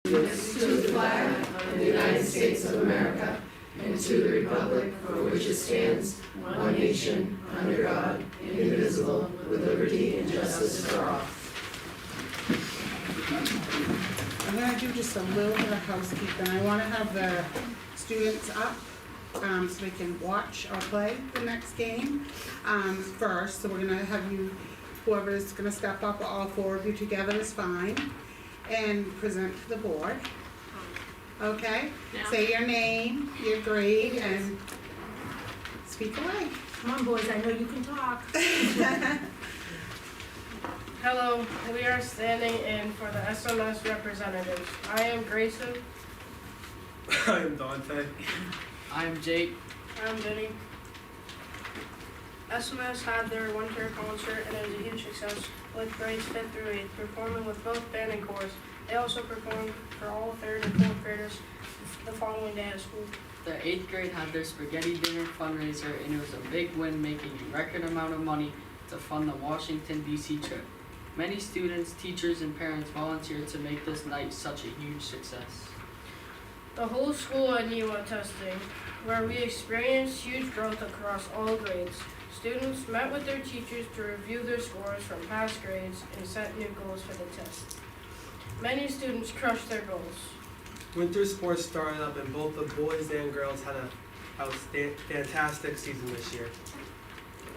allegiance to the flag of the United States of America and to the republic for which it stands, one nation, under God, indivisible, with liberty and justice for all. I'm going to do just a little bit of housekeeping. I want to have the students up so they can watch or play the next game first. So we're going to have you, whoever's going to step up, all four of you together is fine, and present to the board. Okay? Yeah. Say your name, your grade, and speak away. Come on, boys, I know you can talk. Hello, we are standing in for the SMS representatives. I am Grayson. I am Dante. I'm Jake. I'm Vinny. SMS had their winter concert and it was a huge success with grades 5th through 8th, performing with both band and chorus. They also performed for all 3rd and 4th graders the following day at school. The 8th grade had their spaghetti dinner fundraiser, and it was a big win, making a record amount of money to fund the Washington, D.C. trip. Many students, teachers, and parents volunteered to make this night such a huge success. The whole school had NEWA testing, where we experienced huge growth across all grades. Students met with their teachers to review their scores from past grades and set new goals for the test. Many students crushed their goals. Winter sports started up and both the boys and girls had a fantastic season this year.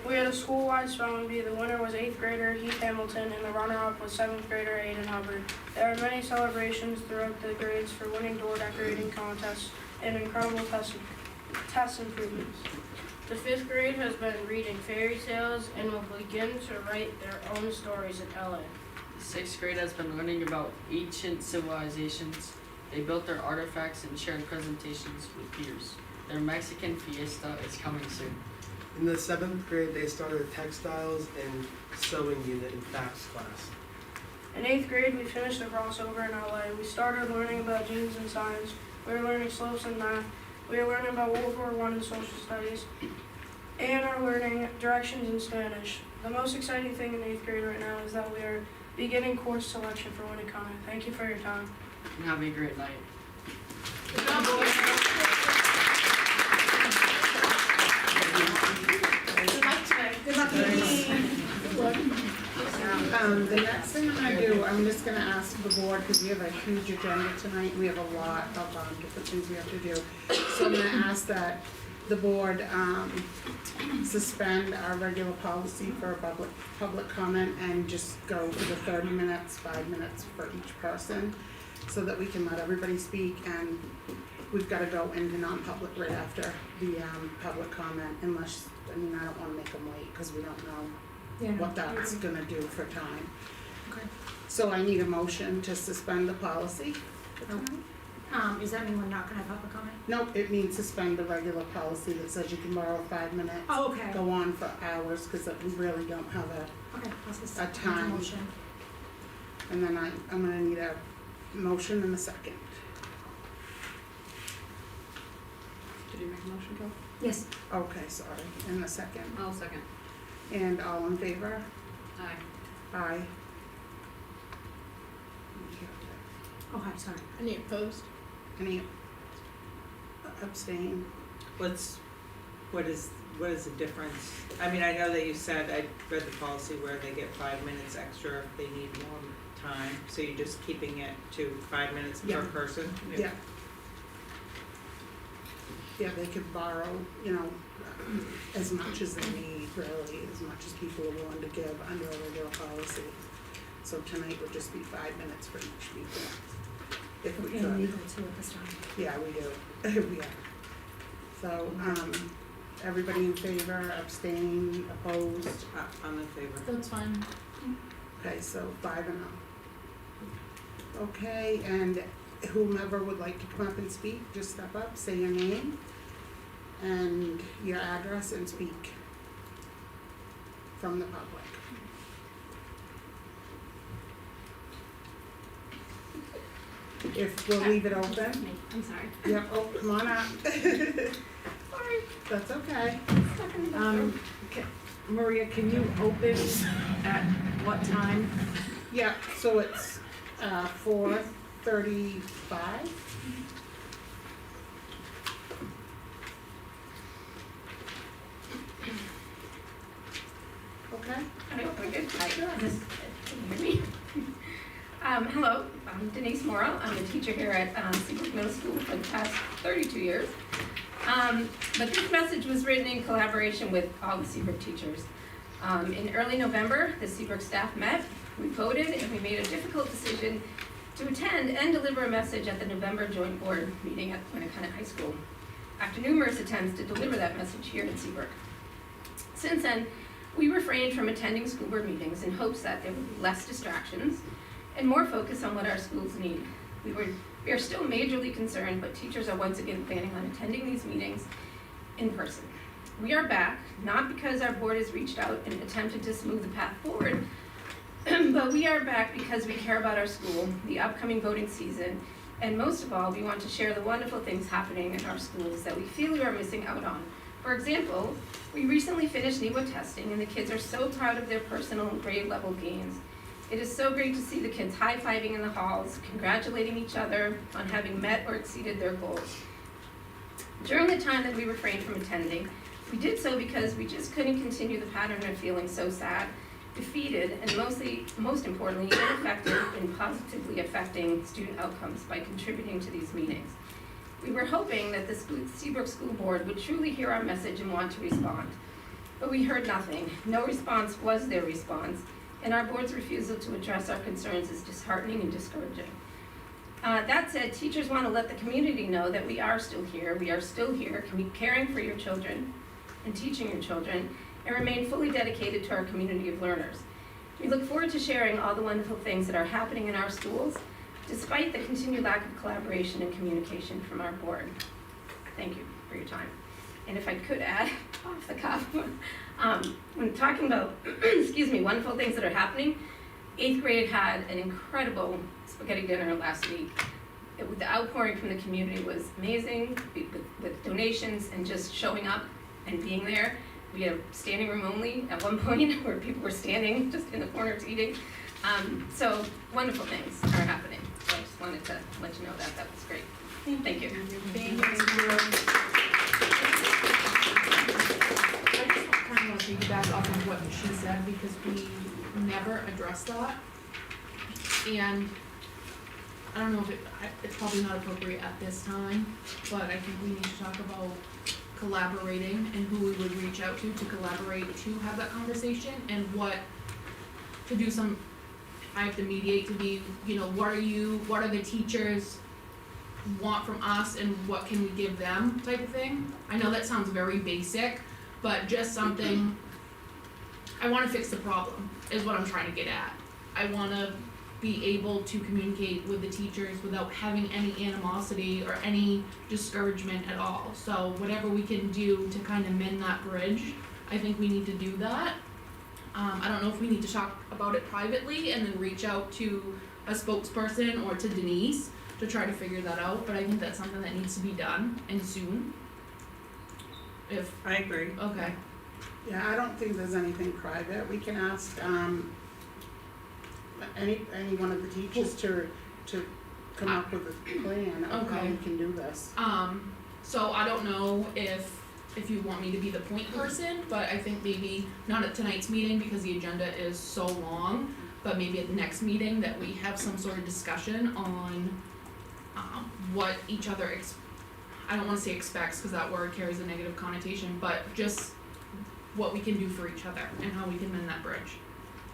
We had a school-wide spelling bee. The winner was 8th grader Heath Hamilton, and the runner-up was 7th grader Aiden Hubbard. There were many celebrations throughout the grades for winning door decorating contests and incredible test improvements. The 5th grade has been reading fairy tales and will begin to write their own stories in LA. The 6th grade has been learning about ancient civilizations. They built their artifacts and shared presentations with peers. Their Mexican fiesta is coming soon. In the 7th grade, they started a textiles and sewing unit in FACS class. In 8th grade, we finished the crossover in LA. We started learning about genes and science. We were learning slopes in math. We were learning about World War I and social studies. And are learning directions in Spanish. The most exciting thing in 8th grade right now is that we are beginning course selection for Winnicott. Thank you for your time. And have a great night. Good job, boys. Good luck today. Good luck The next thing I'm going to do, I'm just going to ask the board, because we have a huge agenda tonight. We have a lot of different things we have to do. So I'm going to ask that the board suspend our regular policy for public comment and just go for the 30 minutes, 5 minutes for each person, so that we can let everybody speak, and we've got to go into non-public right after the public comment, unless, I mean, I don't want to make them wait, because we don't know what that's going to do for time. Okay. So I need a motion to suspend the policy. Does that mean we're not gonna have public comment? Nope, it means suspend the regular policy that says you can borrow 5 minutes. Oh, okay. Go on for hours, because we really don't have Okay, a time. motion. and then I'm gonna need a motion and a second. Did you make a motion, Joe? Yes. Okay, sorry, and a second. I'll second. And all in favor? Aye. Aye. Okay, sorry. Any opposed? Any abstain? What is the difference? I mean, I know that you said, I read the policy where they get 5 minutes extra if they need more time, so you're just keeping it to 5 minutes Yeah. per person? Yeah. Yeah, they could borrow, as much as they need, really, as much as people are willing to give under a regular policy. So tonight would just be 5 minutes for each speaker, if we And could. legal too at this time. Yeah, we do. We are. So, everybody in favor, abstain, opposed? I'm in favor. That's fine. Okay, so 5 and 0. Okay, and whomever would like to come up and speak, just step up, say your name and your address, and speak from the public. If we'll leave it open. I'm sorry. Yep, oh, come on up. Sorry. That's okay. Maria, can you open at what time? Yeah, so it's 4:30 35. Okay. I hope we're good. Hi, can you hear me? Hello, I'm Denise Morrow. I'm a teacher here at Seabrook Middle School for the past 32 years. But this message was written in collaboration with all the Seabrook teachers. In early November, the Seabrook staff met, we voted, and we made a difficult decision to attend and deliver a message at the November joint board meeting at Winnicott High School, after numerous attempts to deliver that message here in Seabrook. Since then, we refrained from attending school board meetings in hopes that there would be less distractions and more focus on what our schools need. We are still majorly concerned, but teachers are once again planning on attending these meetings in person. We are back, not because our board has reached out and attempted to smooth the path forward, but we are back because we care about our school, the upcoming voting season, and most of all, we want to share the wonderful things happening in our schools that we feel we are missing out on. For example, we recently finished NEWA testing, and the kids are so proud of their personal and grade level gains. It is so great to see the kids high-fiving in the halls, congratulating each other on having met or exceeded their goals. During the time that we refrained from attending, we did so because we just couldn't continue the pattern of feeling so sad, defeated, and most importantly, ineffective in positively affecting student outcomes by contributing to these meetings. We were hoping that the Seabrook School Board would truly hear our message and want to respond. But we heard nothing. No response was their response, and our board's refusal to address our concerns is disheartening and discouraging. That said, teachers want to let the community know that we are still here. We are still here, caring for your children and teaching your children, and remain fully dedicated to our community of learners. We look forward to sharing all the wonderful things that are happening in our schools, despite the continued lack of collaboration and communication from our board. Thank you for your time. And if I could add, off the cuff, when talking about, wonderful things that are happening, 8th grade had an incredible spaghetti dinner last week. The outpouring from the community was amazing, with donations and just showing up and being there. We had standing room only at one point where people were standing just in the corners eating. So wonderful things are happening. So I just wanted to let you know that. That was great. Thank you. Thank you. I just kind of want to piggyback off of what she said because we never addressed that. And I don't know if it's probably not appropriate at this time, but I think we need to talk about collaborating and who we would reach out to collaborate to have that conversation and what to do I have to mediate to be, what are the teachers want from us and what can we give them type of thing. I know that sounds very basic, but just something, I wanna fix the problem is what I'm trying to get at. I wanna be able to communicate with the teachers without having any animosity or any discouragement at all. So whatever we can do to kind of mend that bridge, I think we need to do that. I don't know if we need to talk about it privately and then reach out to a spokesperson or to Denise to try to figure that out, but I think that's something that needs to be done and soon. I agree. Okay. Yeah, I don't think there's anything private. We can ask, any one of the teachers to come up with a plan of how Okay. we can do this. So I don't know if you want me to be the point person, but I think maybe not at tonight's meeting because the agenda is so long, but maybe at the next meeting that we have some sort of discussion on what each other I don't wanna say expects, cause that word carries a negative connotation, but just what we can do for each other and how we can mend that bridge.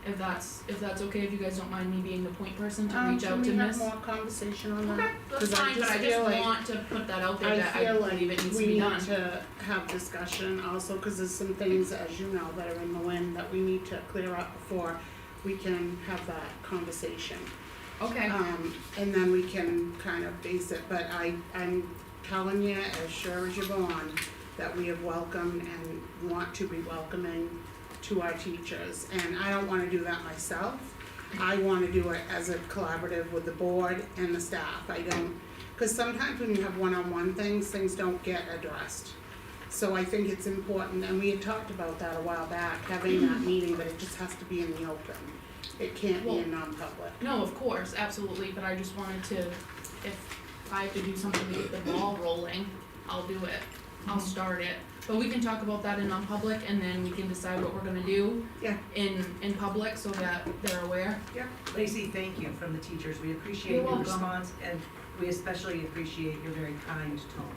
If that's okay, if you guys don't mind me being the point person to reach out to Can we Miss. have more conversation on that? Okay, that's 'Cause I fine, but just I feel just like- want to put that out there I that I feel like believe it needs to we be need done. to have discussion also, cause there's some things, as you know, that are in the wind that we need to clear up before we can have that conversation. Okay, And then we can kind of base it, but I'm telling you, as sure as you're born, that we have welcomed and want to be welcoming to our teachers, and I don't wanna do that myself. I wanna do it as a collaborative with the board and the staff. I don't, cause sometimes when you have one-on-one things don't get addressed. So I think it's important, and we had talked about that a while back, having that meeting, but it just has to be in the open. It can't be Well- a non-public. No, of course, absolutely, but I just wanted to, if I have to do something to get the ball rolling, I'll do it. I'll start it. But we can talk about that in non-public and then we can decide what we're gonna do Yeah. in public so that they're aware. Lacey, thank you from the teachers. We appreciate You're your welcome. response, and we especially appreciate your very kind tone.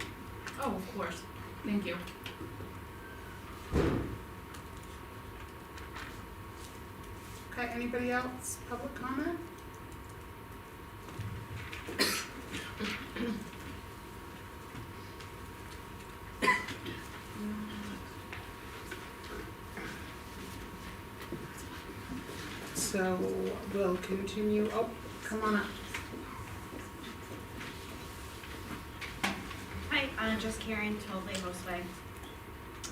Oh, of course. Thank you. Okay, anybody else, public comment? So we'll continue, oh, come on up. Hi, I'm just Karen, 12 Lagos Way.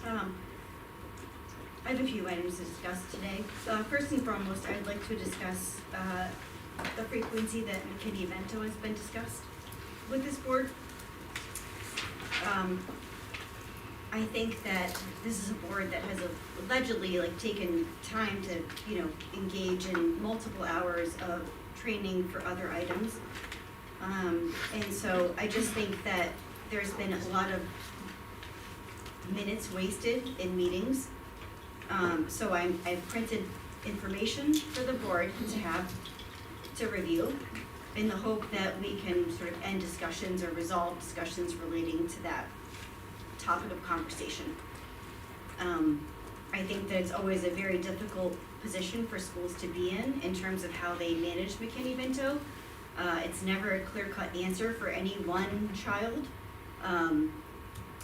I have a few items to discuss today. First and foremost, I'd like to discuss the frequency that McKinney-Vento has been discussed with this board. I think that this is a board that has allegedly taken time to, engage in multiple hours of training for other items. And so I just think that there's been a lot of minutes wasted in meetings. So I've printed information for the board to have to review in the hope that we can sort of end discussions or resolve discussions relating to that topic of conversation. I think that it's always a very difficult position for schools to be in terms of how they manage McKinney-Vento. It's never a clear-cut answer for any one child.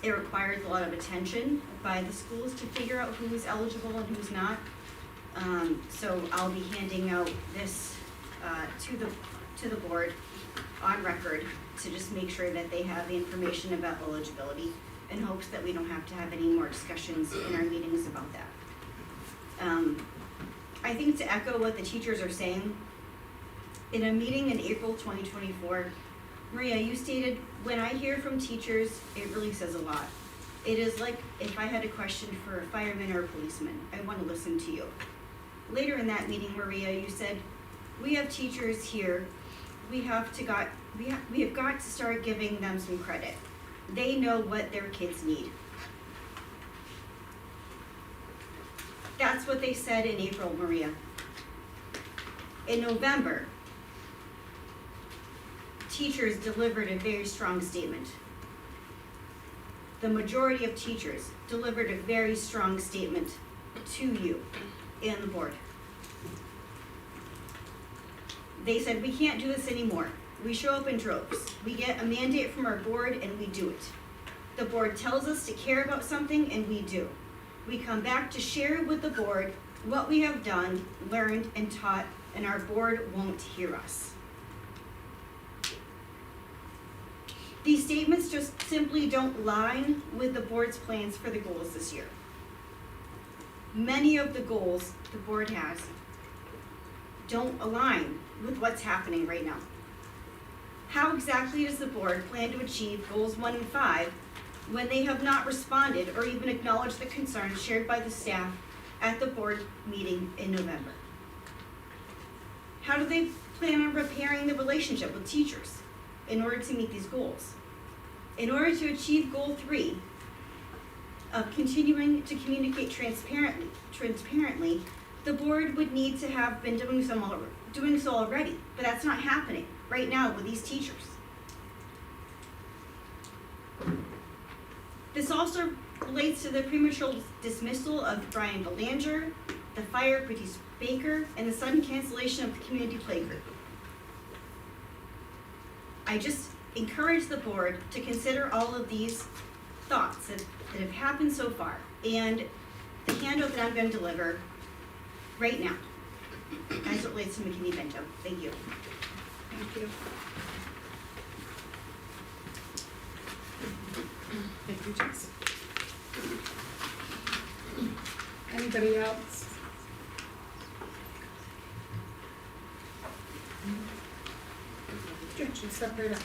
It requires a lot of attention by the schools to figure out who's eligible and who's not. So I'll be handing out this to the board on record to just make sure that they have the information about eligibility in hopes that we don't have to have any more discussions in our meetings about that. I think to echo what the teachers are saying, in a meeting in April 2024, Maria, you stated, when I hear from teachers, it really says a lot. It is like if I had a question for a fireman or a policeman, I want to listen to you. Later in that meeting, Maria, you said, we have teachers here, we have got to start giving them some credit. They know what their kids need. That's what they said in April, Maria. In November, teachers delivered a very strong statement. The majority of teachers delivered a very strong statement to you and the board. They said, we can't do this anymore. We show up in droves. We get a mandate from our board and we do it. The board tells us to care about something and we do. We come back to share with the board what we have done, learned, and taught, and our board won't hear us. These statements just simply don't line with the board's plans for the goals this year. Many of the goals the board has don't align with what's happening right now. How exactly does the board plan to achieve goals 1 and 5 when they have not responded or even acknowledged the concerns shared by the staff at the board meeting in November? How do they plan on repairing the relationship with teachers in order to meet these goals? In order to achieve goal 3 of continuing to communicate transparently, the board would need to have been doing so already, but that's not happening right now with these teachers. This also relates to the premature dismissal of Brian Belanger, the fire of Brittany Baker, and the sudden cancellation of the community playgroup. I just encourage the board to consider all of these thoughts that have happened so far and the handout that I'm going to deliver right now as it relates to McKinney-Vento. Thank you. Thank you. Thank you, Jess. Anybody else? Good, you separate out.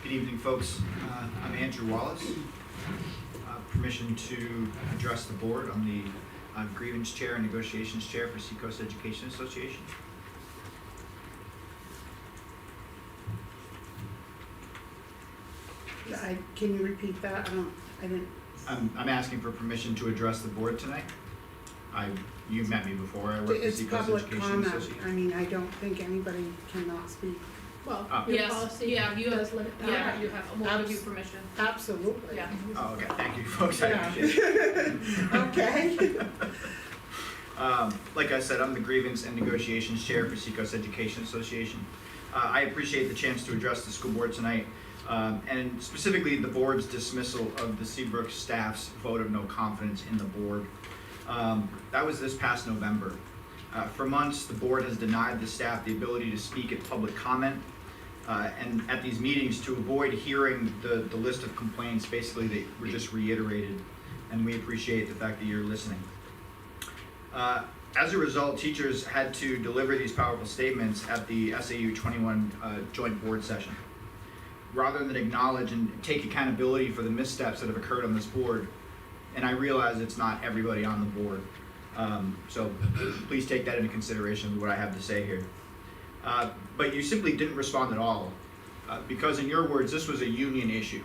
Good evening, folks. I'm Andrew Wallace, permission to address the board on the grievance chair and negotiations chair for Seacoast Education Association. Can you repeat that? I didn't. I'm asking for permission to address the board tonight. You've met me before. I work for It's Seacoast public Education comment. Association. I mean, I don't think anybody cannot speak. Well, Oh. your Yes, policy yeah, you does limit that. yeah. You have, we'll give you permission. Absolutely. Yeah. Oh, okay. Thank you, folks. I Yeah. appreciate it. Okay. Like I said, I'm the grievance and negotiations chair for Seacoast Education Association. I appreciate the chance to address the school board tonight, and specifically the board's dismissal of the Seabrook staff's vote of no confidence in the board. That was this past November. For months, the board has denied the staff the ability to speak at public comment, and at these meetings to avoid hearing the list of complaints. Basically, they were just reiterated, and we appreciate the fact that you're listening. As a result, teachers had to deliver these powerful statements at the SAU 21 joint board session. Rather than acknowledge and take accountability for the missteps that have occurred on this board, and I realize it's not everybody on the board, so please take that into consideration with what I have to say here. But you simply didn't respond at all, because in your words, this was a union issue.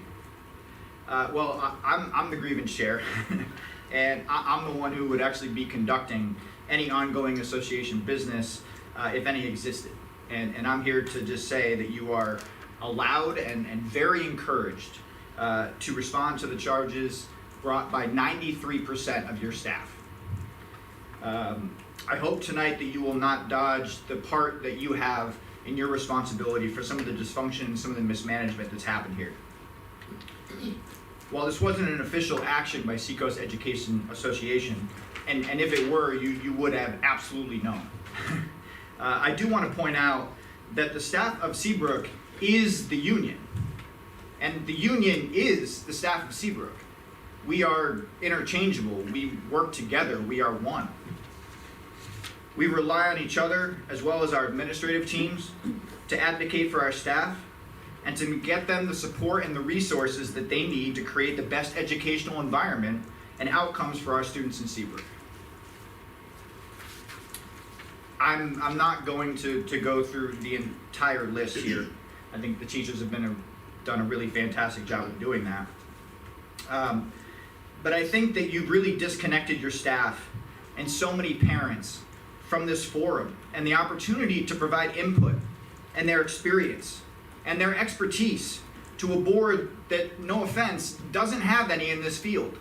Well, I'm the grievance chair, and I'm the one who would actually be conducting any ongoing association business, if any existed. And I'm here to just say that you are allowed and very encouraged to respond to the charges brought by 93% of your staff. I hope tonight that you will not dodge the part that you have in your responsibility for some of the dysfunction and some of the mismanagement that's happened here. While this wasn't an official action by Seacoast Education Association, and if it were, you would have absolutely known. I do want to point out that the staff of Seabrook is the union, and the union is the staff of Seabrook. We are interchangeable, we work together, we are one. We rely on each other, as well as our administrative teams, to advocate for our staff and to get them the support and the resources that they need to create the best educational environment and outcomes for our students in Seabrook. I'm not going to go through the entire list here. I think the teachers have done a really fantastic job of doing that. But I think that you've really disconnected your staff and so many parents from this forum and the opportunity to provide input and their experience and their expertise to a board that, no offense, doesn't have any in this field.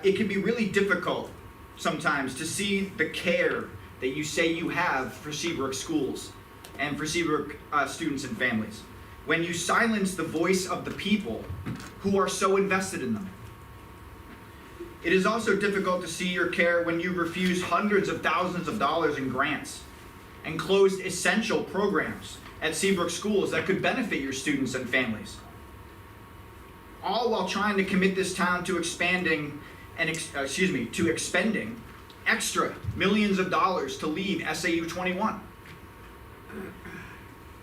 It can be really difficult sometimes to see the care that you say you have for Seabrook schools and for Seabrook students and families when you silence the voice of the people who are so invested in them. It is also difficult to see your care when you refuse hundreds of thousands of dollars in grants and closed essential programs at Seabrook schools that could benefit your students and families. All while trying to commit this town to expanding and to expending extra millions of dollars to leave SAU 21.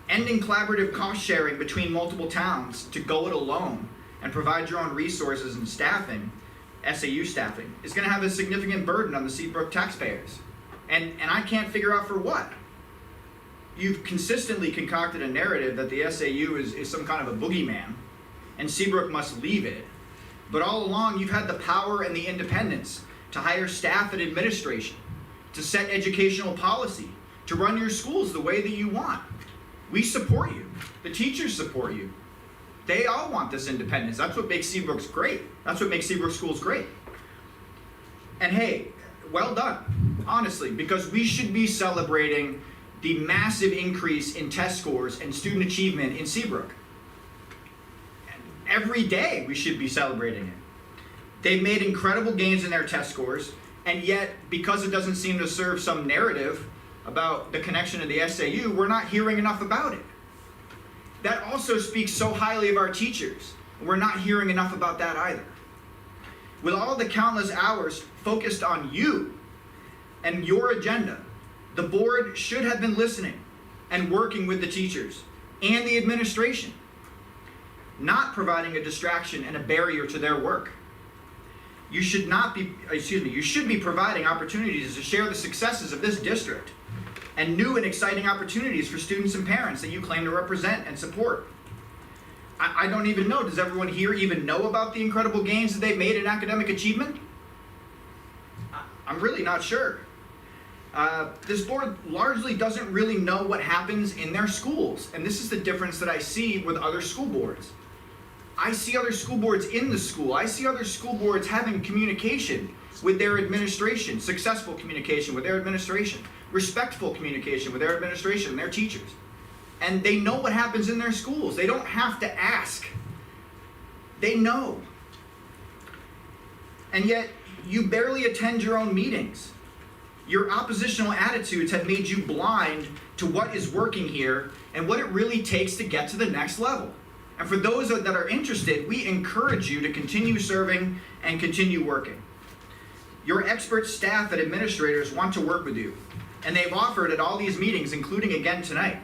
Ending collaborative cost sharing between multiple towns to go it alone and provide your own resources and staffing, SAU staffing, is going to have a significant burden on the Seabrook taxpayers. And I can't figure out for what. You've consistently concocted a narrative that the SAU is some kind of a boogeyman and Seabrook must leave it. But all along, you've had the power and the independence to hire staff and administration, to set educational policy, to run your schools the way that you want. We support you. The teachers support you. They all want this independence. That's what makes Seabrook's great. That's what makes Seabrook schools great. And hey, well done, honestly, because we should be celebrating the massive increase in test scores and student achievement in Seabrook. Every day we should be celebrating it. They've made incredible gains in their test scores, and yet, because it doesn't seem to serve some narrative about the connection to the SAU, we're not hearing enough about it. That also speaks so highly of our teachers, and we're not hearing enough about that either. With all the countless hours focused on you and your agenda, the board should have been listening and working with the teachers and the administration. not providing a distraction and a barrier to their work. You should be providing opportunities to share the successes of this district and new and exciting opportunities for students and parents that you claim to represent and support. I don't even know, does everyone here even know about the incredible gains that they've made in academic achievement? I'm really not sure. This board largely doesn't really know what happens in their schools, and this is the difference that I see with other school boards. I see other school boards in the school. I see other school boards having communication with their administration, successful communication with their administration, respectful communication with their administration and their teachers. And they know what happens in their schools. They don't have to ask. They know. And yet, you barely attend your own meetings. Your oppositional attitudes have made you blind to what is working here and what it really takes to get to the next level. And for those that are interested, we encourage you to continue serving and continue working. Your expert staff and administrators want to work with you, and they've offered at all these meetings, including again tonight.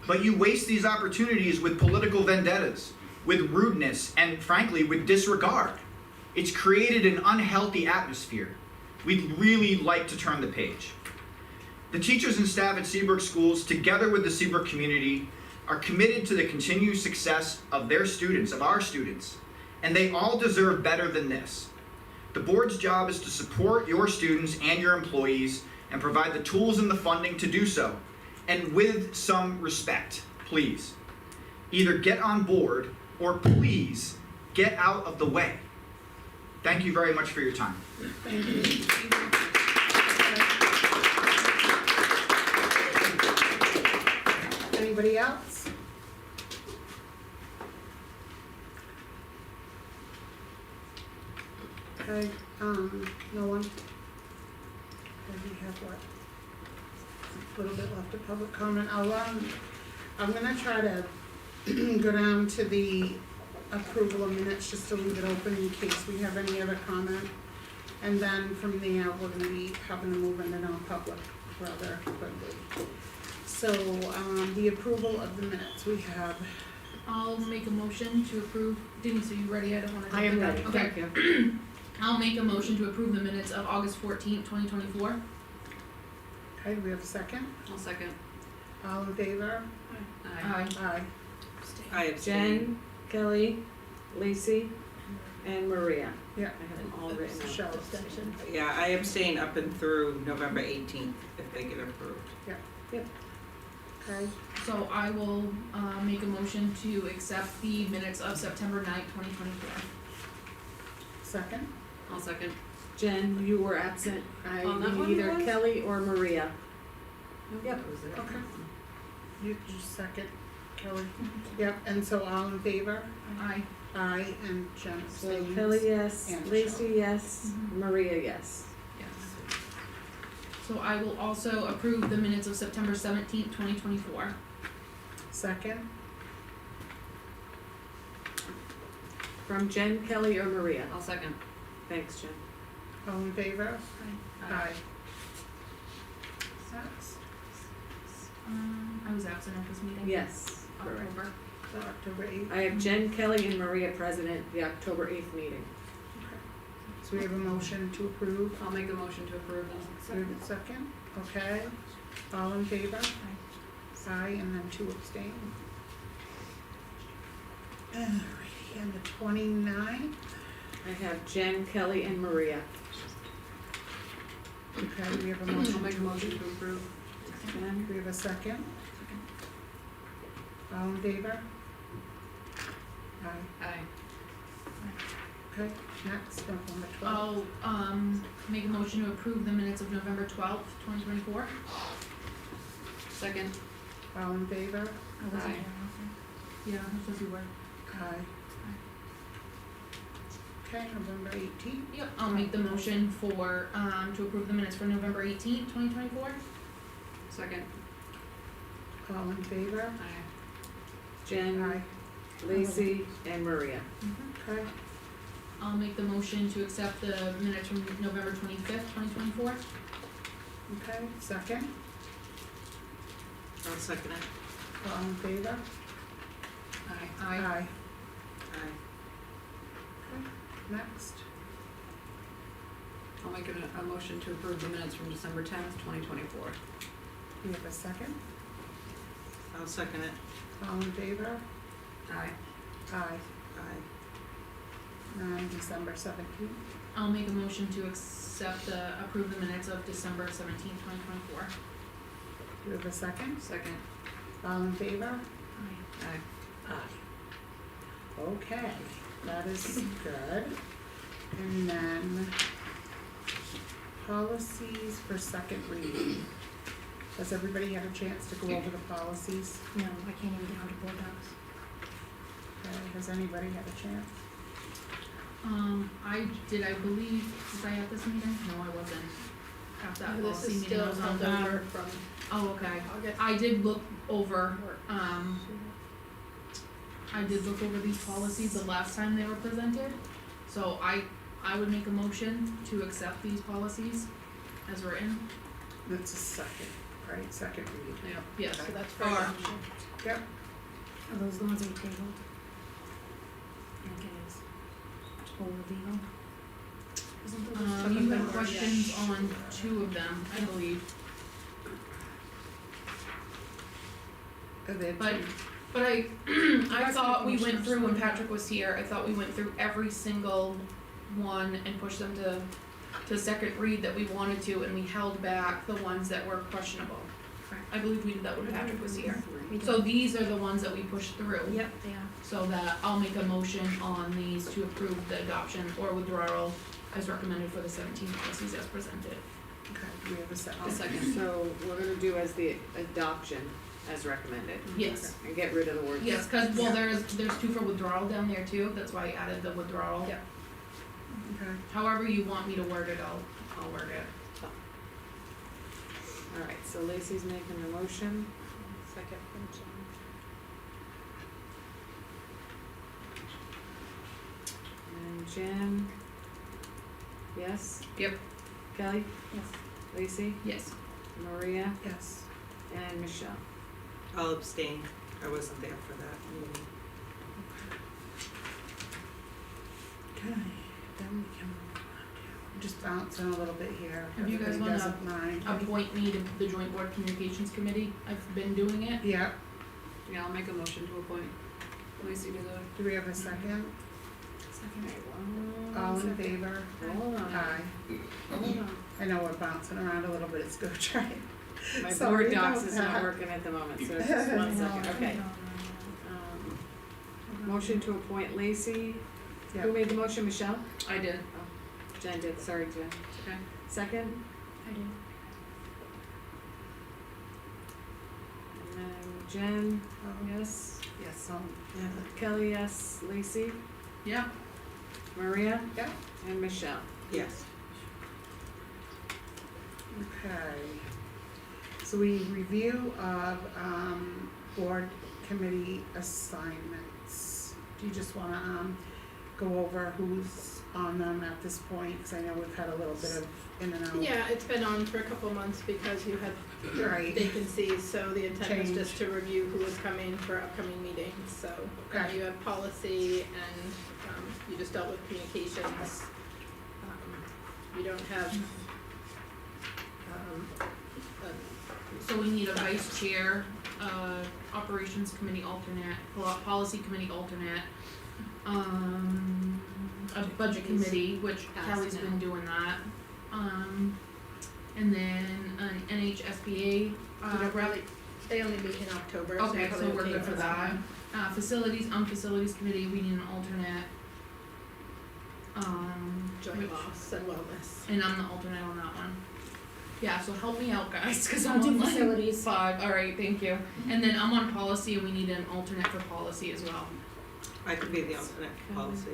But you waste these opportunities with political vendettas, with rudeness, and frankly, with disregard. It's created an unhealthy atmosphere. We'd really like to turn the page. The teachers and staff at Seabrook Schools, together with the Seabrook community, are committed to the continued success of their students, of our students, and they all deserve better than this. The board's job is to support your students and your employees and provide the tools and the funding to do so, and with some respect, please. Either get on board or please get out of the way. Thank you very much for your time. Thank you. Anybody else? Okay, no one? Okay, we have what? A little bit left of public comment. I'm gonna try to go down to the approval of minutes, just to leave it open in case we have any other comment. And then from there, we're gonna be having to move into non-public rather quickly. So, the approval of the minutes, we have, I'll make a motion to approve, Denise, are you ready? I don't wanna. I am ready, Okay. thank you. I'll make a motion to approve the minutes of August 14th, 2024. okay, we have a second, I'll second. all in favor? Aye. Aye. I abstain. Jen, Kelly, Lacey, and Maria. Yeah. I have them all written out. Michelle. Yeah, I abstain up and through November 18th if they get approved. Okay, So I will, make a motion to accept the minutes of September 9th, 2024. second, I'll second. Jen, you were absent. I On that need one either was? Kelly or Maria. Yep. okay. You just second, Kelly. Yep, and so all in favor? Aye. Aye, and Jen So abstains. Kelly, yes. And Lacey, yes. Mhm. Maria, yes. Yes. So I will also approve the minutes of September 17th, 2024. Second, From Jen, Kelly, or Maria? I'll second. Thanks, Jen. all in favor? Aye. I was absent at this meeting. Yes, correct. October. So October 8th. I have Jen, Kelly, and Maria present at the October 8th meeting. So we have a motion to approve. I'll make a motion to approve We have a second, okay. All in favor? Aye, and then 2 abstain. Alrighty, and the 29th, I have Jen, Kelly, and Maria. okay, we have a motion. I'll make a motion to approve. We have a second. All in favor? Aye, Aye. okay, next, November 12th. I'll, make a motion to approve the minutes of November 12th, 2024. Second. All in favor? I wasn't Aye. there. Yeah, I'm supposed to work. Aye. Okay, November 18th. Yep, I'll make the motion for, to approve the minutes for November 18th, 2024. Second. All in favor? Aye. Jen, Aye. Lacey, and Maria. Okay, I'll make the motion to accept the minutes from November 25th, 2024. okay, second. I'll second it. All in favor? Aye. Aye. Next. I'll make a motion to approve the minutes from December 10th, 2024. Do you have a second? I'll second it. All in favor? Aye. Aye. Aye. And December 17th. I'll make a motion to approve the minutes of December 17th, 2024. Do you have a second? Second. All in favor? Aye. Aye. Okay, that is good. And then policies for second reading. Has everybody had a chance to go over the policies? No, I can't even get onto board docs. Okay, has anybody had a chance? I believe, was I at this meeting? No, I wasn't. At that This policy is meeting, I still was on held the. over from Oh, okay. August. I did look over, these policies the last time they were presented. So I would make a motion to accept these policies as written. That's a second, right, second reading. Yes, So that's for Or- adoption. Yep. Are those the ones that we tabled? I think it is. Or legal? You had questions on 2 of them, I believe. Are there But- two? But I thought we went through, when Patrick was here, I thought we went through every single one and pushed them to second read that we wanted to, and we held back the ones that were questionable. I believe we did that when Patrick was here. We did. So these are the ones that we pushed through. Yep, they are. So that I'll make a motion on these to approve the adoption or withdrawal as recommended for the 17 policies as presented. Okay, do we have a second? I'll second. So we're gonna do as the adoption as recommended. Yes. And get rid of the word. Yes, cause there's 2 for withdrawal down there too, that's why I added the withdrawal. Yep. Okay, However you want me to word it, I'll word it. Alright, so Lacey's making the motion. Second from John. And Jen? Yes? Yep. Kelly? Yes. Lacey? Yes. Maria? yes. And Michelle? I'll abstain. I wasn't there for that meeting. Okay, then we can move on to, just bouncing a little bit here, If you guys everybody wanna doesn't mind. Appoint me to the Joint Board Communications Committee, I've been doing it. Yeah, Yeah, I'll make a motion to appoint Lacey to the. do we have a second? All in favor? Hold on. Aye. Hold on. I know we're bouncing around a little bit, it's go try. My Sorry board docs about is not that. working at the moment, so just one second, okay. Motion to appoint Lacey. Yeah. Who made the motion, Michelle? I did. Jen did, sorry Jen. Okay. Second? I did. And then Jen, yes. Yes, yeah. Kelly, yes. Lacey? Yeah. Maria? Yeah. And Michelle? Yes. Okay. So we review of, board committee assignments. Do you just wanna, go over who's on them at this point? Cause I know we've had a little bit of in and out. Yeah, it's been on for a couple months because you had Right. vacancies, so the intent was Change. just to review who was coming for upcoming meetings, so. Okay. You have policy and, you just dealt with communications. You don't have, So we need a vice chair, operations committee alternate, policy committee alternate, a budget committee, which Kelly's been doing that. And then an NHSBA, they only meet in October, so okay, you're so probably we're okay good for that. Facilities committee, we need an alternate. Joint which- loss and wellness. And I'm the alternate on that one. Yeah, so help me out, guys, cause I'll I'm do on like facilities. 5, alright, thank you. And then I'm on policy and we need an alternate for policy as well. I could be the alternate for policy.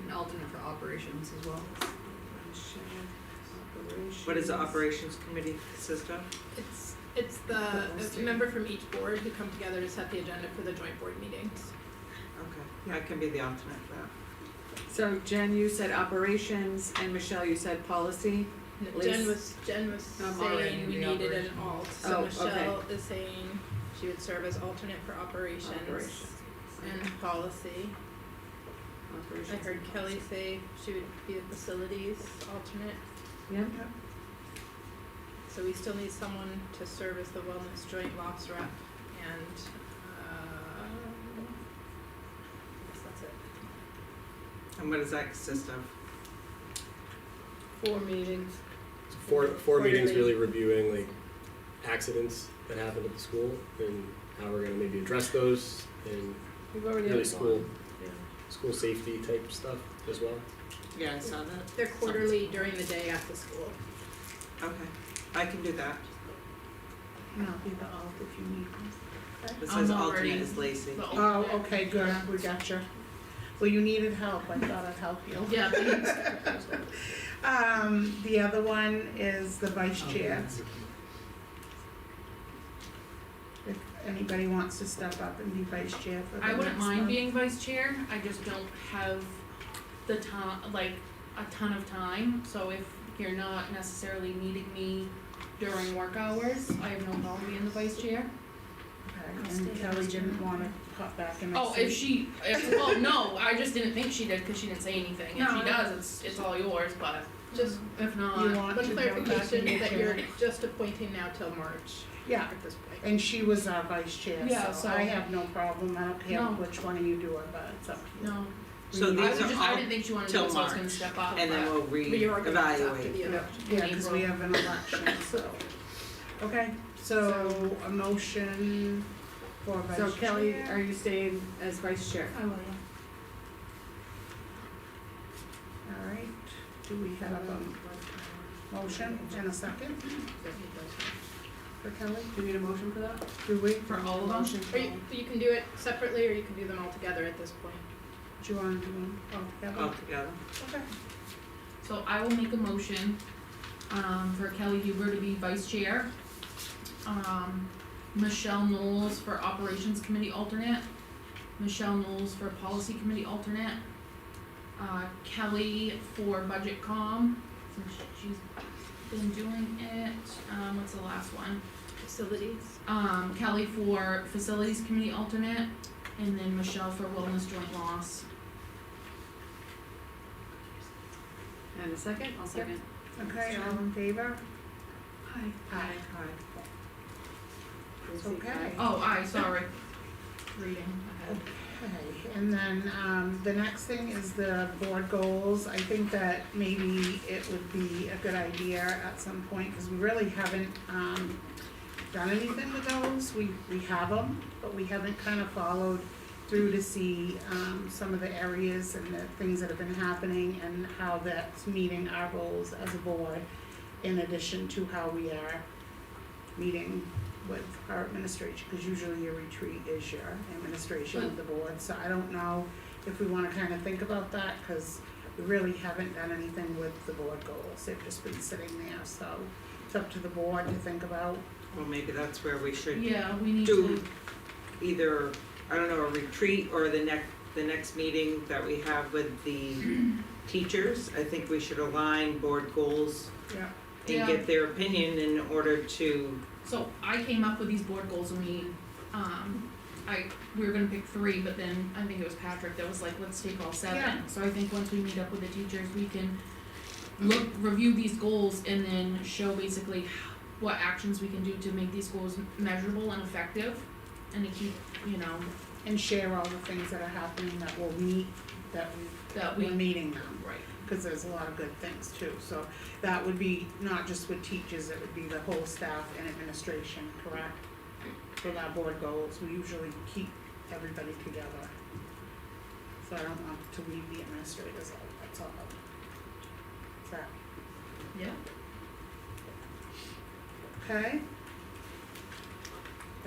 An alternate for operations as well. What does the operations committee consist of? It's a member from each board who come together to set the agenda for the joint board meetings. Okay, I can be the alternate for that. So Jen, you said operations, and Michelle, you said policy. Jen was I'm already saying in we the needed an operation. alt, Oh, so okay. Michelle is saying she would serve as alternate for operations. and policy. I heard Kelly say she would be the facilities alternate. Yeah. So we still need someone to serve as the wellness joint loss rep and, I guess that's it. And what does that consist of? 4 meetings. Four meetings Quarterly. really reviewing like accidents that happened at the school and how we're gonna maybe address those and We've already really had school, one. school safety type stuff as well. Yeah, I saw that. They're quarterly during the day at the school. Okay, I can do that. And I'll be the alt if you need me. It I'm says already- alternate is Lacey. The Oh, alternate. okay, good, we got you. Well, you needed help, I thought I'd help you. Yeah, thanks. The other one is the vice chair. If anybody wants to step up and be vice chair for the I wouldn't next mind month. being vice chair, I just don't have the time, like, a ton of time, so if you're not necessarily needing me during work hours, I have no problem being the vice chair. Okay, and Kelly didn't wanna pop back in. Oh, well, no, I just didn't think she did, cause she didn't say anything, if No, she does, it's all yours, but Just if not. You want one to go back clarification in that chair? you're just appointing now till March Yeah, at this point. and she was our vice chair, Yeah, so so- I have no problem, I don't care No. which one of you do it, but it's up to you. No, So We- these I was are just, all I didn't think she wanted to do till it, so I was gonna March, step up, and then we'll But you're organized after the reevaluate. election. Yeah, cause we have an election, so. Okay, so a motion for vice chair. So Kelly, are you staying as vice chair? I will, Alright, do we have a motion and a second for Kelly? Do you need a motion for that? Do we? For all of them? Motion for Or you can do it separately or you can do them all together at this point. Do you wanna do them all together? Altogether. Okay. So I will make a motion, for Kelly Huber to be vice chair. Michelle Knowles for operations committee alternate. Michelle Knowles for policy committee alternate. Kelly for budget comm, since she's been doing it. What's the last one? Facilities. Kelly for facilities committee alternate, and then Michelle for wellness joint loss. And a second? I'll second. Okay, all in favor? Hi. Aye. Lucy, Okay. aye. Oh, sorry. Reading ahead. Okay, and then, the next thing is the board goals. I think that maybe it would be a good idea at some point, cause we really haven't, done anything with those. We have them, but we haven't kind of followed through to see, some of the areas and the things that have been happening and how that's meeting our goals as a board, in addition to how we are meeting with our administration, cause usually your retreat is your administration of the board, so I don't know if we wanna kinda think about that, cause we really haven't done anything with the board goals, they've just been sitting there, so it's up to the board to think about. Well, maybe that's where we should Yeah, we need do to, either, I don't know, a retreat or the next meeting that we have with the teachers. I think we should align board goals Yeah. and Yeah. get their opinion in order to, so I came up with these board goals and we were gonna pick 3, but then I think it was Patrick that was like, let's take all 7. Yeah. So I think once we meet up with the teachers, we can review these goals and then show basically what actions we can do to make these goals measurable and effective and to keep, And share all the things that are happening that will meet, that that we're we, meeting them. right. Cause there's a lot of good things too, so that would be not just with teachers, it would be the whole staff and administration, correct? With our board goals, we usually keep everybody together. So I don't want to leave the administrators out, that's all. Is that Yeah. okay?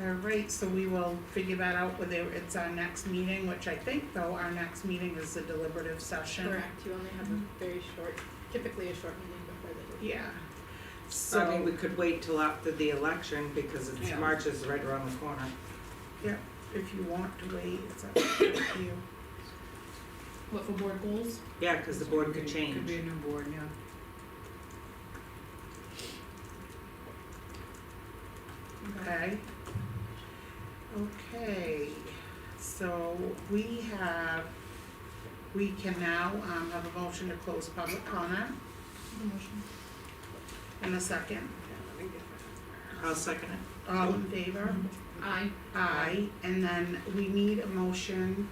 Alright, so we will figure that out whether it's our next meeting, which I think though, our next meeting is the deliberative session. Correct, you only have a very short, typically a short meeting before the. Yeah. I mean, we could wait till after the election because it's, Yeah. March is right around the corner. If you want to wait, it's up to you. What for board goals? Yeah, cause the board could change. Could be a new board, yeah. Okay. Okay, so we can now, have a motion to close public comment in a second. I'll second it. All in favor? Aye. Aye, and then we need a motion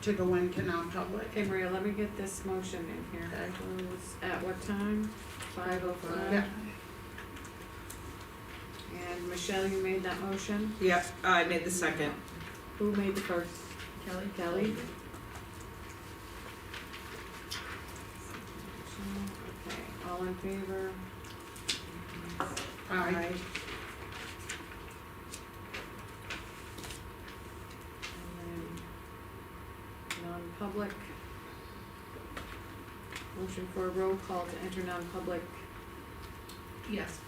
to go into non-public. Okay, Maria, let me get this motion in here. Okay. Close at what time? 5:05. Yeah. And Michelle, you made that motion? Yep, I made the second. Who made the first? Kelly? Kelly? Okay, all in favor? Aye. And then non-public. Motion for a roll call to enter non-public. Yes.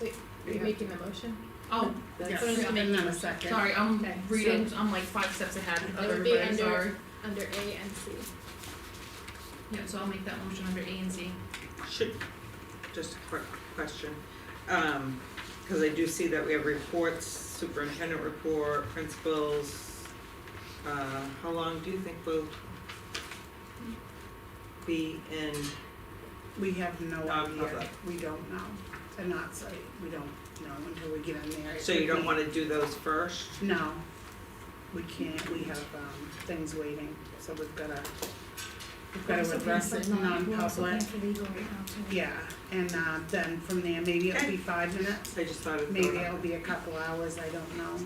Are you making the motion? Oh, Yes, So just and make then a second. sorry, I'm Okay, reading, I'm like 5 steps ahead of It would be everybody, sorry. under A and C. Yeah, so I'll make that motion under A and C. Should, just a quick question, cause I do see that we have reports, superintendent report, principals. How long do you think we'll be in? We have no Non-public. idea, we don't know, and that's, we don't know until we get in there. So you don't wanna do those first? No, we can't, we have, things waiting, so we've gotta address it in non-public. Yeah, and, then from there, maybe it'll be 5 minutes, I just thought it'd maybe go it'll be a couple hours, I don't know.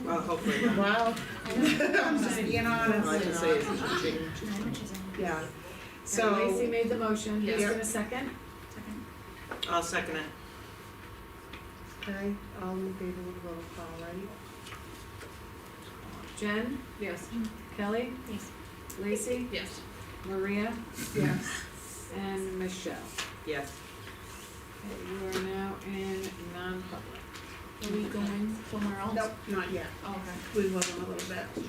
Well, hopefully not. Well, I'm just being All I can honest, say is it should change. yeah, So Lacey so, made the motion, Yes. who's gonna second? I'll second it. okay, all in favor with roll call, right? Jen? Yes. Kelly? Yes. Lacey? Yes. Maria? Yes. And Michelle? Yes. Okay, you are now in non-public. Are we going somewhere else? Nope, not yet, Oh, okay. we will in a little bit.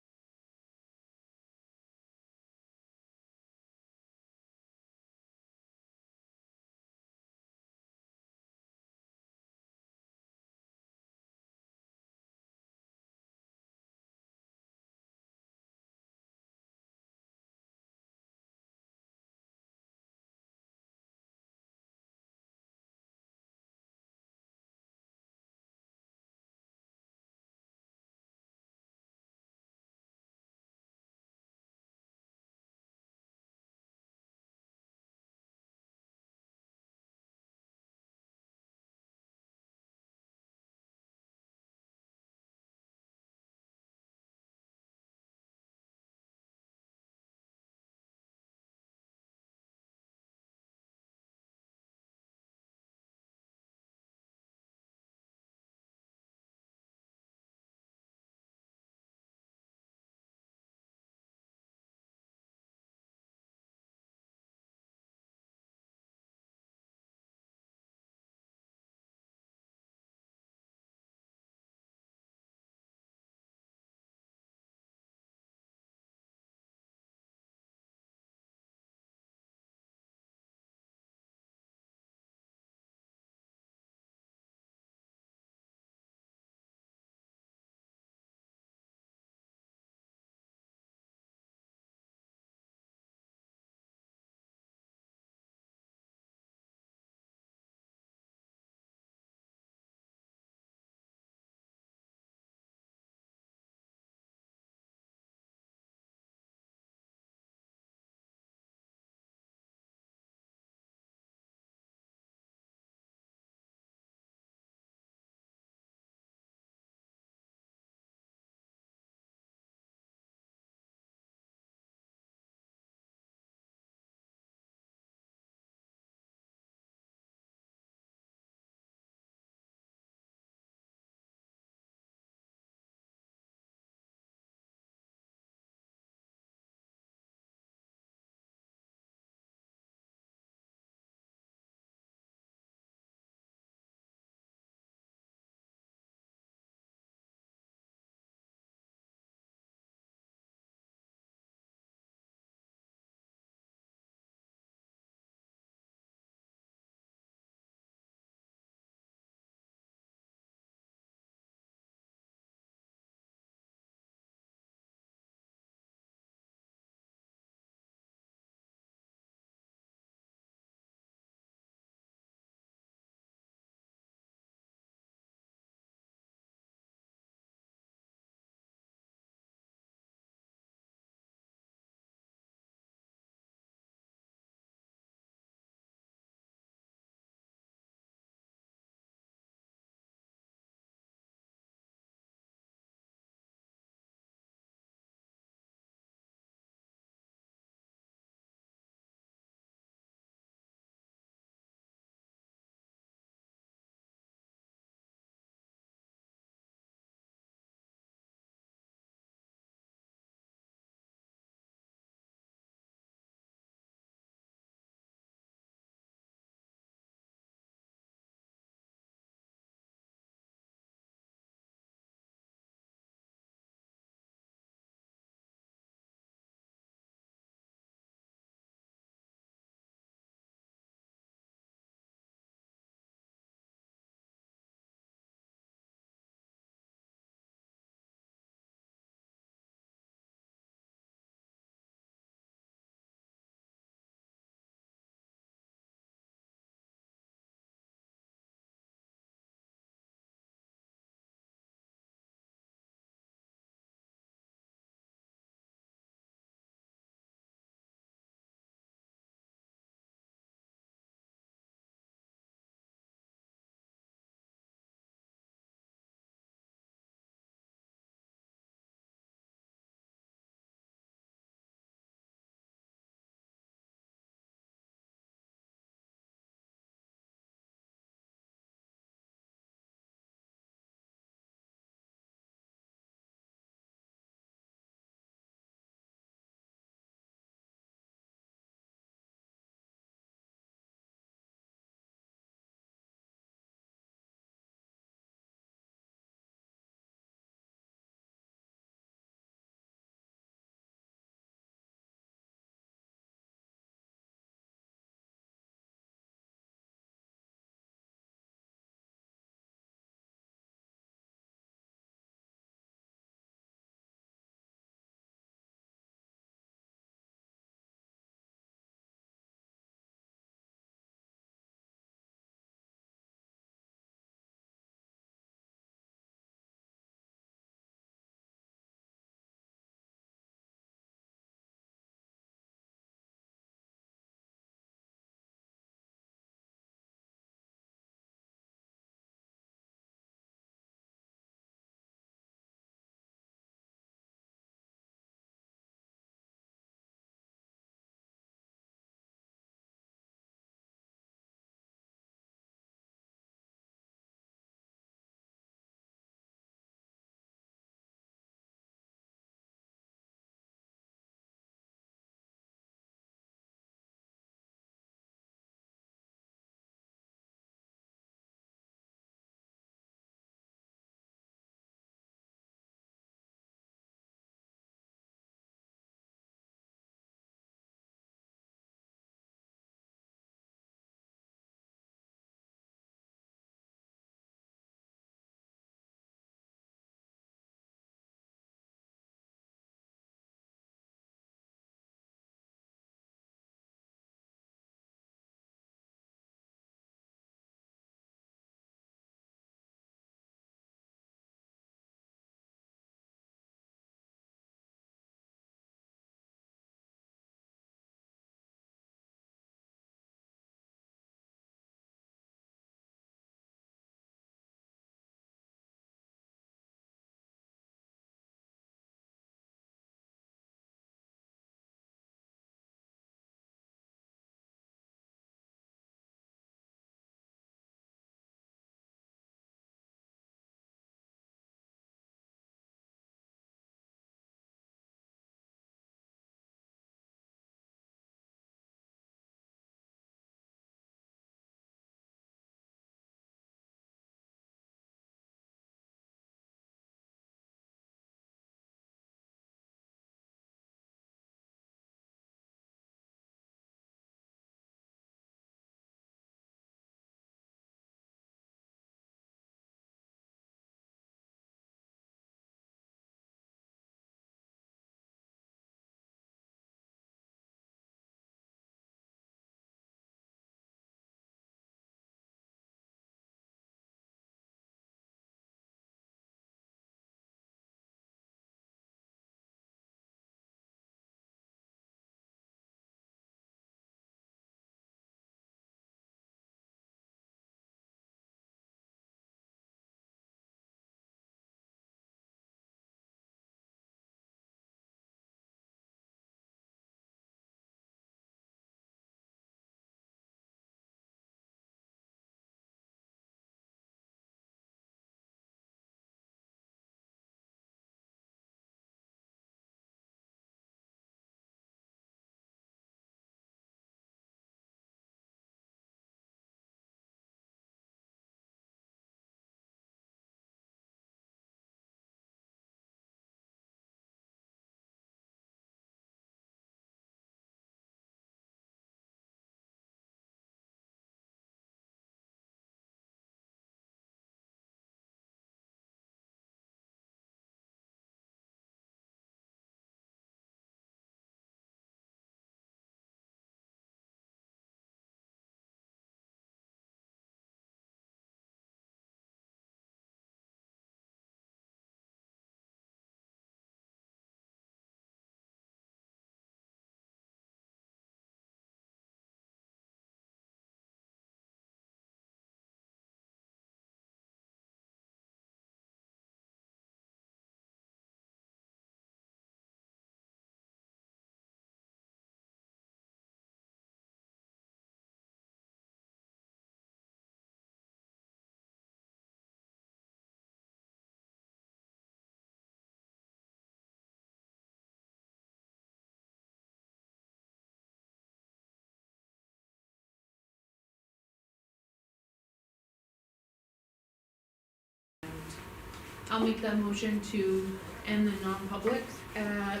I'll make that motion to end the non-public at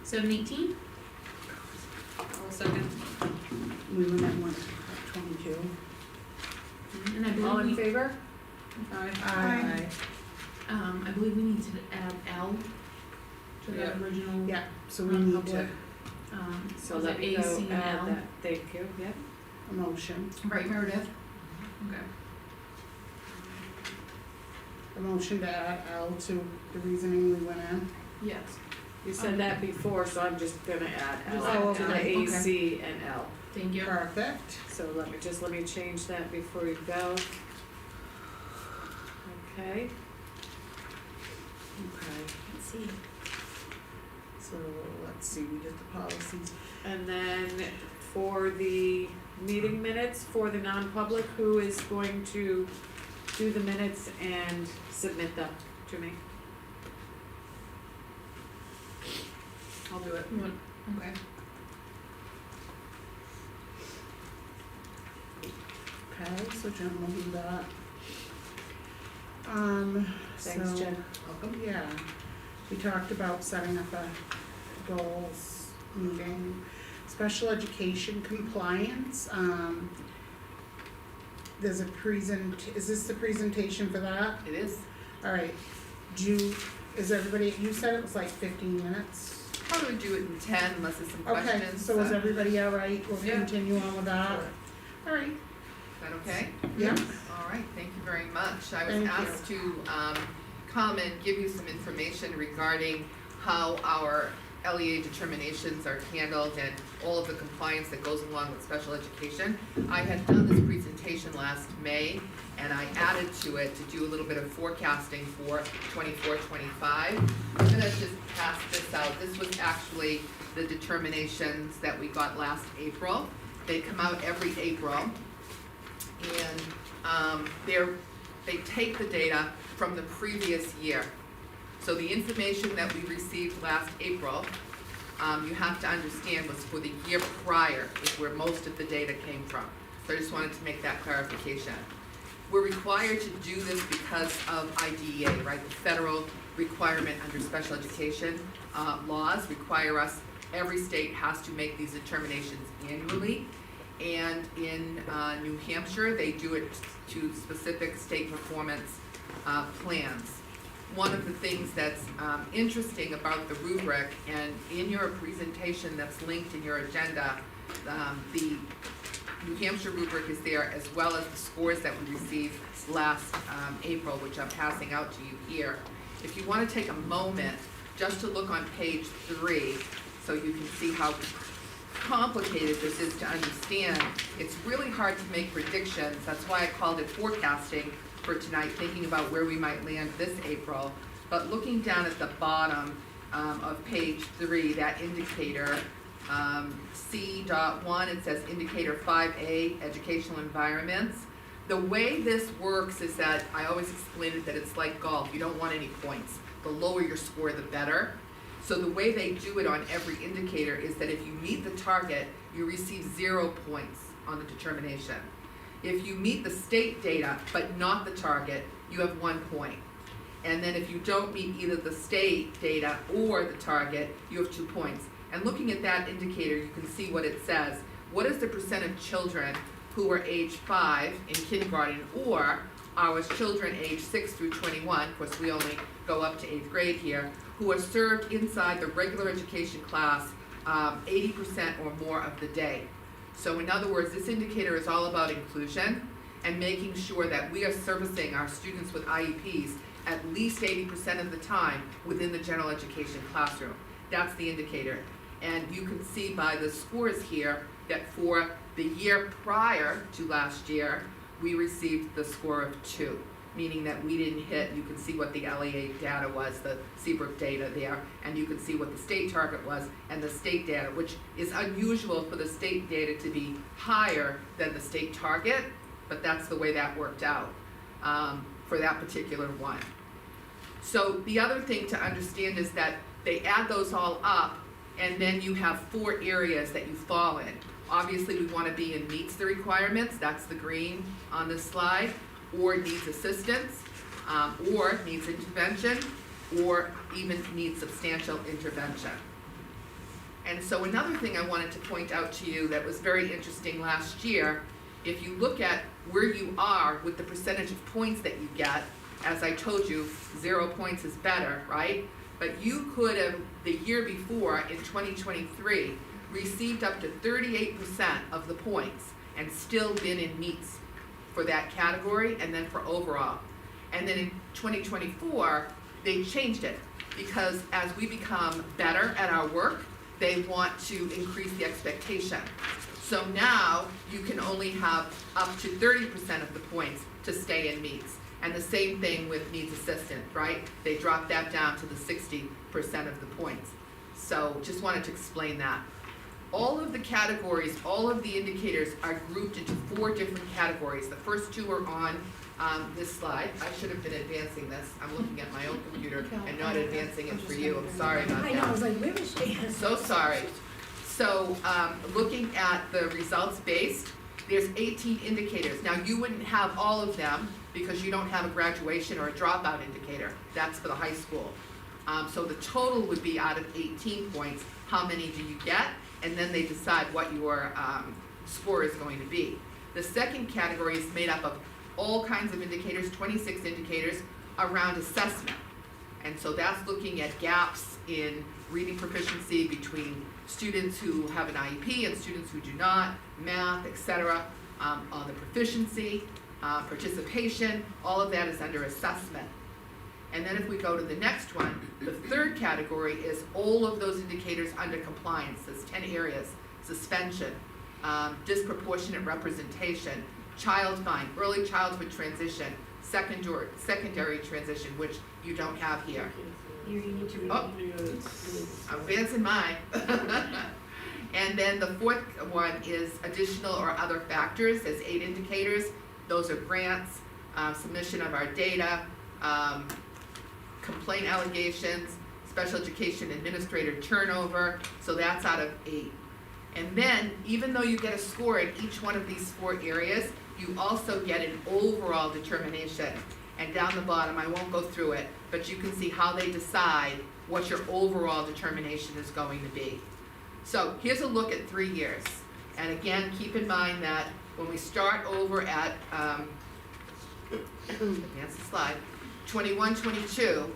7:18. I'll second. We went at 1:22. And I All in believe we, favor? Aye. Aye. I believe we need to add L to the Yeah. original. Yeah, so we need to, Non-public. So was let it me A, go C, and add L? that, thank you, yeah. a motion, Right, Meredith? Okay. a motion to add L to the reasoning we went in. Yes. You said that before, so I'm just gonna add L, Oh, to okay. A, C, and L. Thank you. Perfect. So let me change that before you go. Okay. Okay, Let's see. So let's see, we did the policies. and then for the meeting minutes, for the non-public, who is going to do the minutes and submit them to me? I'll do it. Okay. Okay, so Jen will do that. Thanks, so, Jen. yeah, we talked about setting up a goals meeting, special education compliance, there's a is this the presentation for that? It is. Alright, is everybody, you said it was like 15 minutes? Probably do it in 10 unless there's some Okay, questions. so is everybody alright, we'll Yeah. continue on with that? Alright, Is that okay? yeah, All right, thank you very much. I was Thank you. asked to come and give you some information regarding how our LEA determinations are handled and all of the compliance that goes along with special education. I had done this presentation last May, and I added to it to do a little bit of forecasting for 24-25. I'm gonna just pass this out. This was actually the determinations that we got last April. They come out every April, and they take the data from the previous year. So the information that we received last April, you have to understand was for the year prior, is where most of the data came from. So I just wanted to make that clarification. We're required to do this because of IDEA, right? The federal requirement under special education laws require us, every state has to make these determinations annually. And in New Hampshire, they do it to specific state performance plans. One of the things that's interesting about the rubric, and in your presentation that's linked in your agenda, the New Hampshire rubric is there, as well as the scores that we received last April, which I'm passing out to you here. If you want to take a moment just to look on page 3, so you can see how complicated this is to understand. It's really hard to make predictions. That's why I called it forecasting for tonight, thinking about where we might land this April. But looking down at the bottom of page 3, that indicator, C.1, it says indicator 5A, educational environments. The way this works is that, I always explain it that it's like golf. You don't want any points. The lower your score, the better. So the way they do it on every indicator is that if you meet the target, you receive 0 points on the determination. If you meet the state data but not the target, you have 1 point. And then if you don't meet either the state data or the target, you have 2 points. And looking at that indicator, you can see what it says. What is the percent of children who are age 5 in kindergarten, or our children age 6 through 21, of course we only go up to 8th grade here, who are served inside the regular education class 80% or more of the day. So in other words, this indicator is all about inclusion and making sure that we are servicing our students with IEPs at least 80% of the time within the general education classroom. That's the indicator. And you can see by the scores here that for the year prior to last year, we received the score of 2. Meaning that we didn't hit, you can see what the LEA data was, the Seabrook data there, and you can see what the state target was and the state data, which is unusual for the state data to be higher than the state target, but that's the way that worked out for that particular one. So the other thing to understand is that they add those all up, and then you have 4 areas that you fall in. Obviously, we want to be in meets the requirements, that's the green on this slide, or needs assistance. or needs intervention, or even needs substantial intervention. And so another thing I wanted to point out to you that was very interesting last year, if you look at where you are with the percentage of points that you get, as I told you, 0 points is better, right? But you could have, the year before, in 2023, received up to 38% of the points and still been in meets for that category and then for overall. And then in 2024, they changed it because as we become better at our work, they want to increase the expectation. So now you can only have up to 30% of the points to stay in meets. And the same thing with needs assistant, right? They dropped that down to the 60% of the points. So just wanted to explain that. All of the categories, all of the indicators are grouped into 4 different categories. The first 2 are on this slide. I should have been advancing this. I'm looking at my own computer and not advancing it for you. I'm sorry about that. I know, I was like, where is she? So sorry. So looking at the results based, there's 18 indicators. Now you wouldn't have all of them because you don't have a graduation or a dropout indicator. That's for the high school. So the total would be out of 18 points, how many do you get? And then they decide what your score is going to be. The second category is made up of all kinds of indicators, 26 indicators around assessment. And so that's looking at gaps in reading proficiency between students who have an IEP and students who do not, math, etc. On the proficiency, participation, all of that is under assessment. And then if we go to the next one, the third category is all of those indicators under compliance. There's 10 areas: suspension, disproportionate representation, child find, early childhood transition, secondary transition, which you don't have here. You need to read. Oh, I'm advancing mine. And then the fourth one is additional or other factors. There's 8 indicators. Those are grants, submission of our data, complaint allegations, special education administrator turnover, so that's out of 8. And then, even though you get a score in each one of these 4 areas, you also get an overall determination. And down the bottom, I won't go through it, but you can see how they decide what your overall determination is going to be. So here's a look at 3 years. And again, keep in mind that when we start over at, advance the slide, 21-22,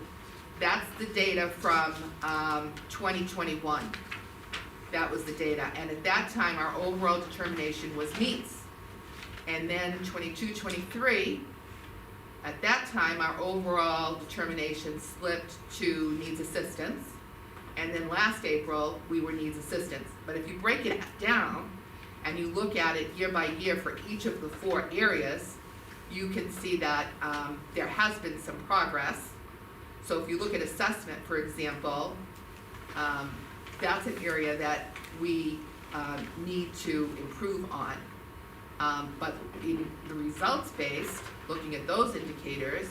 that's the data from 2021. That was the data. And at that time, our overall determination was meets. And then 22-23, at that time, our overall determination slipped to needs assistance. And then last April, we were needs assistance. But if you break it down and you look at it year by year for each of the 4 areas, you can see that there has been some progress. So if you look at assessment, for example, that's an area that we need to improve on. But in the results-based, looking at those indicators,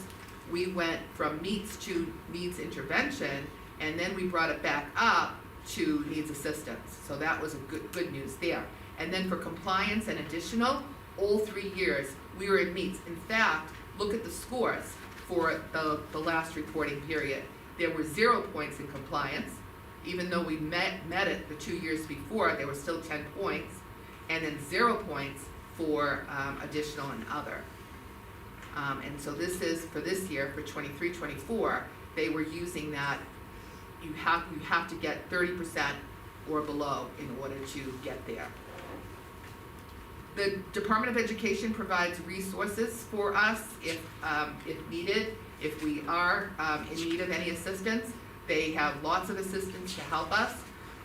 we went from meets to needs intervention, and then we brought it back up to needs assistance. So that was a good news there. And then for compliance and additional, all 3 years, we were in meets. In fact, look at the scores for the last reporting period. There were 0 points in compliance. Even though we met it the 2 years before, there were still 10 points. And then 0 points for additional and other. And so this is, for this year, for 23-24, they were using that you have to get 30% or below in order to get there. The Department of Education provides resources for us if needed. If we are in need of any assistance, they have lots of assistance to help us.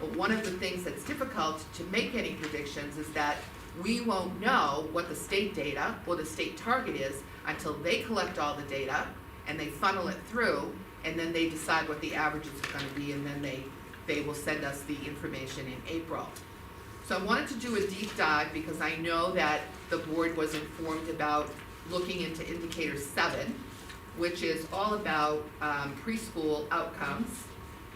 But one of the things that's difficult to make any predictions is that we won't know what the state data or the state target is until they collect all the data and they funnel it through, and then they decide what the averages are going to be, and then they will send us the information in April. So I wanted to do a deep dive because I know that the board was informed about looking into indicator 7, which is all about preschool outcomes.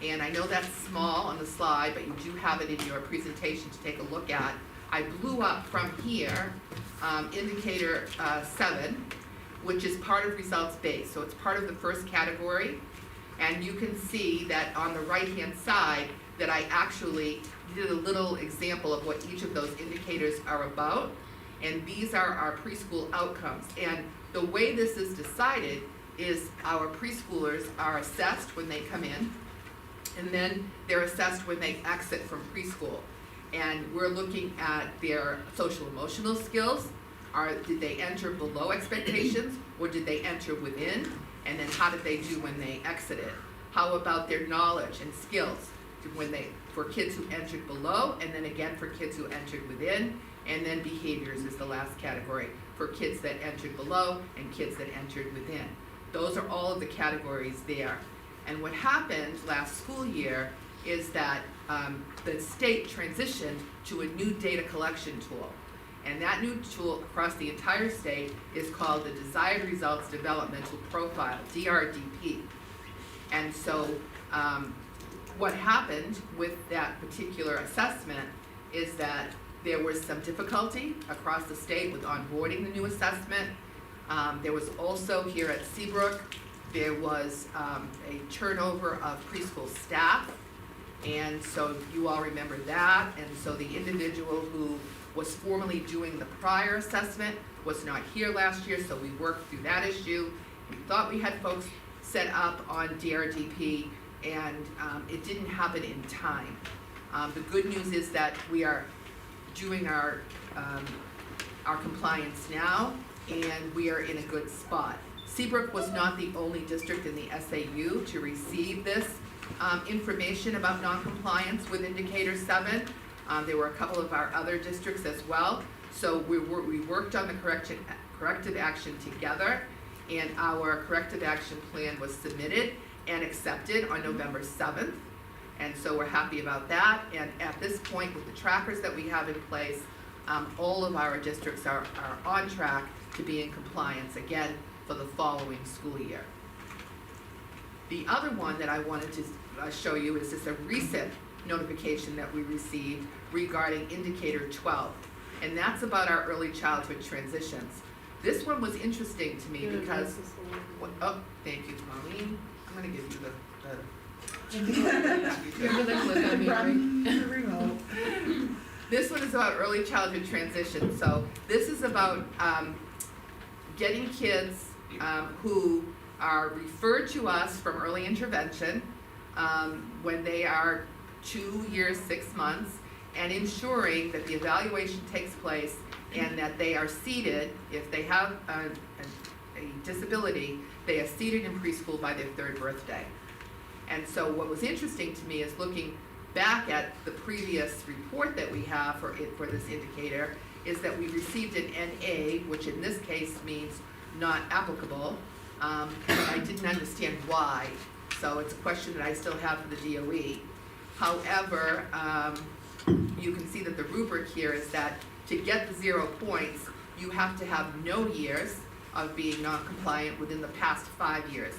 And I know that's small on the slide, but you do have it in your presentation to take a look at. I blew up from here indicator 7, which is part of results-based, so it's part of the first category. And you can see that on the right-hand side, that I actually did a little example of what each of those indicators are about. And these are our preschool outcomes. And the way this is decided is our preschoolers are assessed when they come in, and then they're assessed when they exit from preschool. And we're looking at their social emotional skills. Did they enter below expectations, or did they enter within? And then how did they do when they exited? How about their knowledge and skills for kids who entered below, and then again for kids who entered within? And then behaviors is the last category for kids that entered below and kids that entered within. Those are all of the categories there. And what happened last school year is that the state transitioned to a new data collection tool. And that new tool across the entire state is called the Desired Results Developmental Profile, DRDP. And so what happened with that particular assessment is that there was some difficulty across the state with onboarding the new assessment. There was also here at Seabrook, there was a turnover of preschool staff. And so you all remember that. And so the individual who was formerly doing the prior assessment was not here last year, so we worked through that issue. We thought we had folks set up on DRDP, and it didn't happen in time. The good news is that we are doing our compliance now, and we are in a good spot. Seabrook was not the only district in the SAU to receive this information about noncompliance with Indicator 7. There were a couple of our other districts as well. So we worked on the corrective action together, and our corrective action plan was submitted and accepted on November 7th. And so we're happy about that. And at this point, with the trackers that we have in place, all of our districts are on track to be in compliance again for the following school year. The other one that I wanted to show you is just a recent notification that we received regarding Indicator 12, and that's about our early childhood transitions. This one was interesting to me because, thank you, Colleen. I'm gonna give you the This one is about early childhood transition. So this is about getting kids who are referred to us from early intervention when they are 2 years, 6 months, and ensuring that the evaluation takes place and that they are seated, if they have a disability, they are seated in preschool by their 3rd birthday. And so what was interesting to me is looking back at the previous report that we have for this indicator, is that we received an NA, which in this case means not applicable. I didn't understand why, so it's a question that I still have for the DOE. However, you can see that the rubric here is that to get the 0 points, you have to have no years of being non-compliant within the past 5 years.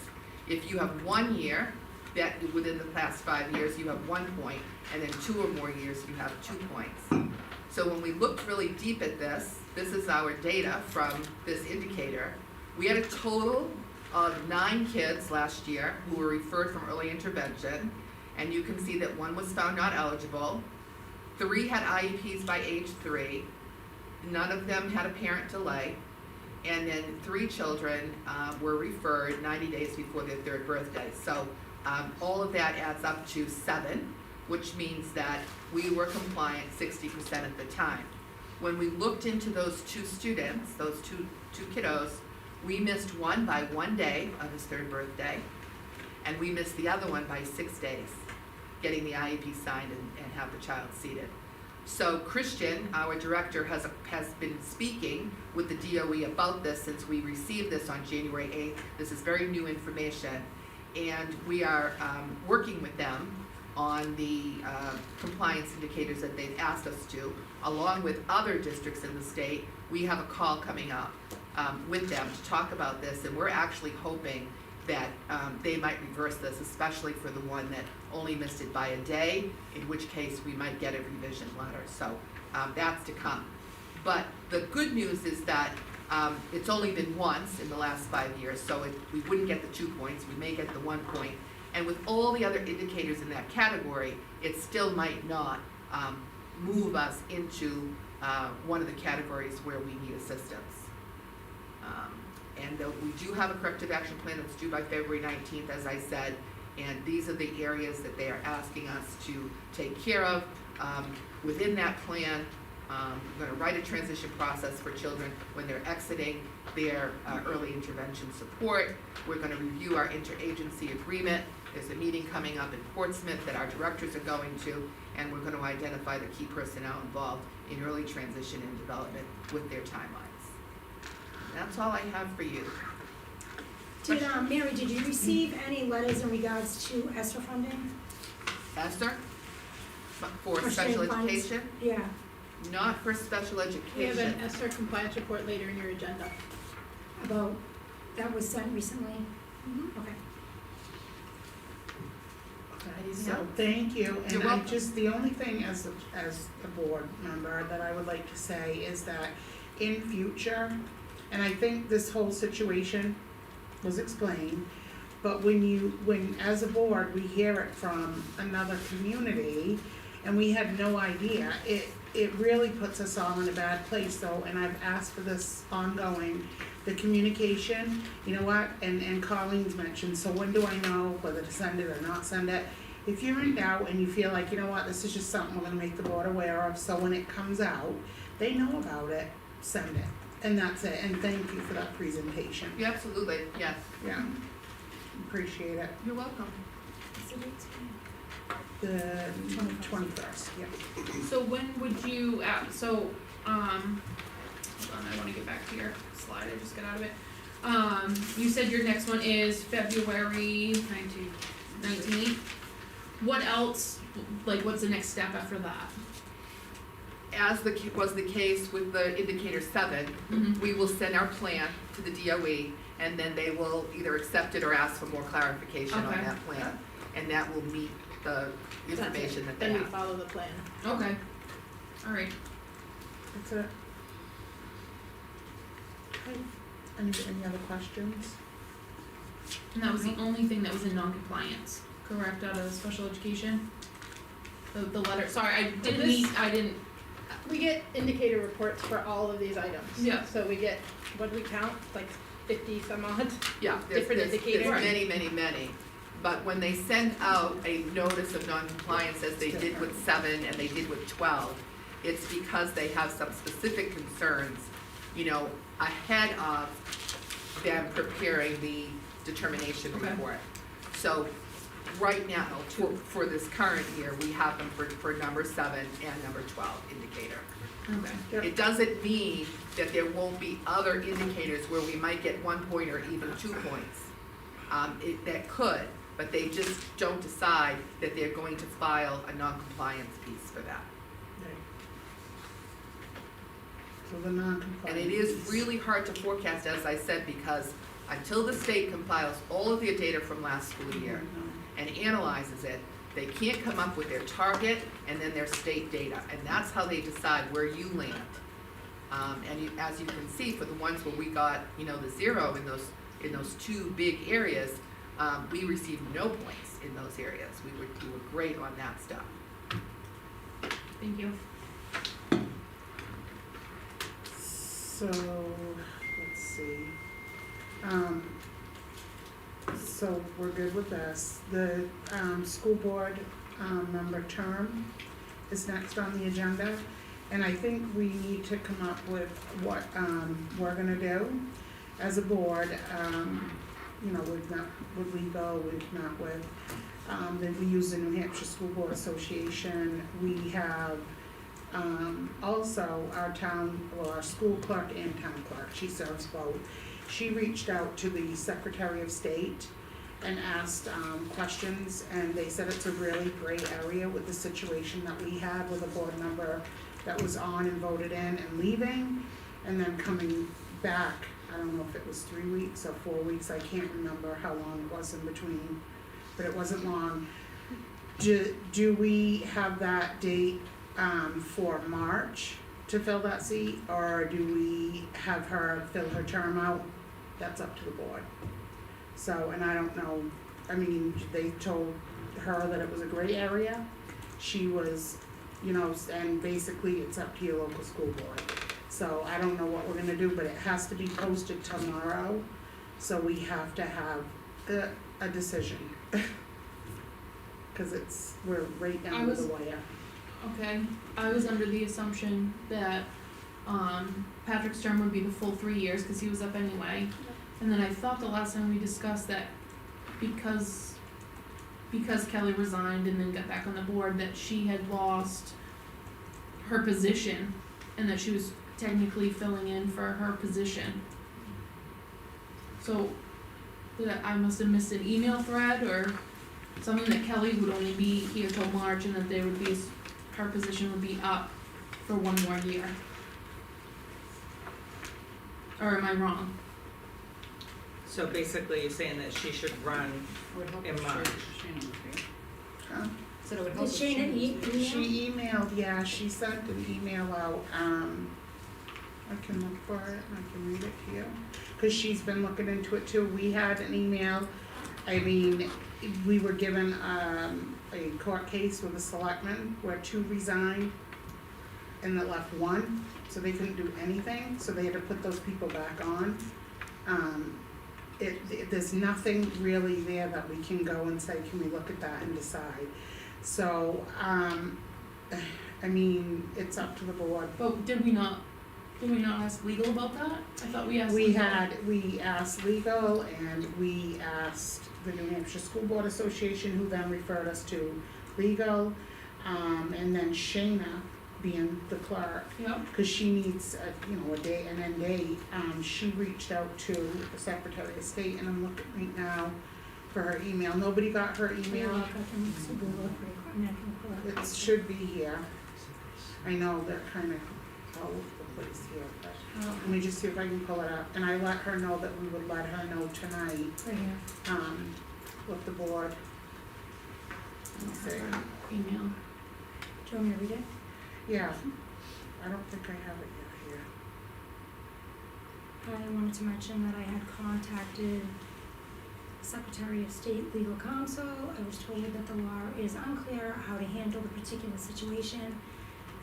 If you have 1 year, that within the past 5 years, you have 1 point, and then 2 or more years, you have 2 points. So when we looked really deep at this is our data from this indicator. We had a total of 9 kids last year who were referred from early intervention, and you can see that 1 was found not eligible. 3 had IEPs by age 3. None of them had a parent delay. And then 3 children were referred 90 days before their 3rd birthday. So all of that adds up to 7, which means that we were compliant 60% at the time. When we looked into those 2 students, those two kiddos, we missed 1 by 1 day of his 3rd birthday, and we missed the other one by 6 days, getting the IEP signed and have the child seated. So Christian, our director, has been speaking with the DOE about this since we received this on January 8th. This is very new information, and we are working with them on the compliance indicators that they've asked us to, along with other districts in the state. We have a call coming up with them to talk about this, and we're actually hoping that they might reverse this, especially for the one that only missed it by a day, in which case we might get a revision letter. So that's to come. But the good news is that It's only been once in the last 5 years, so we wouldn't get the 2 points, we may get the 1 point. And with all the other indicators in that category, it still might not move us into one of the categories where we need assistance. And we do have a corrective action plan that's due by February 19th, as I said, and these are the areas that they are asking us to take care of. Within that plan, we're gonna write a transition process for children when they're exiting their early intervention support. We're gonna review our interagency agreement. There's a meeting coming up in Portsmouth that our directors are going to, and we're gonna identify the key personnel involved in early transition and development with their timelines. That's all I have for you. Mary, did you receive any letters in regards to ESSER funding? Esther? For For special state funds? education? Yeah. Not for special We have education. an ESSER compliance report later in your agenda. About, that was sent recently? Mm-hmm. Okay. So, thank you, and You're I welcome. just, the only thing as a board member that I would like to say is that in future, and I think this whole situation was explained, but when as a board, we hear it from another community, and we had no idea, it really puts us all in a bad place, though, and I've asked for this ongoing, the communication, you know what, and Colleen's mentioned, so when do I know whether to send it or not send it? If you're in doubt and you feel like, you know what, this is just something we're gonna make the board aware of, so when it comes out, they know about it, send it, and that's it, and thank you for that presentation, Yeah, absolutely, yes. yeah, appreciate it. You're welcome. The 21st, yeah. So when would you, hold on, I wanna get back to your slide, I just got out of it. You said your next one is February 19th. What else, like, what's the next step after that? As was the case with the indicator 7, Mm-hmm. we will send our plan to the DOE, and then they will either accept it or ask for more clarification on Okay. that plan. And that will meet the information that they Then we have. follow the plan. Okay. Alright. That's it. Okay, any other questions? And that was the only thing that was in non-compliance, correct, out of special education? The letter, sorry, I didn't, We get indicator reports for all of these items. Yeah. So we get, what do we count, like 50 some odd? Yeah, there's Different indicators. many. But when they send out a notice of noncompliance, as they did with 7 and they did with 12, it's because they have some specific concerns, you know, ahead of them preparing the determination Okay. report. So, right now, for this current year, we have them for number 7 and number 12 indicator. okay. Yep. It doesn't mean that there won't be other indicators where we might get 1 point or even 2 points. That could, but they just don't decide that they're going to file a non-compliance piece for that. So the non-compliant. And it is really hard to forecast, as I said, because until the state compiles all of their data from last school year and analyzes it, they can't come up with their target and then their state data, and that's how they decide where you land. As you can see, for the ones where we got, you know, the 0 in those 2 big areas, we received no points in those areas. We were great on that stuff. Thank you. So, let's see. So we're good with this. The, school board, member term is next on the agenda. And I think we need to come up with what, we're gonna do as a board. You know, we've met with legal, we've met with, then we use the New Hampshire School Board Association. We have, also our our school clerk and town clerk, she serves both. She reached out to the Secretary of State and asked, questions, and they said it's a really gray area with the situation that we had with a board member that was on and voted in and leaving, and then coming back. I don't know if it was 3 weeks or 4 weeks, I can't remember how long it was in between, but it wasn't long. Do we have that date, for March to fill that seat, or do we have her fill her term out? That's up to the board. So, and I don't know, I mean, they told her that it was a gray area. She was, you know, and basically it's up to your local school board. So I don't know what we're gonna do, but it has to be posted tomorrow, so we have to have a decision. Cause we're right I down to the was- wire. Okay, I was under the assumption that, Patrick's term would be the full 3 years, cause he was up anyway. And then I thought the last time we discussed that because Kelly resigned and then got back on the board, that she had lost her position, and that she was technically filling in for her position. So, I must have missed an email thread or something, that Kelly would only be here till March and that there would be, her position would be up for 1 more year. Or am I wrong? So basically, you're saying that she should run in March. Huh? So it would help Did if Shana email? She emailed, yeah, she sent an email out, I can look for it, and I can read it to you, cause she's been looking into it too. We had an email, I mean, we were given, a court case with a selectman where 2 resigned and that left 1, so they couldn't do anything, so they had to put those people back on. There's nothing really there that we can go and say, can we look at that and decide? So, I mean, it's up to the board. But did we not ask legal about that? I thought we asked legal. We asked legal and we asked the New Hampshire School Board Association, who then referred us to legal, and then Shana being the clerk, Yep. cause she needs a day, an end date, she reached out to the Secretary of State, and I'm looking right now for her email. Nobody got her email. I can Google it pretty quick, and I can pull it up. It should be here. I know they're kind of all over the place here, but let me just see if I can pull it up. And I let her know that we would let her know tonight, Right here. with the board. I don't See. have her email. Do you want me to read it? Yeah, I don't think I have it yet here. I wanted to mention that I had contacted Secretary of State Legal Counsel. I was told that the law is unclear how to handle the particular situation,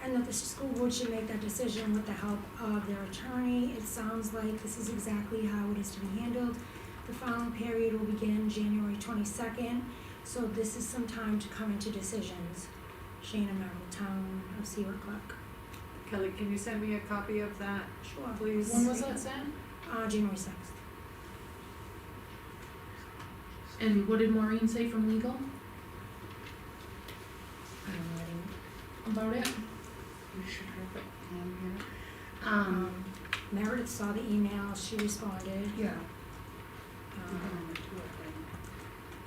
and that the school board should make that decision with the help of their attorney. It sounds like this is exactly how it is to be handled. The filing period will begin January 22nd, so this is some time to come into decisions. Shana Merrill, Town of Seabrook Clerk. Kelly, can you send me a copy of that, Sure. please? When was that sent? January 6th. And what did Maureen say from legal I don't know any about it? You should have it on here. Meredith saw the email, she responded. Yeah.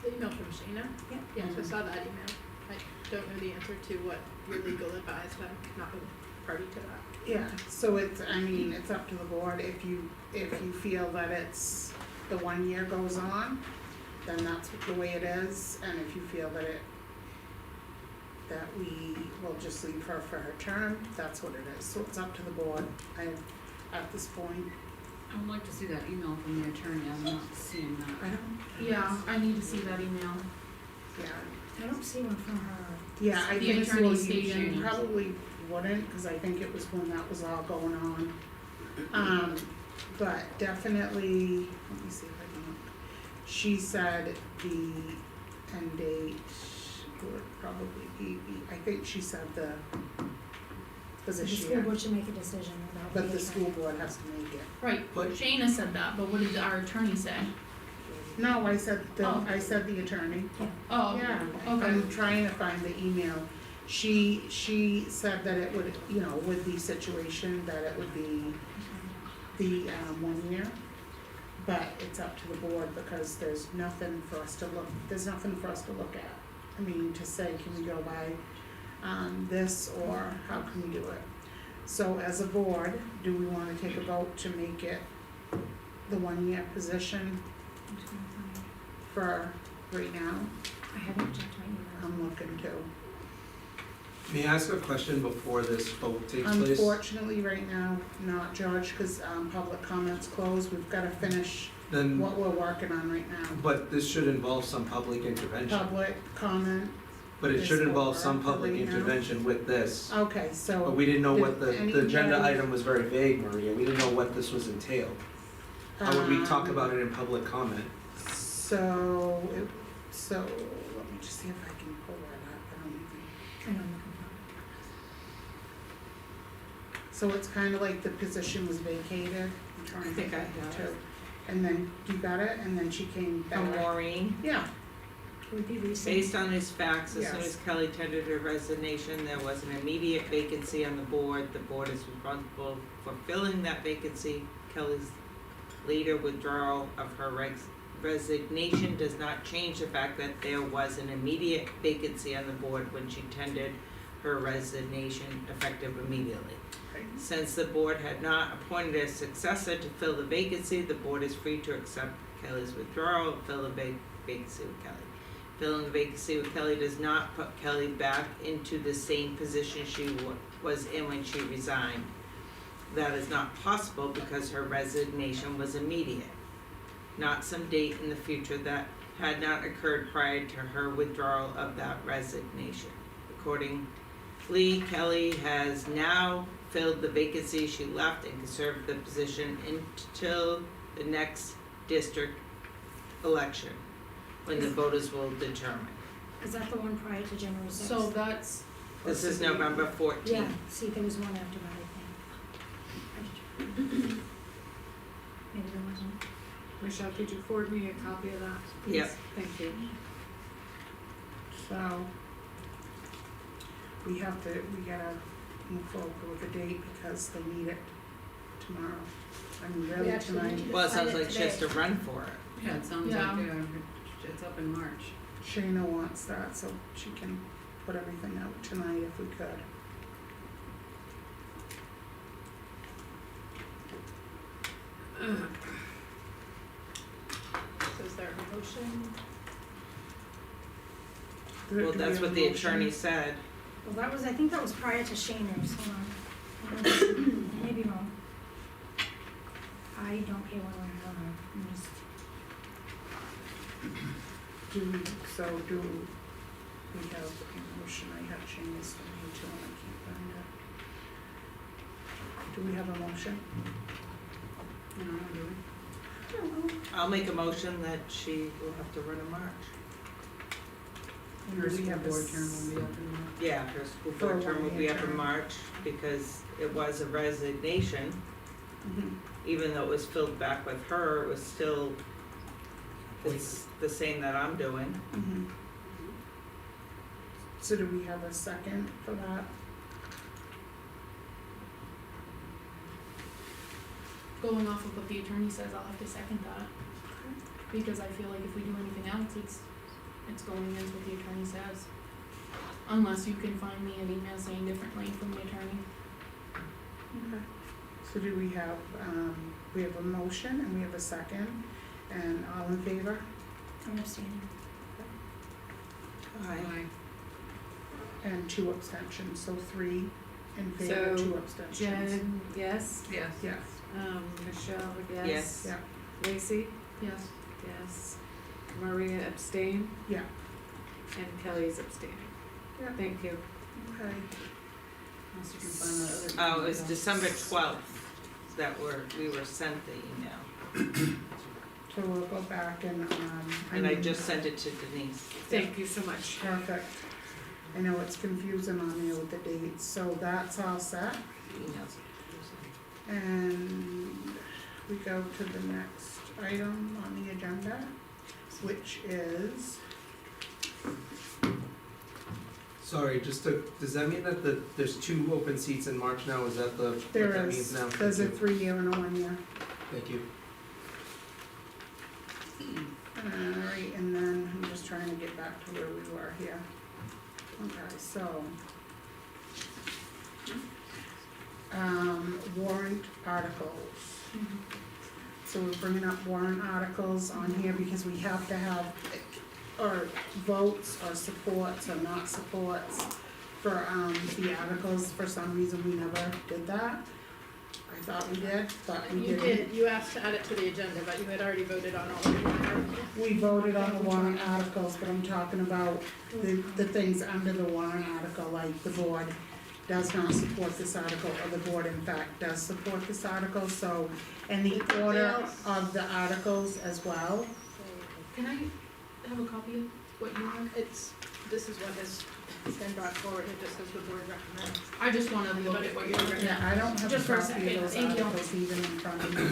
The email from Shana? Yeah. Yes, I saw that email. I don't know the answer to what your legal advised, I'm not a party to that. Yeah, so it's up to the board. If you feel that it's, the 1 year goes on, then that's the way it is. And if you feel that we will just leave her for her term, that's what it is. So it's up to the board, at this point. I would like to see that email from the attorney, I'm not seeing that. Yeah, I need to see that email. Yeah, I don't see one from her. yeah, I The think so. attorney You stating- probably wouldn't, cause I think it was when that was all going on. But definitely, let me see if I can look. She said the end date would probably be, I think she said for So this the school year, board should make a decision without. but the school board has to make it. Right, But- Shana said that, but what did our attorney say? No, I said Oh. I said the attorney. Oh, Yeah, okay. I'm trying to find the email. She said that it would, with the situation, that it would be the 1 year. But it's up to the board because there's nothing for us to look at. I mean, to say, can we go by this, or how can we do it? So as a board, do we wanna take a vote to make it the 1 year position for right now? I haven't checked my email. I'm looking to. May I ask a question before this vote takes place? Unfortunately, right now, not George, cause public comments closed, we've gotta finish Then, what we're working on right now. but this should involve some public intervention. Public comment, But it is should what involve we're some public right now. intervention with this. okay, But so, we didn't know what Did the agenda anybody- item was very vague, Maria. We didn't know what this was entailed. How would we talk um, about it in public comment? So, let me just see if I can pull that up, I don't even. And I'm looking So it's kinda like the position was vacated, I'm trying to I think think I have too. it. And then you got it, and then she came back. From Maureen. Yeah, for, would be recent. Based on his facts, as soon Yes. as Kelly tendered her resignation, there was an immediate vacancy on the board. The board is responsible for filling that vacancy. Kelly's later withdrawal of her resignation does not change the fact that there was an immediate vacancy on the board when she tendered her resignation effective immediately. right. Since the board had not appointed a successor to fill the vacancy, the board is free to accept Kelly's withdrawal and fill the vacancy with Kelly. Filling the vacancy with Kelly does not put Kelly back into the same position she was in when she resigned. That is not possible because her resignation was immediate, not some date in the future that had not occurred prior to her withdrawal of that resignation. Accordingly, Kelly has now filled the vacancy she left and can serve the position until the next district election, when the voters will determine. Is that the one prior to January sixth? So that's, This is November 14th. Yeah, see, there was one after that, I think. Maybe there wasn't. Michelle, could you forward me a copy of that? please? Yep. Thank you. So, we gotta move forward with a date because they need it tomorrow. I mean, We really actually tonight. need to Well, it decide sounds it like she has to today. run for it. Yeah, it sounds Yeah. like, it's up in March. Shayna wants that, so she can put everything out tonight if we could. So is there a motion? Well, Do we that's have what a the motion? attorney said. Well, that was, I think that was prior to Shayna's, hold on. Maybe wrong. I don't pay one way or another, I'm just, Do we have a motion, I have Shayna's from here too, and I can't find it. Do we have a motion? You know, do we? I'll make a motion that she will have to run in March. And Her do we school have board this- term will be up in March. Yeah, her school For a board term will be one-year up in term. March because it was a resignation. Mhm. Even though it was filled back with her, it was still, it's the same that I'm doing. Mhm. So do we have a second for that? going off of what the attorney says, I'll have to second that. Because I feel like if we do anything else, it's going against what the attorney says. Unless you can find me an email saying differently from the attorney. Okay. So do we have a motion and we have a second, and all in favor? I'm abstaining. Aye. And 2 abstentions, so 3 in favor, So, 2 abstentions. Jen, yes? Yes. Yes, Michelle, Yes. yes? yeah, Lacey? Yes. Yes. Maria abstain? yeah, And Kelly's abstaining. Yeah. Thank you. okay. Unless you can find that other. Oh, it was December 12th that we were sent the email. So we'll go back and, And I just sent it to Denise. Thank you so much. Perfect. I know it's confusing on there with the dates, so that's all set. The emails. And we go to the next item on the agenda, which is, Sorry, does that mean that there's 2 open seats in March now? Is that what that there's means now? a 3-year and a 1-year. Thank you. Alright, and then I'm just trying to get back to where we were here. Okay, so. Warrant articles. So we're bringing up warrant articles on here because we have to have, or votes or supports or not supports for, the articles, for some reason we never did that. I thought we did, but we You didn't. did, you asked to add it to the agenda, but you had already voted on all of the warrant articles. We voted on the warrant articles, but I'm talking about the things under the warrant article, like the board does not support this article, or the board in fact does support this article, so, and the order of the articles as well. Can I have a copy of what you want? This is what has been brought forward, it just says the board recommends. I just wanna look at what you're recommending. Yeah, I don't have Just for a a copy second, of those thank you. articles even in front of me.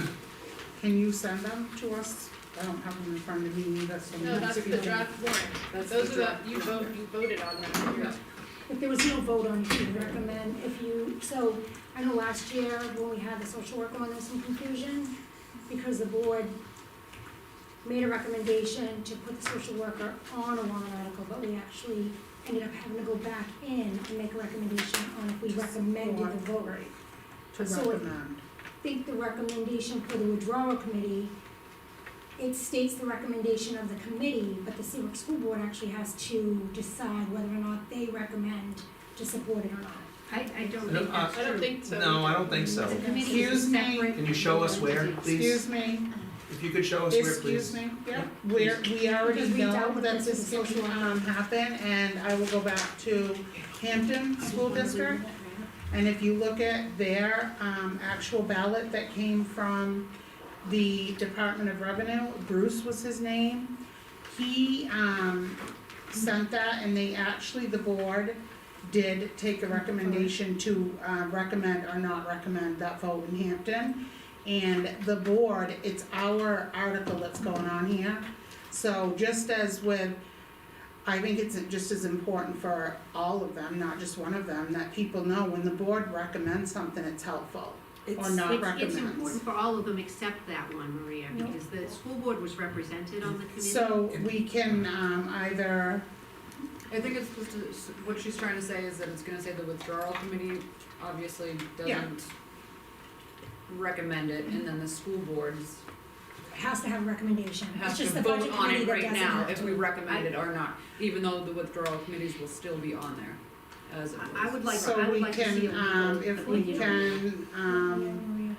Can you send them to us? I don't have them in front of me either, so. No, that's the draft warrant. That's Those the are the, draft. you voted on them. Yeah. But there was no vote on if you recommend, so, I know last year when we had the social worker on, there was some confusion, because the board made a recommendation to put the social worker on a warrant article, but we actually ended up having to go back in and make a recommendation on if we recommended the vote. To So it- recommend. I think the recommendation for the withdrawal committee, it states the recommendation of the committee, but the Seabrook School Board actually has to decide whether or not they recommend to support it or not. I don't No, think that's I don't true. think so. No, I don't think so. The committee Excuse is me? separate. Can you show us where, please? Excuse me, If you could show us where, please. excuse me, yeah, we already Because we dealt know with that this this with the can, social worker. happen, and I will go back to Hampton School District. And if you look at their, actual ballot that came from the Department of Revenue, Bruce was his name. He, sent that, and they actually, the board did take a recommendation to, recommend or not recommend that vote in Hampton. And the board, it's our article that's going on here. So just as with, I think it's just as important for all of them, not just one of them, that people know when the board recommends something, it's helpful. Or not It's recommends. important for all of them except that one, Maria, because the school board was represented on the committee. So we can, either, I think it's supposed to, what she's trying to say is that it's gonna say the withdrawal committee obviously Yeah. doesn't recommend it, and then the school boards Has to have a recommendation, it's have to just the vote budget on committee it that right doesn't now, have if to. we recommend it or not, even though the withdrawal committees will still be on there, as it was. I would like, so I would we like to see a can, legal if we opinion. can,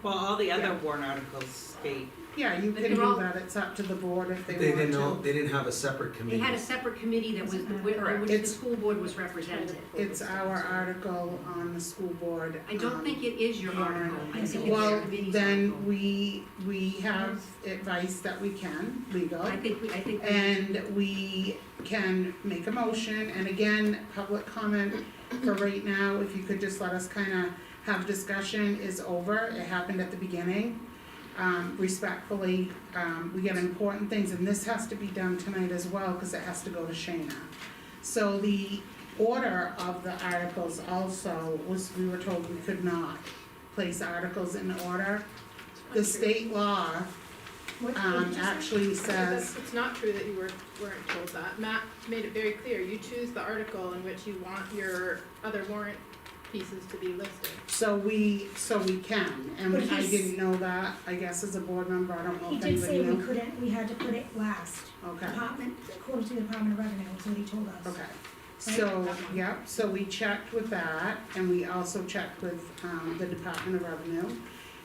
Well, all the other warrant articles state, yeah, you But can they're do all- that, it's up to the board if they They want didn't know, to. they didn't have a separate They committee. had a separate committee that was, on which the It's- school board was represented. It's our article on the school board. I don't think it is your article, I think it's your Well, committee's then article. we have advice that we can, legal. I think we. And we can make a motion, and again, public comment for right now, if you could just let us kinda have discussion is over, it happened at the beginning. Respectfully, we get important things, and this has to be done tonight as well, cause it has to go to Shayna. So the order of the articles also was, we were told we could not place articles in order. The state law, actually says, It's not true that you weren't told that. Matt made it very clear, you choose the article in which you want your other warrant pieces to be listed. so we can, and But I he's- didn't know that, I guess as a board member, I don't know He if did say anybody we knew. couldn't, we had to put it last, Okay, department, according to the Department of Revenue, is what he told us. okay, so, yep, so we checked with that, and we also checked with, the Department of Revenue.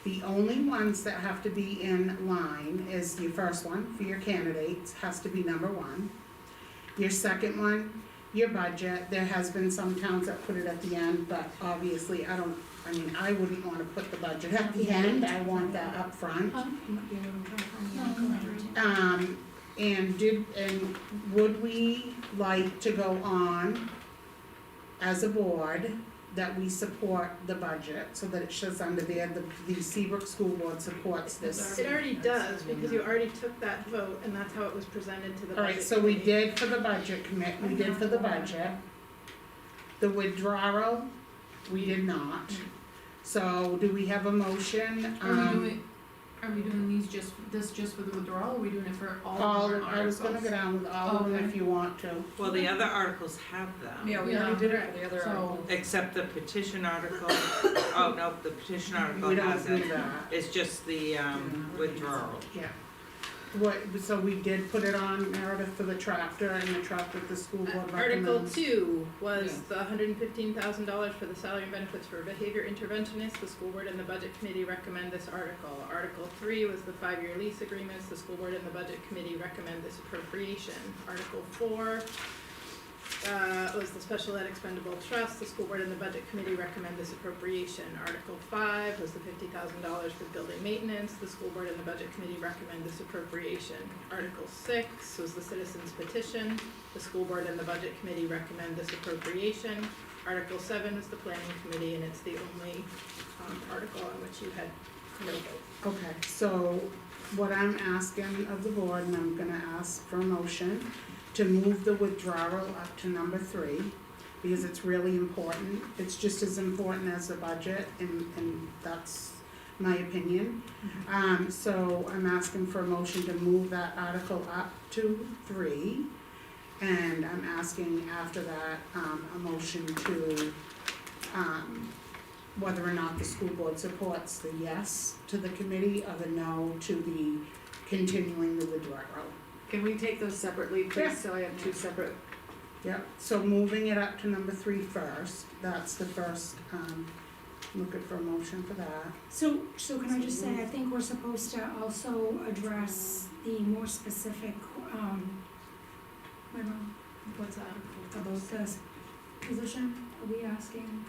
The only ones that have to be in line is your first one, for your candidates, has to be number one. Your second one, your budget, there has been some towns that put it at the end, but obviously, I wouldn't wanna put the budget at the end, I want that up front. Might be able to try to find the article. And would we like to go on as a board that we support the budget, so that it shows under there, the Seabrook School Board supports this. It already does, because you already took that vote, and that's how it was presented to the budget Alright, so we committee. did for the budget we did for the budget. The withdrawal, we did not. So do we have a motion? Are we doing these just for the withdrawal, or are we doing it for all All, warrant I was gonna articles? go down with all of them Okay. if you want to. well, the other articles have them. Yeah, we already did it for the other So- articles. Except the petition article, oh, no, the petition article We don't has do it, that. it's just the, withdrawal. Yeah. so we did put it on Meredith for the tractor and the truck that the school board Article recommends. 2 was the $115,000 for the salary and benefits for behavior interventionists. The school board and the budget committee recommend this article. Article 3 was the 5-year lease agreements. The school board and the budget committee recommend this appropriation. Article 4 was the special ed expendable trust. The school board and the budget committee recommend this appropriation. Article 5 was the $50,000 for building maintenance. The school board and the budget committee recommend this appropriation. Article 6 was the citizens petition. The school board and the budget committee recommend this appropriation. Article 7 was the planning committee, and it's the only article on which you had no vote. Okay, so what I'm asking of the board, and I'm gonna ask for a motion, to move the withdrawal up to number 3, because it's really important. It's just as important as the budget, and that's my opinion. So I'm asking for a motion to move that article up to 3. And I'm asking after that, a motion to, whether or not the school board supports the yes to the committee or the no to the continuing the withdrawal. Can we take those separately, please, Yeah. so I have two separate? Yep, so moving it up to number 3 first, that's the first, looking for a motion for that. So can I just say, I think we're supposed to also address the more specific, What's that? about this position, are we asking?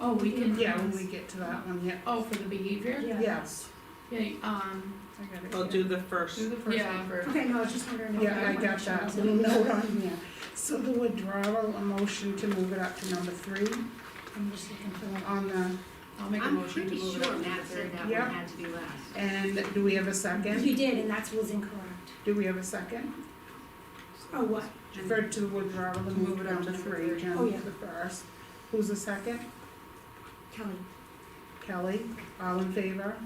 Oh, we can. Yeah, when we get to that one, yeah. Oh, for the behavior? Yeah. Yes, Yeah, I got it. I'll do the first. do the first Yeah. one first. Okay, no, I was just wondering. if Yeah, I wanted got to that show little something. note on here. So the withdrawal, a motion to move it up to number 3 I'm just looking for that. on the, I'll make a I'm motion to pretty move it sure up to Matt the third. said that Yeah. one had to be last. and do we have a second? You did, and that was incorrect. Do we have a second? Oh, what? For to withdraw to move it down to 3, Jen, Oh, yeah. the first. Who's the second? Kelly? Kelly, all in favor?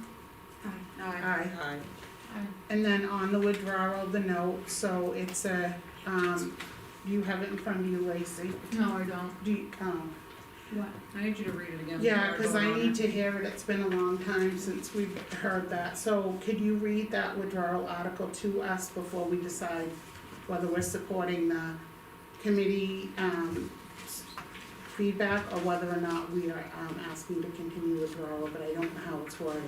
Aye. Aye. Aye. And then on the withdrawal, the note, so it's a, you have it in front of you, Lacey. No, I don't. Do you, What? I need you to read it again. yeah, cause I need to hear it, it's been a long time since we've heard that, so could you read that withdrawal article to us before we decide whether we're supporting the committee, feedback, or whether or not we are, asking to continue withdrawal, but I don't know how it's worded.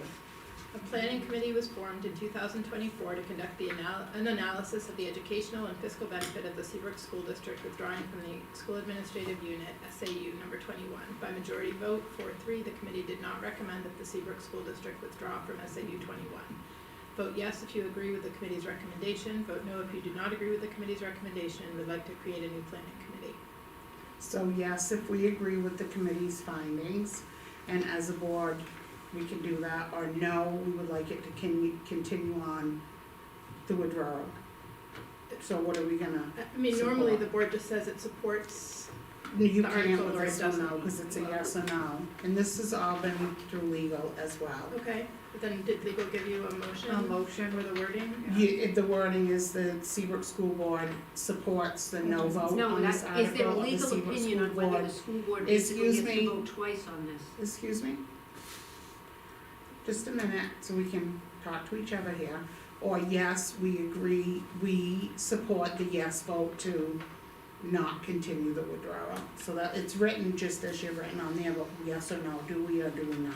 A planning committee was formed in 2024 to conduct an analysis of the educational and fiscal benefit of the Seabrook School District withdrawing from the School Administrative Unit, SAU number 21. By majority vote, 4-3, the committee did not recommend that the Seabrook School District withdraw from SAU 21. Vote yes if you agree with the committee's recommendation. Vote no if you do not agree with the committee's recommendation and would like to create a new planning committee. So yes, if we agree with the committee's findings, and as a board, we can do that, or no, we would like it to continue on the withdrawal. So what are we gonna, I mean, normally the board just says it supports. you The can't article with or it this one doesn't. though, cause it's a yes or no, and this has all been through legal as well. Okay, but then did legal give you a motion? A motion. For the wording? If the wording is the Seabrook School Board supports the no vote No, on this that, is there a article of the legal Seabrook opinion School on whether Board. the school board basically Excuse gets to me. vote twice on this? Excuse me? Just a minute, so we can talk to each other here. Or yes, we agree, we support the yes vote to not continue the withdrawal. So that, it's written just as you're written on there, but yes or no, do we or do we not?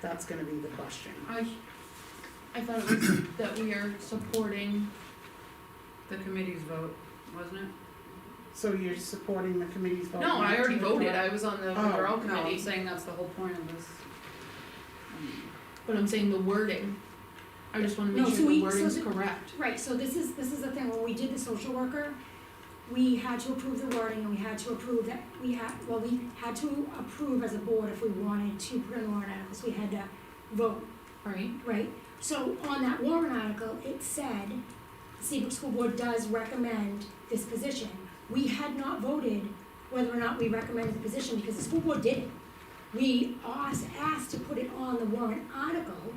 That's gonna be the question. I thought it was that we are supporting. The committee's vote, wasn't it? So you're supporting the committee's vote? No, I not to already voted, withdraw? I was on the Oh, withdrawal No, I'm committee, saying that's the whole point of this. but I'm saying the wording. I just wanna No, make so sure we- the wording's so the- correct. Right, so this is the thing, when we did the social worker, we had to approve the wording, and we had to approve that, we had to approve as a board if we wanted to put in the warrant articles, we had to vote, Right. right? So on that warrant article, it said, the Seabrook School Board does recommend this position. We had not voted whether or not we recommended the position, because the school board didn't. We asked to put it on the warrant article,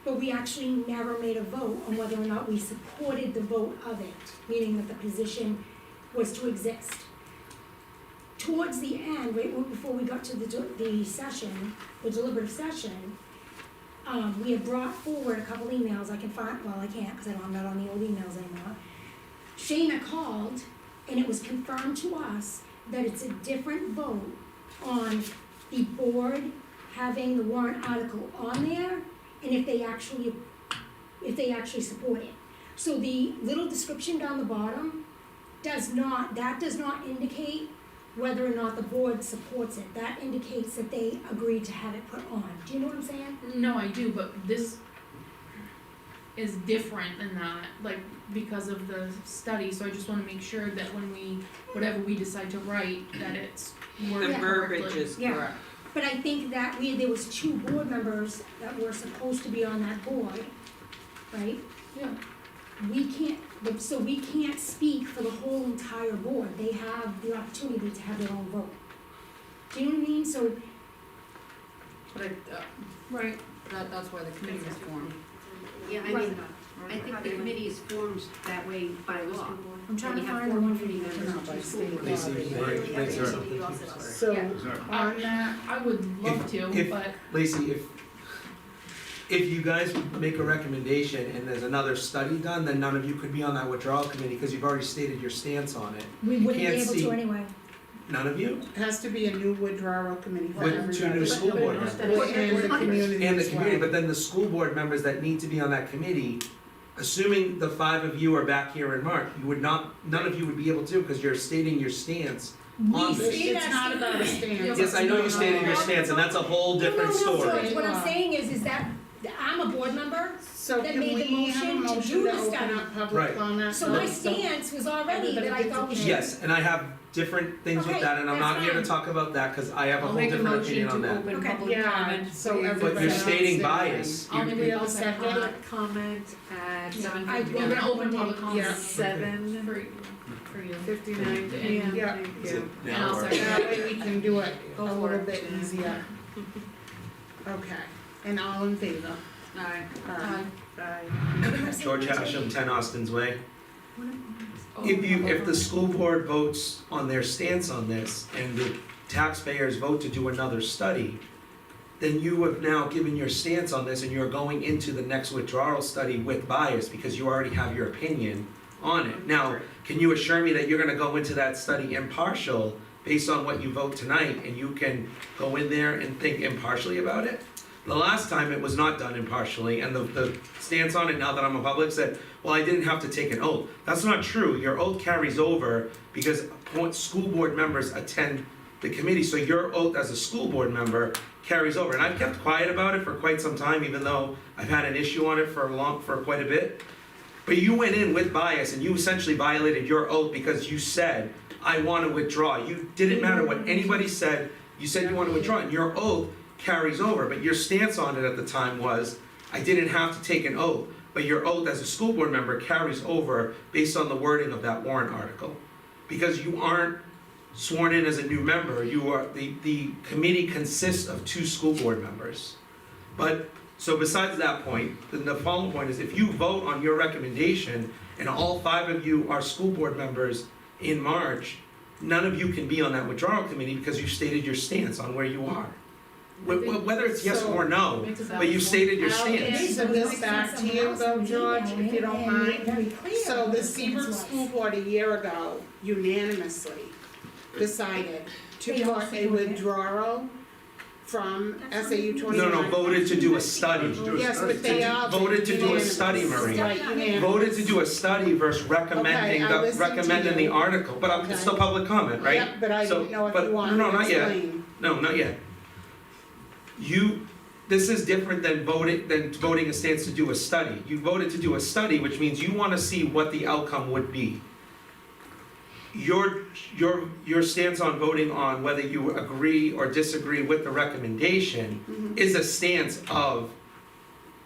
but we actually never made a vote on whether or not we supported the vote of it, meaning that the position was to exist. Towards the end, right before we got to the session, the deliberative session, we had brought forward a couple emails, I can find, well, I can't, cause I'm not on the old emails anymore. Shayna called, and it was confirmed to us that it's a different vote on the board having the warrant article on there, and if they actually support it. So the little description down the bottom does not indicate whether or not the board supports it. That indicates that they agreed to have it put on. Do you know what I'm saying? No, I do, but this is different than that, like, because of the study, so I just wanna make sure that when whatever we decide to write, that it's worded The correctly. verbiage is Yeah. correct. But I think that there was 2 board members that were supposed to be on that board, right? Yeah. We can't speak for the whole entire board. They have the opportunity to have their own vote. Do you know what I mean? So, But Right. That's why the committee was formed. Yeah, I Right. mean, I think the committee is formed that way by law. I'm trying to And you have find the 4 one for committee you members tonight. and 2 school State board law. members. So, On that, I would love to, if- but Lacey, if you guys make a recommendation and there's another study done, then none of you could be on that withdrawal committee, because you've already stated your stance on it. we wouldn't be Can't able see- to anyway. None of you? it has to be a new withdrawal committee for With everybody. 2 new school board members. And the community And the as well. community, but then the school board members that need to be on that committee, assuming the 5 of you are back here in March, none of you would be able to, because you're stating your stance on this. It's not about a stance. Yes, I know you stated your stance, and that's a whole different No, story. George, what I'm saying is that I'm a board member, So that can made the we have a motion to motion do to the open study. up public Right. comment? so my stance was already that I thought we should. Yes, and I have different things with Okay, that, and I'm that's not here to fine. talk about that, because I have a I'll whole make a different motion opinion to on that. open Okay. public Yeah, comment. so please. everybody But you're else stating is bias. I'll You- make I'll a second. public comment at yeah, I we're will gonna open public Yeah. comment 7:59 PM, Yeah. thank Is you. it And now I'll or- second. That way we can do it Go a for little it. bit easier. Okay, and all in favor? Aye. Aye. George Hashem, 10 Austin's Way. If the school board votes on their stance on this, and the taxpayers vote to do another study, then you have now given your stance on this, and you're going into the next withdrawal study with bias, because you already have your opinion on it. Now, can you assure me that you're gonna go into that study impartial, based on what you vote tonight, and you can go in there and think impartially about it? The last time it was not done impartially, and the stance on it, now that I'm a public, said, well, I didn't have to take an oath. That's not true. Your oath carries over because school board members attend the committee, so your oath as a school board member carries over. And I've kept quiet about it for quite some time, even though I've had an issue on it for quite a bit. But you went in with bias, and you essentially violated your oath because you said, I want to withdraw. You didn't matter what anybody said, you said you want to withdraw, and your oath carries over. But your stance on it at the time was, I didn't have to take an oath, but your oath as a school board member carries over based on the wording of that warrant article. Because you aren't sworn in as a new member, the committee consists of 2 school board members. But, so besides that point, then the following point is, if you vote on your recommendation, and all 5 of you are school board members in March, none of you can be on that withdrawal committee because you stated your stance on where you are. Whether it's yes or no, but you stated your I'll stance. answer this back to you though, George, if you don't mind. Very clear. So the what Seabrook stance was. School Board a year ago unanimously decided to They all put a supported it. withdrawal from SAU 29. No, voted to do a study. Yes, but they all did. Voted to do a study, Unanimous. Maria. Right, unanimous. Voted to do a study versus recommending Okay, I listened to the you. article, but it's Okay. still public comment, right? Yep, but I So, didn't know if but- you wanted no, to not yet. explain. No, not yet. This is different than voting a stance to do a study. You voted to do a study, which means you wanna see what the outcome would be. Your stance on voting on whether you agree or disagree with the recommendation is a stance of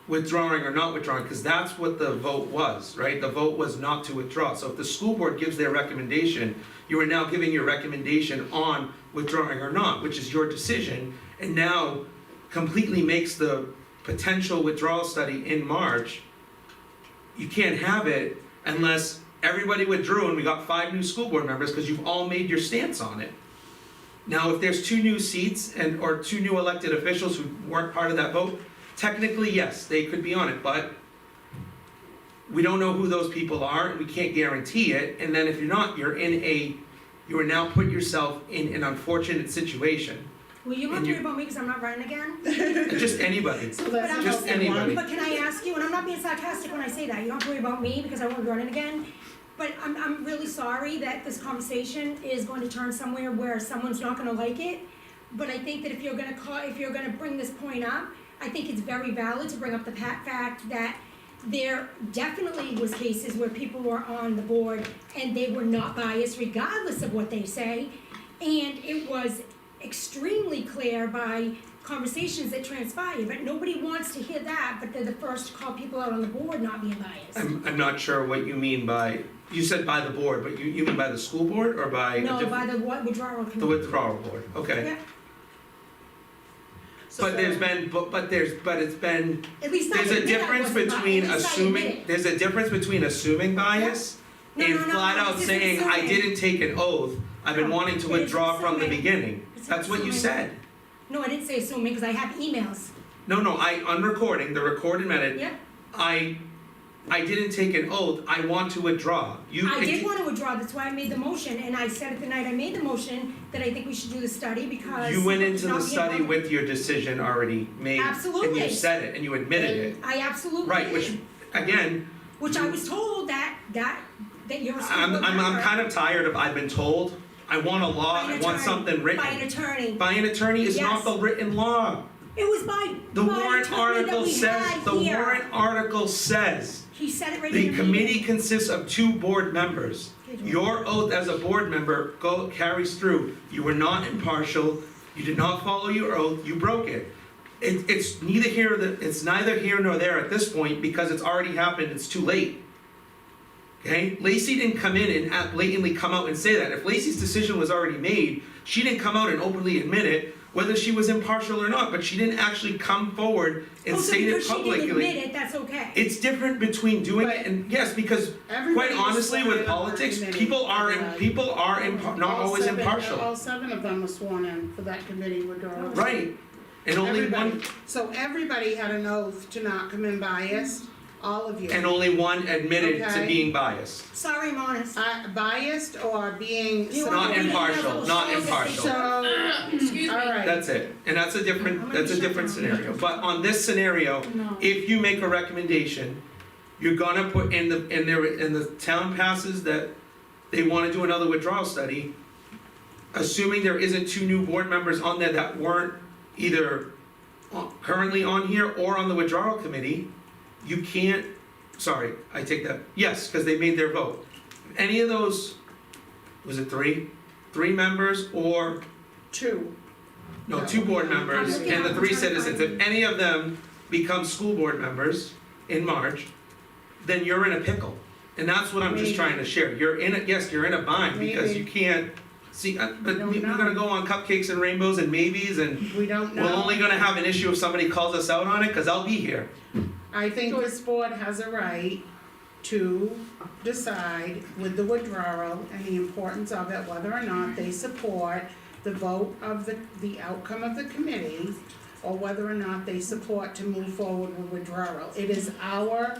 withdrawing or not withdrawing, because that's what the vote was, right? The vote was not to withdraw. So if the school board gives their recommendation, you are now giving your recommendation on withdrawing or not, which is your decision, and now completely makes the potential withdrawal study in March. You can't have it unless everybody withdrew and we got 5 new school board members, because you've all made your stance on it. Now, if there's 2 new seats or 2 new elected officials who weren't part of that vote, technically, yes, they could be on it, but we don't know who those people are, and we can't guarantee it, and then if you're not, you are now put yourself in an unfortunate situation. Well, you don't have And to you- worry about me because I'm not running again. Just anybody, So that's But just what we want. anybody. But can I ask you, and I'm not being sarcastic when I say that, you don't have to worry about me because I won't be running again. But I'm really sorry that this conversation is going to turn somewhere where someone's not gonna like it. But I think that if you're gonna bring this point up, I think it's very valid to bring up the fact that there definitely was cases where people were on the board and they were not biased regardless of what they say. And it was extremely clear by conversations that transpired, but nobody wants to hear that, but they're the first to call people out on the board not being biased. I'm not sure what you mean by, you said by the board, but you mean by the school board or by a No, different? by the withdrawal committee. The withdrawal board, okay. Yeah, But there's been, but it's been, at least I there's a admit I difference wasn't between biased. At least I assuming, admit it. there's a difference between assuming bias No, and no, no, flat no, out this saying, isn't I assuming. didn't take an oath, I've been No, wanting to it is withdraw from the assuming. beginning. It's not That's what you assuming. said. No, I didn't say assuming, because I have emails. No, on recording, the recorded minute, Yep, I didn't take an oath, I want to withdraw. I did want to withdraw, that's why I made the motion, and I said at the night I made the motion that I think we should do the study because. You went it's into not the being study done. with your decision already made. And Absolutely. you said it, and you admitted it. I absolutely Right, did. which, again, Which I was told that you're a school I'm board member. kind of tired of, I've been told, I want a law, By I an want attorney. something written. By an attorney. By an attorney is not Yes. the written law. It was by The by warrant attorney that article we says, had the here. warrant article says, He said it right in the the committee meeting. consists of 2 board members. Your oath as a board member carries through. You were not impartial, you did not follow your oath, you broke it. It's neither here nor there at this point because it's already happened, it's too late. Okay, Lacey didn't come in and blatantly come out and say that. If Lacey's decision was already made, she didn't come out and openly admit it, whether she was impartial or not, but she didn't actually come forward and Also, state it because she publicly. didn't admit it, that's okay. It's different between doing it and, yes, because Everybody quite was honestly, sworn with in on her politics, committee. people are not All always seven- impartial. All 7 of them were sworn in for that committee withdrawal. Right, and only Everybody. one, So everybody had an oath to not come in biased, all of you. and only one admitted to Okay. being biased. Sorry, Monis. Biased or being. You Not want me to impartial, email not those impartial. So, Excuse me. alright. That's it, and that's a different scenario. But on this scenario, No. if you make a recommendation, you're gonna put in the town passes that they wanna do another withdrawal study, assuming there isn't 2 new board members on there that weren't either currently on here or on the withdrawal committee, you can't, sorry, I take that, yes, because they made their vote. Any of those, was it 3? 3 members or, 2. no, 2 board members I'm looking and the at 3 the citizens, if any of them become school board members in March, then you're in a pickle. And that's what I'm just Maybe. trying to share. You're in a bind because Maybe. you can't, see, but Don't we're know. gonna go on cupcakes and rainbows and maybes and We don't know. we're only gonna have an issue if somebody calls us out on it, cause I'll be here. I think this board has a right to decide with the withdrawal and the importance of it, whether or not they support the vote of the outcome of the committee, or whether or not they support to move forward with withdrawal. It is our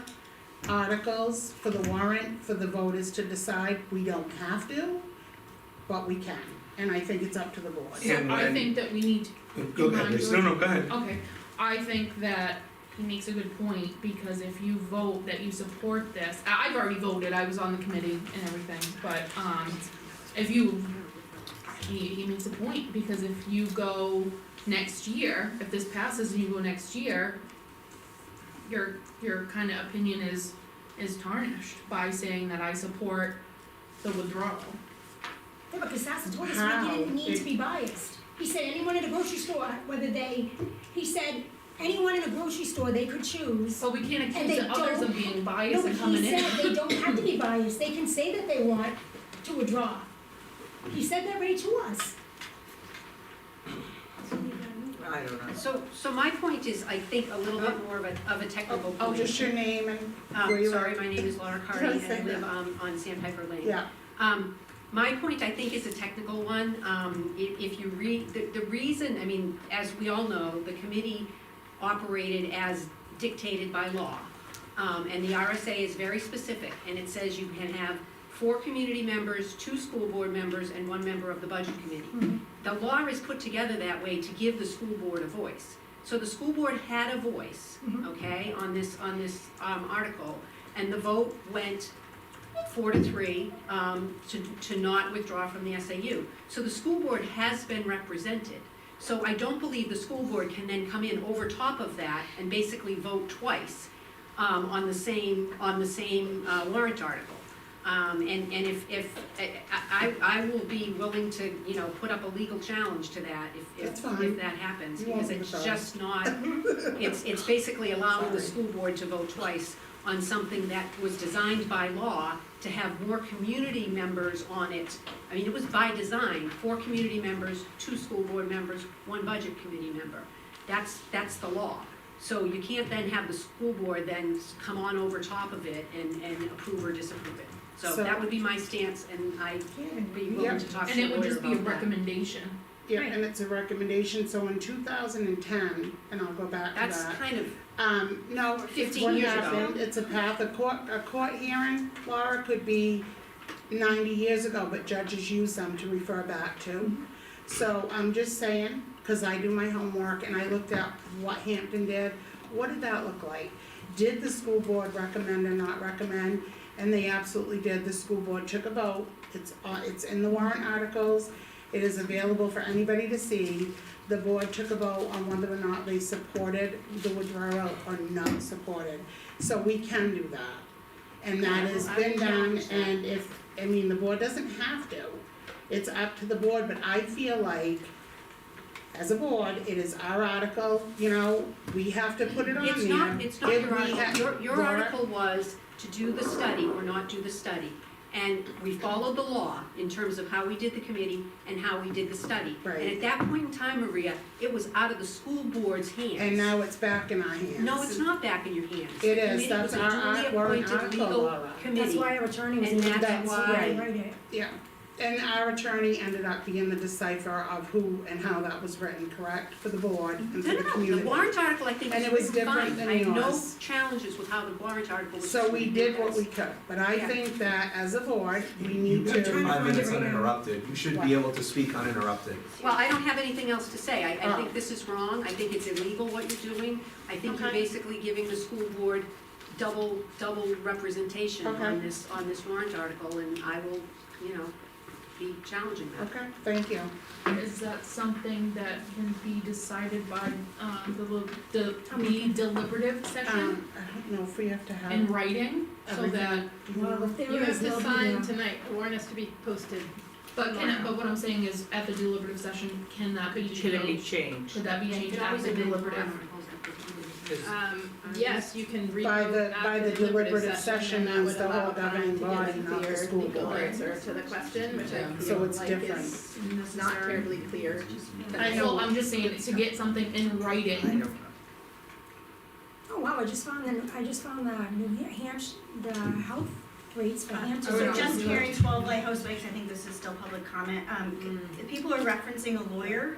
articles for the warrant for the voters to decide. We don't have to, but we can, and I think it's up to the board. Yeah. So I think that we need Go ahead, Lisa. No, go ahead. Okay, I think that he makes a good point, because if you vote that you support this, I've already voted, I was on the committee and everything, but, if you, he makes a point, because if you go next year, if this passes and you go next year, your kind of opinion is tarnished by saying that I support the withdrawal. Yeah, because Sassa told us How? we didn't need to be biased. He said anyone in a grocery store, he said anyone in a grocery store, they could choose. So we can't And accuse they the others don't- of being No, biased but and coming in. he said they don't have to be biased, they can say that they want to withdraw. He said that right to us. I don't know. So my point is, I think, a little bit more of a technical point. Just your name and where you Sorry, are. my name is Laura Carty, and I live on Sandpiper Lane. Yeah, My point, I think, is a technical one. If you read, the reason, I mean, as we all know, the committee operated as dictated by law. And the RSA is very specific, and it says you can have 4 community members, 2 school board members, and 1 member of the budget committee. The law is put together that way to give the school board a voice. So the school board had a voice, okay, on this article, and the vote went 4-3 to not withdraw from the SAU. So the school board has been represented. So I don't believe the school board can then come in over top of that and basically vote twice on the same warrant article. And if I will be willing to, you know, put up a legal challenge to that if that happens, You won't because be it's surprised. just not, it's basically allowing the school board to vote twice on something that was designed by law to have more community members on it. I mean, it was by design, 4 community members, 2 school board members, 1 budget committee member. That's the law. So you can't then have the school board then come on over top of it and approve or disapprove it. So So- that would be my stance, and I'd be willing to talk to And the it would lawyer just be a about that. recommendation. Yeah, and it's a recommendation, so in 2010, and I'll go back to that. That's kind of, No, 15 what years ago. happened, it's a path, a court hearing, Laura, could be 90 years ago, but judges use them to refer back to. So I'm just saying, cause I do my homework and I looked at what Hampton did, what did that look like? Did the school board recommend or not recommend? And they absolutely did, the school board took a vote, it's in the warrant articles, it is available for anybody to see. The board took a vote on whether or not they supported the withdrawal or not supported. So we can do that. And that has been done, and the board doesn't have to. It's up to the board, but I feel like, as a board, it is our article, you know, we have to put it on there. it's not If your we article. Your Laura? article was to do the study or not do the study. And we followed the law in terms of how we did the committee and how we did the study. Right. And at that point in time, Maria, it was out of the school board's hands. And now it's back in our hands. No, it's not back in your hands. It The is, committee that's was a our duly warrant appointed article, legal Laura. committee. That's why our attorney was And able to that's why- write it. Yeah, and our attorney ended up being the decipher of who and how that was written, correct, for the board and for the No, community. the warrant article, I think, And is it was written different fine. than I have no yours. challenges with how the warrant article was. So we did what we written. could, but I Yeah. think that as a board, we You need got your to. 5 minutes right now. uninterrupted, you should be able to speak uninterrupted. Well, I don't have anything else to say. I Oh. think this is wrong. I think it's illegal what you're doing. I think you're Okay. basically giving the school board double representation Okay. on this warrant article, and I will, you know, be challenging that. Okay, thank you. Is that something that can be decided by, the deliberative session I don't know if we have to in have writing? So that Well, if there you is, have to they'll be sign there. tonight, the warrant has to be posted. But what I'm saying is, at the deliberative session, can that be Could it be changed? changed? Could that be You changed could always at the amend deliberative? warrant articles at the deliberative. Yes, you can read By out the after deliberative session and that means would the allow whole time governing to body, get a not the clear school legal board. answer to the question, which I So feel it's like different. is not terribly clear. I know. So I'm just saying, to get something in writing, Oh, wow, I just found the New Hampshire, the health rates for Hampton. So just hearing 12 Lighthouse Lakes, I think this is still public comment. If people are referencing a lawyer,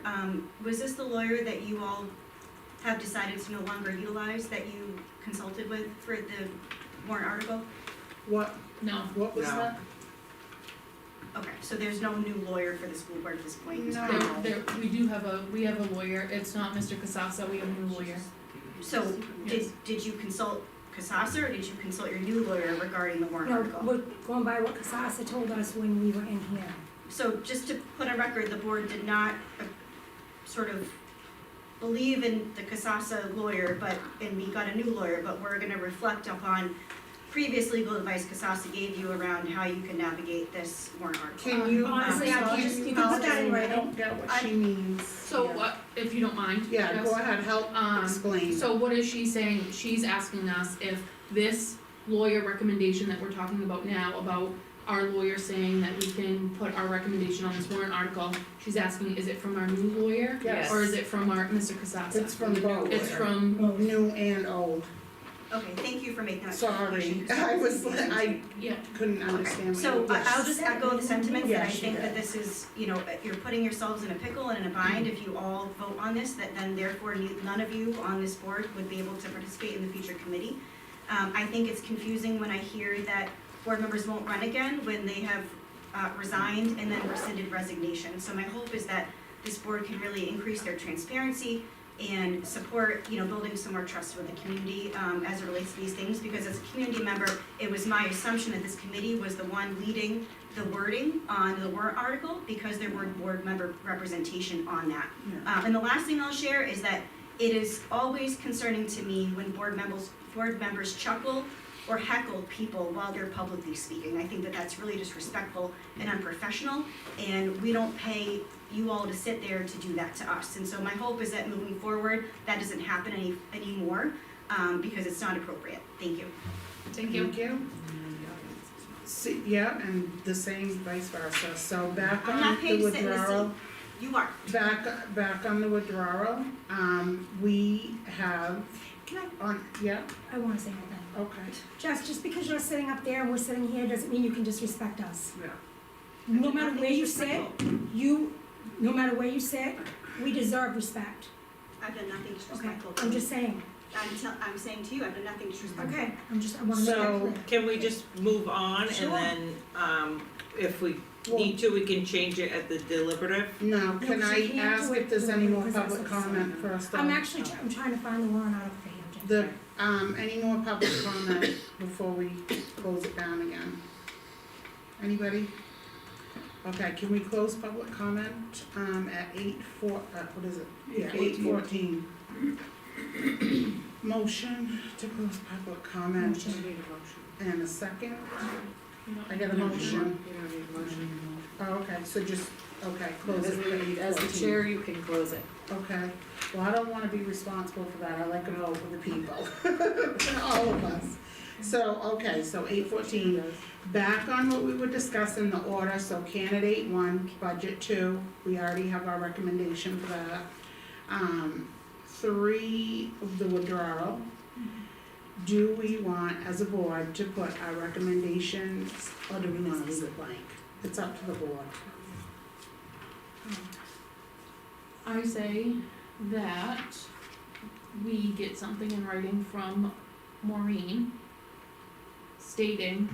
was this the lawyer that you all have decided to no longer utilize, that you consulted with for the warrant article? What no. was No. that? Okay, so there's no new lawyer for the school board at this point? No. We have a lawyer, it's not Mr. Casassa, we have a new lawyer. So Yes. did you consult Casassa, or did you consult your new lawyer regarding the warrant No, article? we're going by what Casassa told us when we were in here. So just to put on record, the board did not sort of believe in the Casassa lawyer, and we got a new lawyer, but we're gonna reflect upon previous legal advice Casassa gave you around how you can navigate this warrant article. Can you, Honestly, I can can't- you you can put that in I writing. don't get what she means. So what, if you don't mind? Yeah, Jess? go ahead, help explain. So what is she saying? She's asking us if this lawyer recommendation that we're talking about now, about our lawyer saying that we can put our recommendation on this warrant article, she's asking, is it from our new lawyer? Yes. Or is it from our, Mr. Casassa? It's from both. It's from, New and old. Okay, thank you for making that Sorry, clarification. I was, I Yeah. couldn't understand what you. So Yes. I'll just echo the sentiment that I Yes, you think that did. this is, you know, you're putting yourselves in a pickle and in a bind if you all vote on this, that then therefore none of you on this board would be able to participate in the future committee. I think it's confusing when I hear that board members won't run again when they have resigned and then rescinded resignation. So my hope is that this board can really increase their transparency and support, you know, building some more trust with the community as it relates to these things, because as a community member, it was my assumption that this committee was the one leading the wording on the warrant article, because there were board member representation on that. And the last thing I'll share is that it is always concerning to me when board members chuckle or heckle people while they're publicly speaking. I think that that's really disrespectful and unprofessional, and we don't pay you all to sit there to do that to us. And so my hope is that moving forward, that doesn't happen anymore, because it's not appropriate. Thank you. Thank you. Thank you. See, yeah, and the same vice versa, so back I'm on not the paid to sit in this withdrawal. You are. Back on the withdrawal, we have Can on, yeah, I wanna say one thing. okay, Just because you're sitting up there and we're sitting here doesn't mean you can disrespect us. yeah. No matter where you sit, no matter where you sit, we deserve respect. I've done nothing Okay, disrespectful. I'm just saying. I'm saying to you, I've done nothing disrespectful. Okay, I wanna make that So clear. can we just move on and Sure. then, if we need to, we can change it at the deliberative? Now, can No, I she can't ask do if it there's any more because that's public what's comment first? I'm actually, I'm trying to find the warrant article for him, Jim. Any more public comment before we close it down again? Anybody? Okay, can we close public comment, at what is it? Yeah, 8:14. Motion to close public comment. Motion. And a second? I got a You don't motion. need a motion. Oh, okay, so just, okay, close it at 8:14. As the chair, you can close it. Okay, well, I don't wanna be responsible for that, I like to vote with the people, all of us. So, okay, so 8:14, back on what we were discussing, the order, so candidate 1, budget 2, we already have our recommendation for that. 3 of the withdrawal. Do we want, as a board, to put our recommendations, or do we wanna leave it blank? It's up to the board. I say that we get something in writing from Maureen stating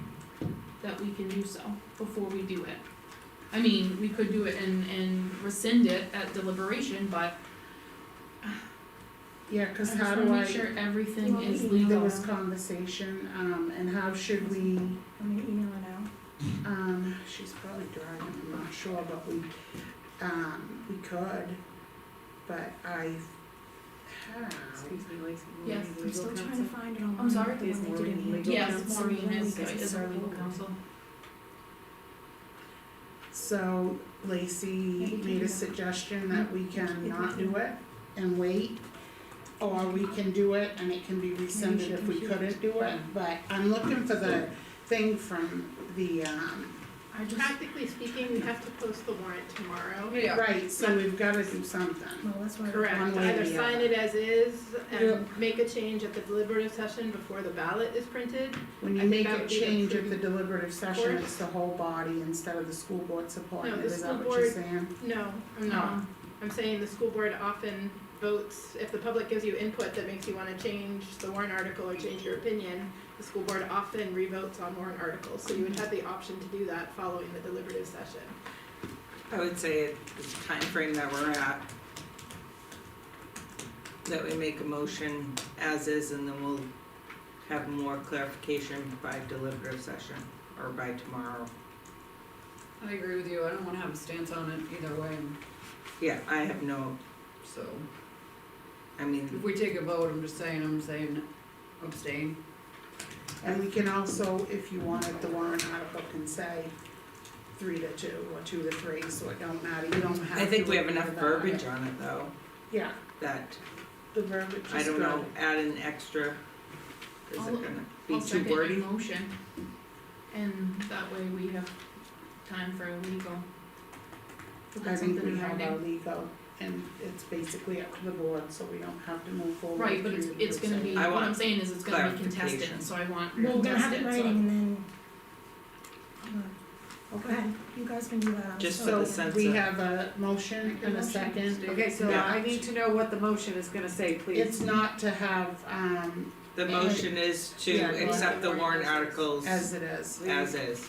that we can do so before we do it. I mean, we could do it and rescind it at deliberation, but Yeah, I cause just how wanna do make I, sure everything Well, is we- legal. there was conversation, and how should we, I'm gonna email it out. she's probably driving, I'm not sure, but we could, but I have, Excuse me, Lacey. Yes, Maureen, I'm legal still trying counsel. to find it online. I'm sorry? the one Is they did Maureen in here. legal Yes, counsel? Maureen is Because our legal counsel. so Lacey made a suggestion that we can not do it and wait, or we can do it and it can be rescinded if we couldn't do it, but I'm looking for the thing from the, Practically speaking, we have to post the warrant tomorrow. right, so we've gotta do something. Well, that's why. Correct, One way or either the sign other. it as is Yeah. and make a change at the deliberative session before the ballot is printed. When I you think make that a would be the change at the prudent deliberative session, course. it's the whole body instead of the school board supporting No, it, the is that school what you're board- saying? No, I'm saying the school board often votes, if the public gives you input that makes you wanna change the warrant article or change your opinion, the school board often revotes on warrant articles, so you would have the option to do that following the deliberative session. I would say at the timeframe that we're at, that we make a motion as is, and then we'll have more clarification by deliberative session, or by tomorrow. I agree with you, I don't wanna have a stance on it either way, Yeah, I have no, so I mean, if we take a vote, I'm saying abstain. And we can also, if you wanted, the warrant article can say 3-2 or 2-3, so it don't matter, you don't have to. I think we have agree enough with that. verbiage on it though, Yeah, that, the verbiage is I don't good. know, add an extra, is it I'll- gonna be I'll too second wordy? your motion, and that way we have time for legal. To I put think something we in have our writing. legal, and it's basically up to the board, so we don't have to move forward. Right, but through it's gonna be, I what want I'm saying is it's gonna be contested, clarification. so I want Well, we're gonna have it in contested, so- writing and then. Go ahead, you guys can do that. I'm Just sorry. for the sense We of- have a motion and a second. Okay, so Yeah. I need to know what the motion is gonna say, please. It's not to have, The motion is to Yeah, go accept the warrant articles as it is, as is.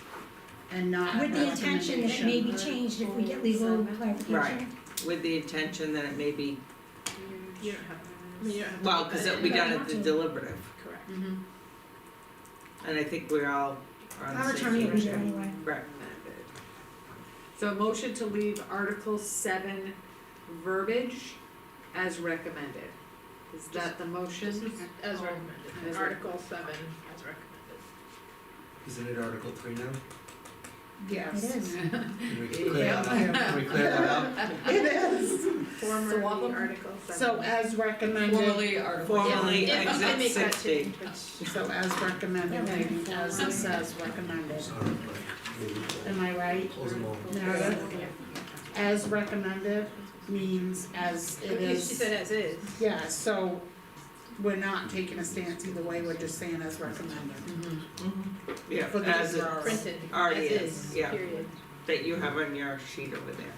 and not With the a intention that it may be recommendation. changed if we get legal clarification. Right. With the intention that it may be, You don't have, I mean, you don't have to. well, cause it'll be done at the deliberative, Correct. Mhm. and I think we're all on the Our same attorney will be page. there anyway. Right. So a motion to leave Article 7 verbiage as recommended. Is that the motion? As Oh, recommended, as Article 7 as recommended. Isn't it Article 3 now? Yes. It is. Can we clear that up? Can we clear that up? It is. Formerly Article 7. So as recommended, Formally Yeah, if you can exit make that 60. change, but- so as recommended, as it says recommended. Sorry. Am I right? Close them all. Meredith? As recommended means as it She is. said as is. Yeah, so we're not taking a stance either way, we're just saying as recommended. Yeah, For the as it drawers. Printed, already as is, yeah, period. that you have on your sheet over there.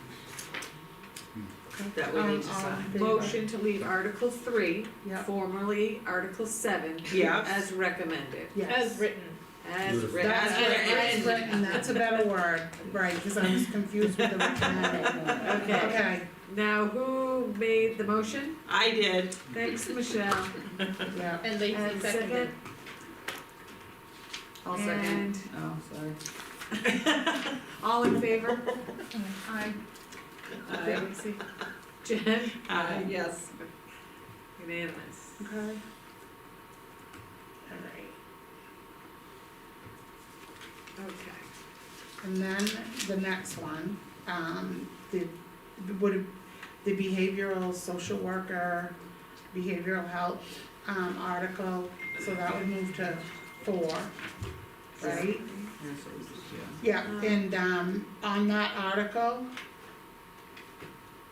That we need to all in sign. favor? Motion to leave Article 3, Yeah. formerly Article 7, Yeah. as recommended. Yes. As written. As Beautiful. written. That's As written, written, that's a better word, right, cause I was confused with the recommended. Okay. Okay, Now, who made the motion? I did. Thanks, Michelle. yeah, And Lacey And seconded. I'll second. Oh, sorry. All in favor? Aye. Okay, Lacey. Jen? Yes. Unanimous. okay. Alright, Okay. and then the next one, would, the behavioral social worker, behavioral health, article, so that would move to 4, right? Yeah, and, on that article,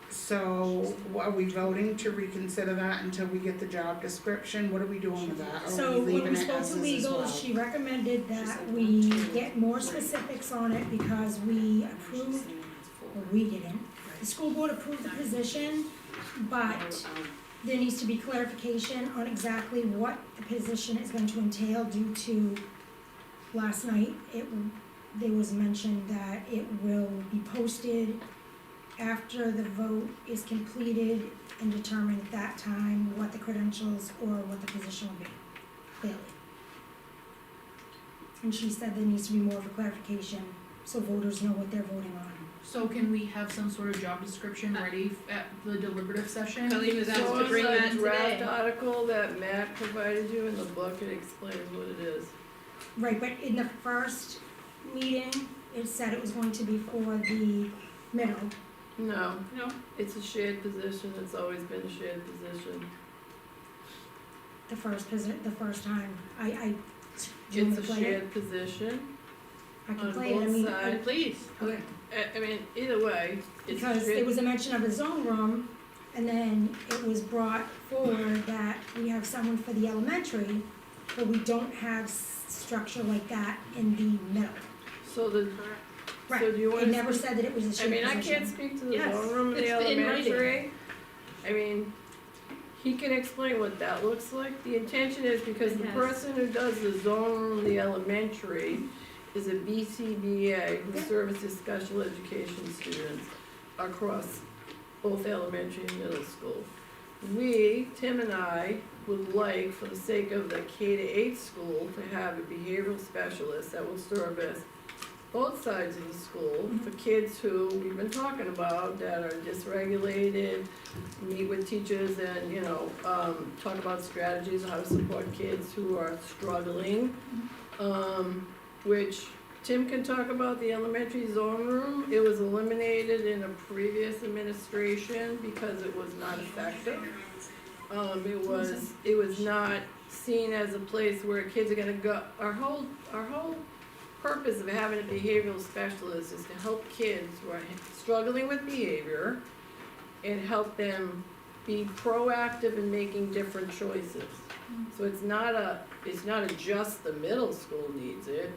so are we voting to reconsider that until we get the job description? What are we doing with that? Or are So we when leaving we it spoke as to is as legal, well? she recommended that we get more specifics on it because we approved, or we didn't. The school board approved the position, but there needs to be clarification on exactly what the position is going to entail due to last night, there was mention that it will be posted after the vote is completed and determined at that time what the credentials or what the position will be, clearly. And she said there needs to be more of a clarification, so voters know what they're voting on. So can we have some sort of job description ready at the deliberative session? Colleen was asked to bring that draft today. article that Matt provided you in the book, it explains what it is. Right, but in the first meeting, it said it was going to be for the middle. No, No, it's a shared position, it's always been a shared position. The first time, I. Do you want It's me a to play it? shared position I can on play it, I both mean, sides. please. okay. I mean, either way, it's a Because there shared, was a mention of a zone room, and then it was brought forward that we have someone for the elementary, but we don't have structure like that in the middle. so the, Right, so do you wanna? it never speak- said that it was a I shared mean, I position. can't speak to the Yes, zone room in the it's in writing. elementary. I mean, he can explain what that looks like. The intention is because the Yes. person who does the zone room in the elementary is a BCBA who Yeah. services special education students across both elementary and middle school. We, Tim and I, would like, for the sake of the K-8 school, to have a behavioral specialist that will service both sides of the school for kids who we've been talking about that are dysregulated, meet with teachers and, talk about strategies, how to support kids who are struggling. Which Tim can talk about the elementary zone room. It was eliminated in a previous administration because it was not effective. It was not seen as a place where kids are gonna go. Our whole purpose of having a behavioral specialist is to help kids who are struggling with behavior and help them be proactive in making different choices. So it's not just the middle school needs it,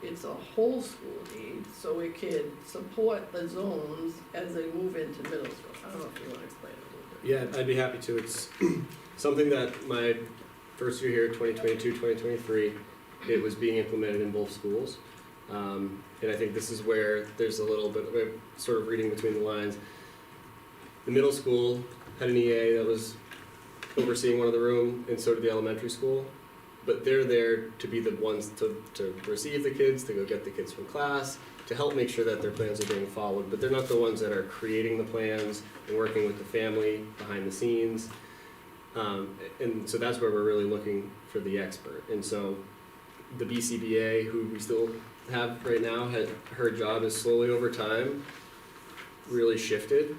it's a whole school need, so it can support the zones as they move into middle school. I don't know if you wanna explain it a little bit. Yeah, I'd be happy to. It's something that my first year here, 2022, 2023, it was being implemented in both schools. And I think this is where there's a little bit of a sort of reading between the lines. The middle school had an EA that was overseeing one of the room, and so did the elementary school. But they're there to be the ones to receive the kids, to go get the kids from class, to help make sure that their plans are being followed. But they're not the ones that are creating the plans and working with the family behind the scenes. And so that's where we're really looking for the expert. And so the BCBA, who we still have right now, her job is slowly over time really shifted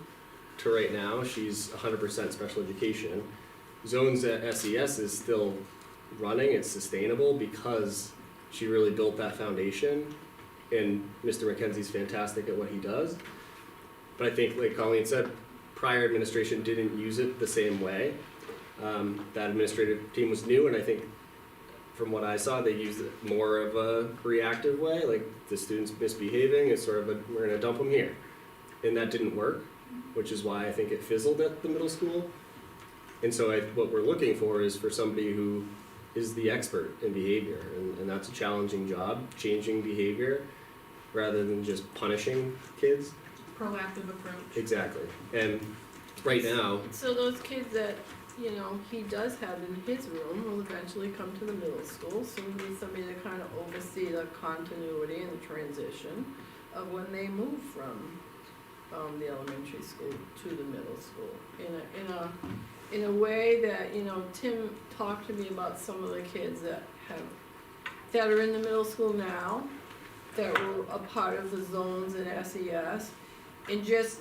to right now. She's 100% special education. Zones at SES is still running, it's sustainable because she really built that foundation, and Mr. McKenzie's fantastic at what he does. But I think, like Colleen said, prior administration didn't use it the same way. That administrative team was new, and I think from what I saw, they used it more of a reactive way, like the student's misbehaving, it's sort of we're gonna dump them here. And that didn't work, which is why I think it fizzled at the middle school. And so what we're looking for is for somebody who is the expert in behavior, and that's a challenging job, changing behavior rather than just punishing kids. Proactive approach. Exactly. And right now, So those kids that, he does have in his room will eventually come to the middle school, so we need somebody to kind of oversee the continuity and the transition of when they move from the elementary school to the middle school. In a way that, Tim talked to me about some of the kids that are in the middle school now, that were a part of the zones in SES, and just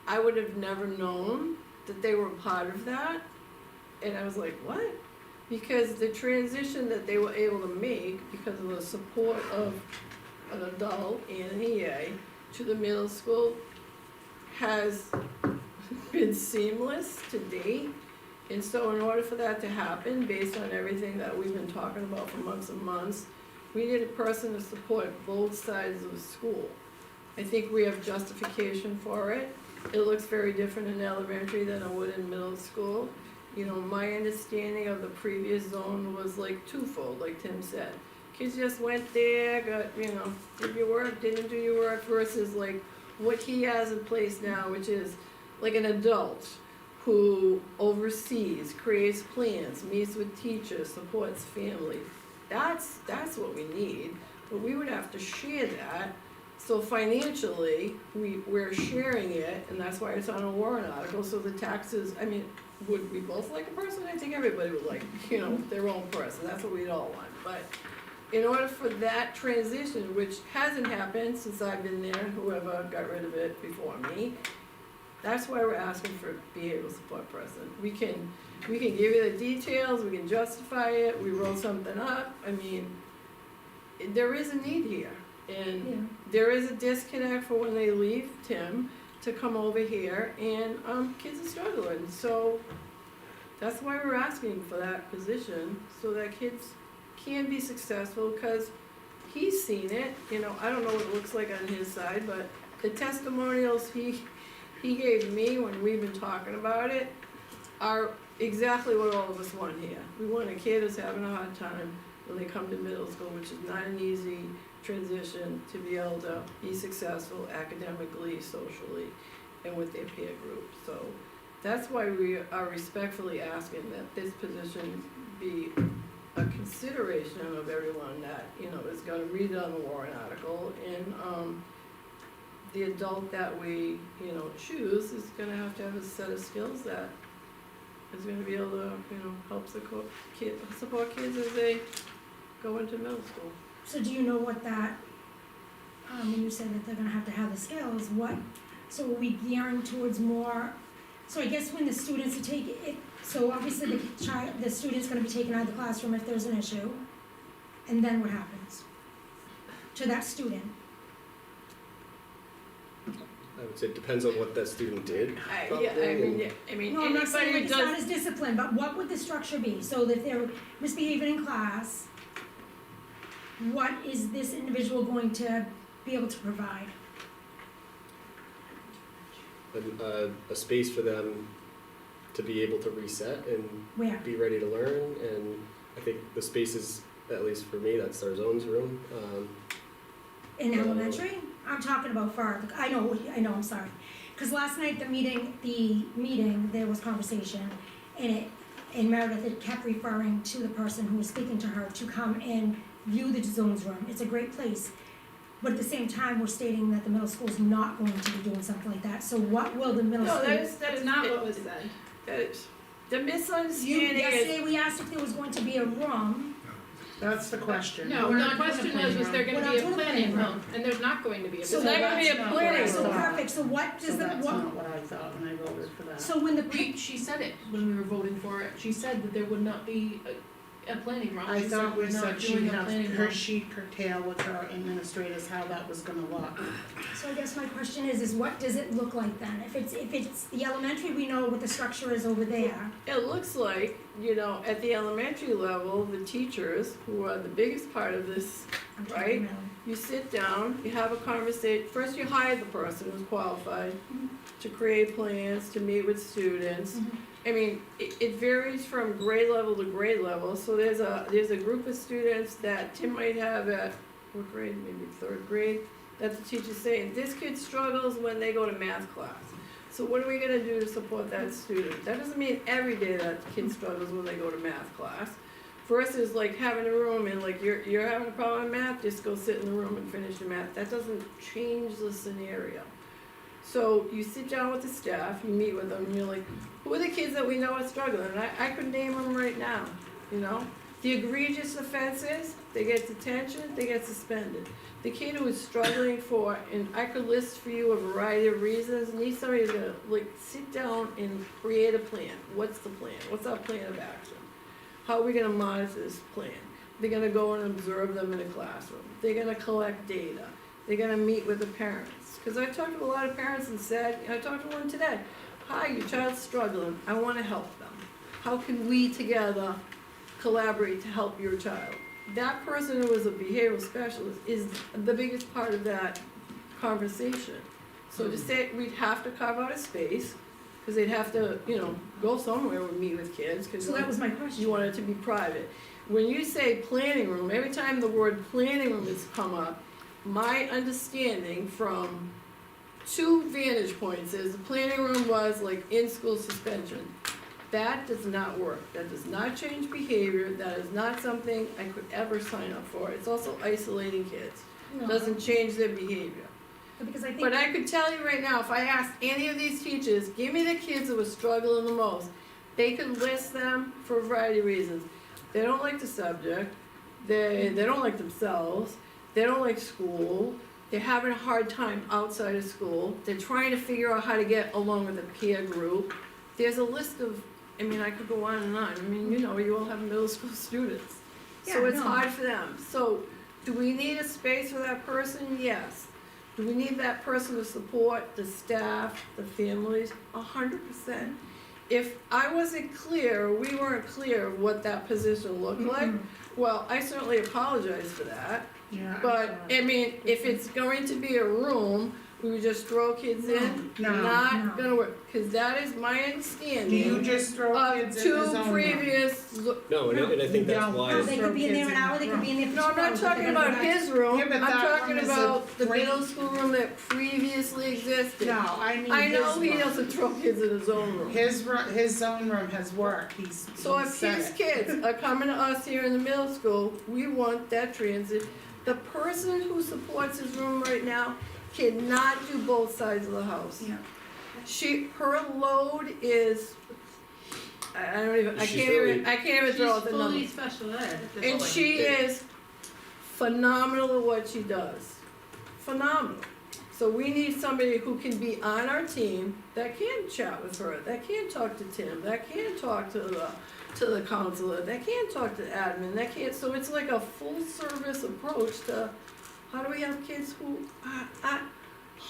I would have never known that they were part of that, and I was like, what? Because the transition that they were able to make because of the support of an adult and an EA to the middle school has been seamless to date. And so in order for that to happen, based on everything that we've been talking about for months and months, we need a person to support both sides of the school. I think we have justification for it. It looks very different in elementary than it would in middle school. My understanding of the previous zone was like twofold, like Tim said. Kids just went there, got, did your work, didn't do your work, versus like what he has in place now, which is like an adult who oversees, creates plans, meets with teachers, supports family. That's what we need, but we would have to share that. So financially, we're sharing it, and that's why it's on a warrant article, so the taxes, would we both like a person? I think everybody would like, their own person, that's what we'd all want. But in order for that transition, which hasn't happened since I've been there, whoever got rid of it before me, that's why we're asking for behavioral support person. We can give you the details, we can justify it, we roll something up, there is a need here. And there is a disconnect for when they leave Tim to come over here, and kids are struggling. So that's why we're asking for that position, so that kids can be successful, because he's seen it. I don't know what it looks like on his side, but the testimonials he gave me when we've been talking about it are exactly what all of us want here. We want a kid who's having a hard time when they come to middle school, which is not an easy transition, to be able to be successful academically, socially, and with their peer group. So that's why we are respectfully asking that this position be a consideration of everyone that, is gonna read it on the warrant article, and the adult that we, choose is gonna have to have a set of skills that is gonna be able to, help support kids as they go into middle school. So do you know what that, when you said that they're gonna have to have the skills, so are we gearing towards more, so I guess when the students are taking it, so obviously the student's gonna be taken out of the classroom if there's an issue, and then what happens to that student? I would say it depends on what that student did. Yeah, I mean, No, I'm not saying anybody like who it's not does, as disciplined, but what would the structure be? So that if they're misbehaving in class, what is this individual going to be able to provide? A space for them to be able to reset and Where? be ready to learn, and I think the space is, at least for me, that's our zone's room. In elementary? I'm talking about for, I know, I'm sorry. Cause last night, the meeting, there was conversation, and Meredith had kept referring to the person who was speaking to her to come and view the zones room. It's a great place. But at the same time, we're stating that the middle school's not going to be doing something like that. So what will the middle no, school? that is not what was said. The misunderstanding is. Yesterday, we asked if there was going to be a room. That's the question. No, We're the not doing a question planning was there room. gonna We're be a not doing a planning planning room, and there's not going to be a. So planning that's room. not Gonna be a planning So room. perfect, so what does So the, that's what, not what I thought when I voted for that. so when the, She said it when we were voting for it, she said that there would not be a planning room. I She thought we we're not said she'd doing a have planning her room. sheet curtail with her administrators how that was gonna look. so I guess my question is what does it look like then? If it's the elementary, we know what the structure is over there. It looks like, at the elementary level, the teachers, who are the biggest part of this, I'm right? talking about- You sit down, you have a conversation, first you hire the person who's qualified to create plans, to meet with students. I mean, it varies from grade level to grade level, so there's a group of students that Tim might have at, what grade, maybe third grade, that the teacher's saying, this kid struggles when they go to math class. So what are we gonna do to support that student? That doesn't mean every day that kid struggles when they go to math class. Versus like having a room and like you're having a problem in math, just go sit in the room and finish the math. That doesn't change the scenario. So you sit down with the staff, you meet with them, and you're like, who are the kids that we know are struggling? And I could name them right now, The egregious offenses, they get detention, they get suspended. The kid who is struggling for, and I could list for you a variety of reasons, needs somebody to sit down and create a plan. What's the plan? What's our plan of action? How are we gonna monitor this plan? They're gonna go and observe them in a classroom. They're gonna collect data. They're gonna meet with the parents. Cause I talked to a lot of parents and said, I talked to one today, hi, your child's struggling, I wanna help them. How can we together collaborate to help your child? That person who is a behavioral specialist is the biggest part of that conversation. So to say, we'd have to carve out a space, cause they'd have to, go somewhere and meet with kids, cause So that was my question. you want it to be private. When you say planning room, every time the word planning room has come up, my understanding from 2 vantage points is the planning room was like in-school suspension. That does not work. That does not change behavior. That is not something I could ever sign up for. It's also isolating kids. No, Doesn't change their behavior. because I think. But I could tell you right now, if I asked any of these teachers, give me the kids that were struggling the most, they could list them for a variety of reasons. They don't like the subject, they don't like themselves, they don't like school, they're having a hard time outside of school, they're trying to figure out how to get along with a peer group. There's a list of, I could go on and on, you all have middle school students. So Yeah, it's no. hard for them. So, do we need a space for that person? Yes. Do we need that person to support the staff, the families? 100%. If I wasn't clear, we weren't clear of what that position looked like, well, I certainly apologize for that. Yeah. But, if it's going to be a room, we would just throw kids in, No, not gonna work, cause that is my Do understanding you just throw of kids in the 2 zone room? previous, No, and I think that's No, why. No, they could be in there an hour, they could be in there for 2 no, I'm not hours, but talking they're gonna about go back. his room, Yeah, but I'm that talking room is a about the great- middle school room that previously existed. No, I mean I know his he room. doesn't throw kids in his own room. His zone room has worked, So he's if said his it. kids are coming to us here in the middle school, we want that transit. The person who supports his room right now cannot do both sides of the house. Yeah. Her load is, I She's can't even throw out the She's number. fully special ed. And she is phenomenal at what she does. Phenomenal. So we need somebody who can be on our team that can chat with her, that can talk to Tim, that can talk to the counselor, that can talk to admin, that can, so it's like a full service approach to how do we have kids who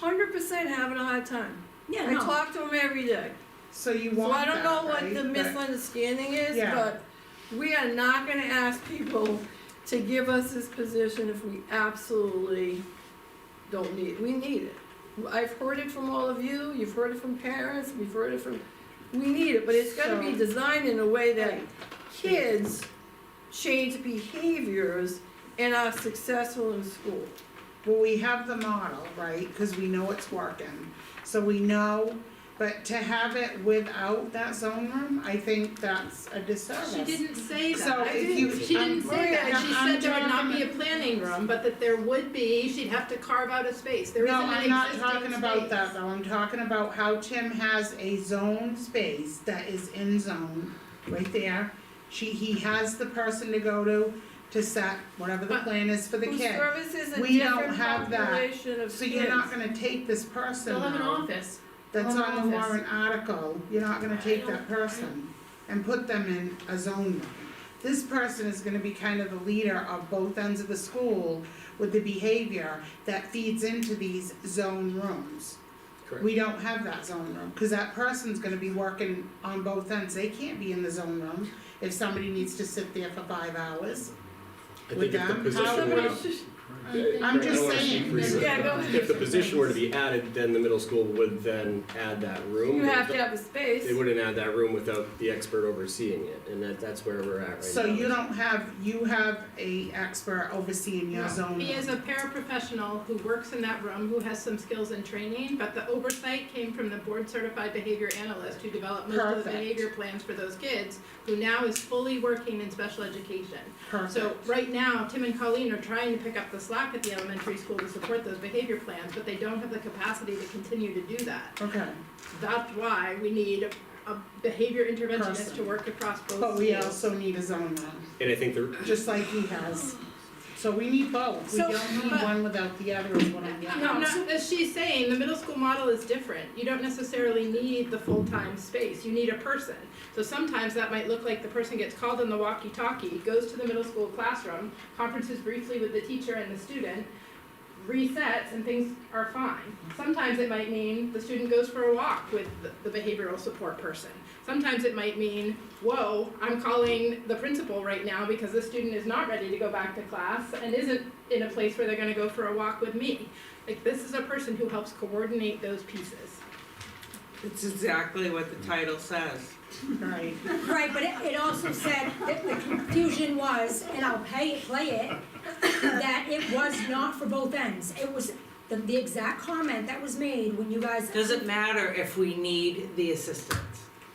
100% having a hard time. Yeah, I no. talk to them every day. So you So want I don't know that, what the right? But- misunderstanding is, Yeah. but we are not gonna ask people to give us this position if we absolutely don't need it. We need it. I've heard it from all of you, you've heard it from parents, we've heard it from, we need it, but it's gotta be So- designed in a way that Right. kids change behaviors and are successful in school. Well, we have the model, right, cause we know it's working, so we know, but to have it without that zone room, I think that's a disservice. She didn't say that. So if you- She didn't say that, she I'm said there would not be a talking- planning room, but that there would be, she'd have to carve out a space, there isn't No, an I'm not existing talking about space. that though, I'm talking about how Tim has a zone space that is in zone, right there. He has the person to go to set whatever the But plan is for the Who kid. services a We don't different have that. population of So you're not kids. gonna take this person They'll have an now office. that's home on the office. warrant article, you're not gonna take that person and put them in a zone room. This person is gonna be kind of the leader of both ends of the school with the behavior that feeds into these zone rooms. Correct. We don't have that zone room, cause that person's gonna be working on both ends, they can't be in the zone room if somebody needs to sit there for 5 hours. I With think if the them, position how- were, Somebody should- I'm I just don't wanna saying. speak for you. Yeah, go ahead. If the position were to be added, then the middle school would then add that room. You have to have a space. They wouldn't add that room without the expert overseeing it, and that's where we're at right now. So you don't have, you have a expert overseeing your zone room. He is a paraprofessional who works in that room, who has some skills and training, but the oversight came from the board certified behavior analyst who developed most of the Perfect. behavior plans for those kids, who now is fully working in special education. Perfect. So right now, Tim and Colleen are trying to pick up the slack at the elementary school to support those behavior plans, but they don't have the capacity to continue to do that. Okay, That's why we need a behavior interventionist Person. to work across both schools. but we also need a zone room, And I think the, just like he has. So we need both, we So, don't need but- one without the other is what I'm getting at. No, as she's saying, the middle school model is different. You don't necessarily need the full-time space, you need a person. So sometimes that might look like the person gets called in the walkie-talkie, goes to the middle school classroom, conferences briefly with the teacher and the student, resets, and things are fine. Sometimes it might mean the student goes for a walk with the behavioral support person. Sometimes it might mean, whoa, I'm calling the principal right now because this student is not ready to go back to class and isn't in a place where they're gonna go for a walk with me. Like, this is a person who helps coordinate those pieces. It's exactly what the title says. Right, Right, but it also said that the confusion was, and I'll play it, that it was not for both ends. It was the exact comment that was made when you guys. Doesn't matter if we need the assistance.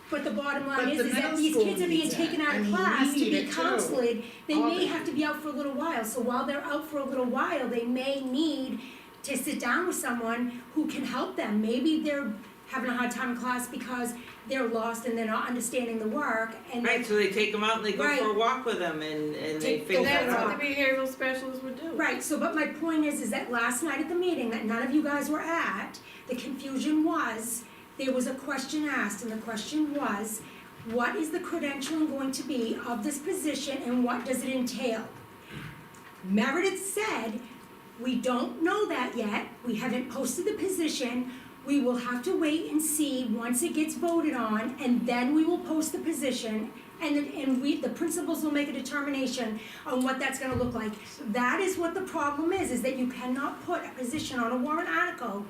But the bottom But line the is that middle these school kids are being needs it. taken out I of mean, we class to need be it too. counseled. They All may of have to be out for a little while, so while they're out for a little while, they may need to sit down with someone who can help them. Maybe they're having a hard time in class because they're lost and they're not understanding the work and Right, so they take them out and they go Right. for a walk with them and they Take- figure go it for a That's out. what the behavioral specialist would do. Right, so but my point is that last night at the meeting that none of you guys were at, the confusion was, there was a question asked, and the question was, what is the credentialing going to be of this position and what does it entail? Meredith said, we don't know that yet, we haven't posted the position, we will have to wait and see once it gets voted on, and then we will post the position, and the principals will make a determination on what that's gonna look like. That is what the problem is that you cannot put a position on a warrant article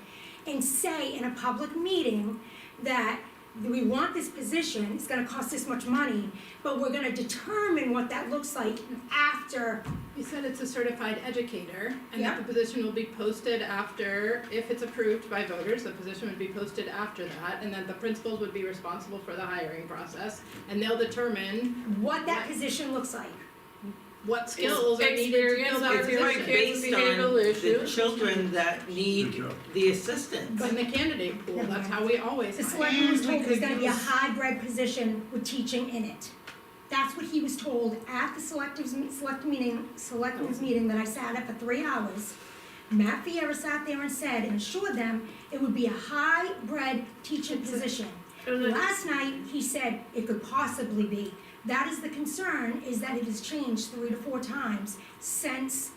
and say in a public meeting that we want this position, it's gonna cost this much money, but we're gonna determine what that looks like after. You said it's a certified educator, and Yeah. that the position will be posted after, if it's approved by voters, the position would be posted after that, and then the principals would be responsible for the hiring process, and they'll determine What that position looks like. what skills are needed to Experience fill that with It's position. like kids with based on behavioral the issues. children that need the assistance. In the candidate pool, that's how we always The hire. selectman was And we told it was could gonna be a use- hybrid position with teaching in it. That's what he was told at the selectmen's meeting that I sat at for 3 hours. Matt Fiera sat there and said and assured them it would be a hybrid teaching position. Last night, he said it could possibly be. That is the concern, is that it has changed 3 to 4 times since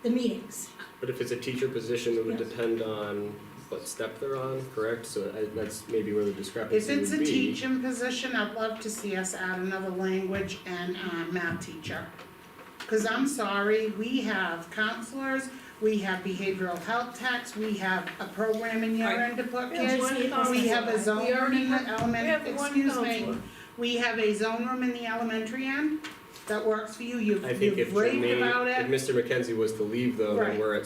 the meetings. But if it's a teacher position, it would Yes. depend on what step they're on, correct? So that's maybe where the discrepancy If would it's be. a teaching position, I'd love to see us add another language and math teacher. Cause I'm sorry, we have counselors, we have behavioral health techs, we have a program in your end to put kids. We have a zone room in the elementary, excuse me, we have a zone room in the elementary end that works for you, I think you've if raved Jermaine, about if it. Mr. McKenzie was to leave though, Right. then we're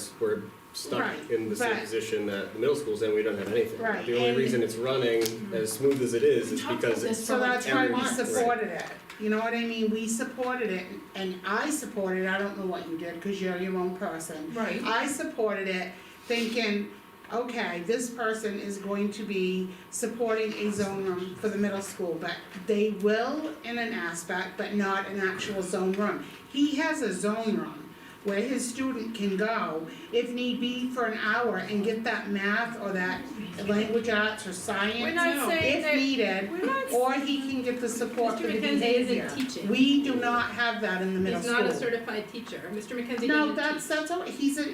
stuck Right, in the same but- position that the middle school's in, we don't have anything. Right, The only and- reason it's running as smooth as it is because it's. So that's why we every- supported it, you know what I mean, we supported it, and I supported it, I don't know what you did, cause you're your own person. Right. I supported it thinking, okay, this person is going to be supporting a zone room for the middle school, but they will in an aspect, but not an actual zone room. He has a zone room where his student can go, if need be, for an hour and get that math or that language arts or science, We're not saying if that- needed, We're not, or he can get the support for Mr. the McKenzie behavior. isn't teaching. We do not have that in the middle He's school. not a certified teacher. Mr. McKenzie No, doesn't teach. that's all, he's an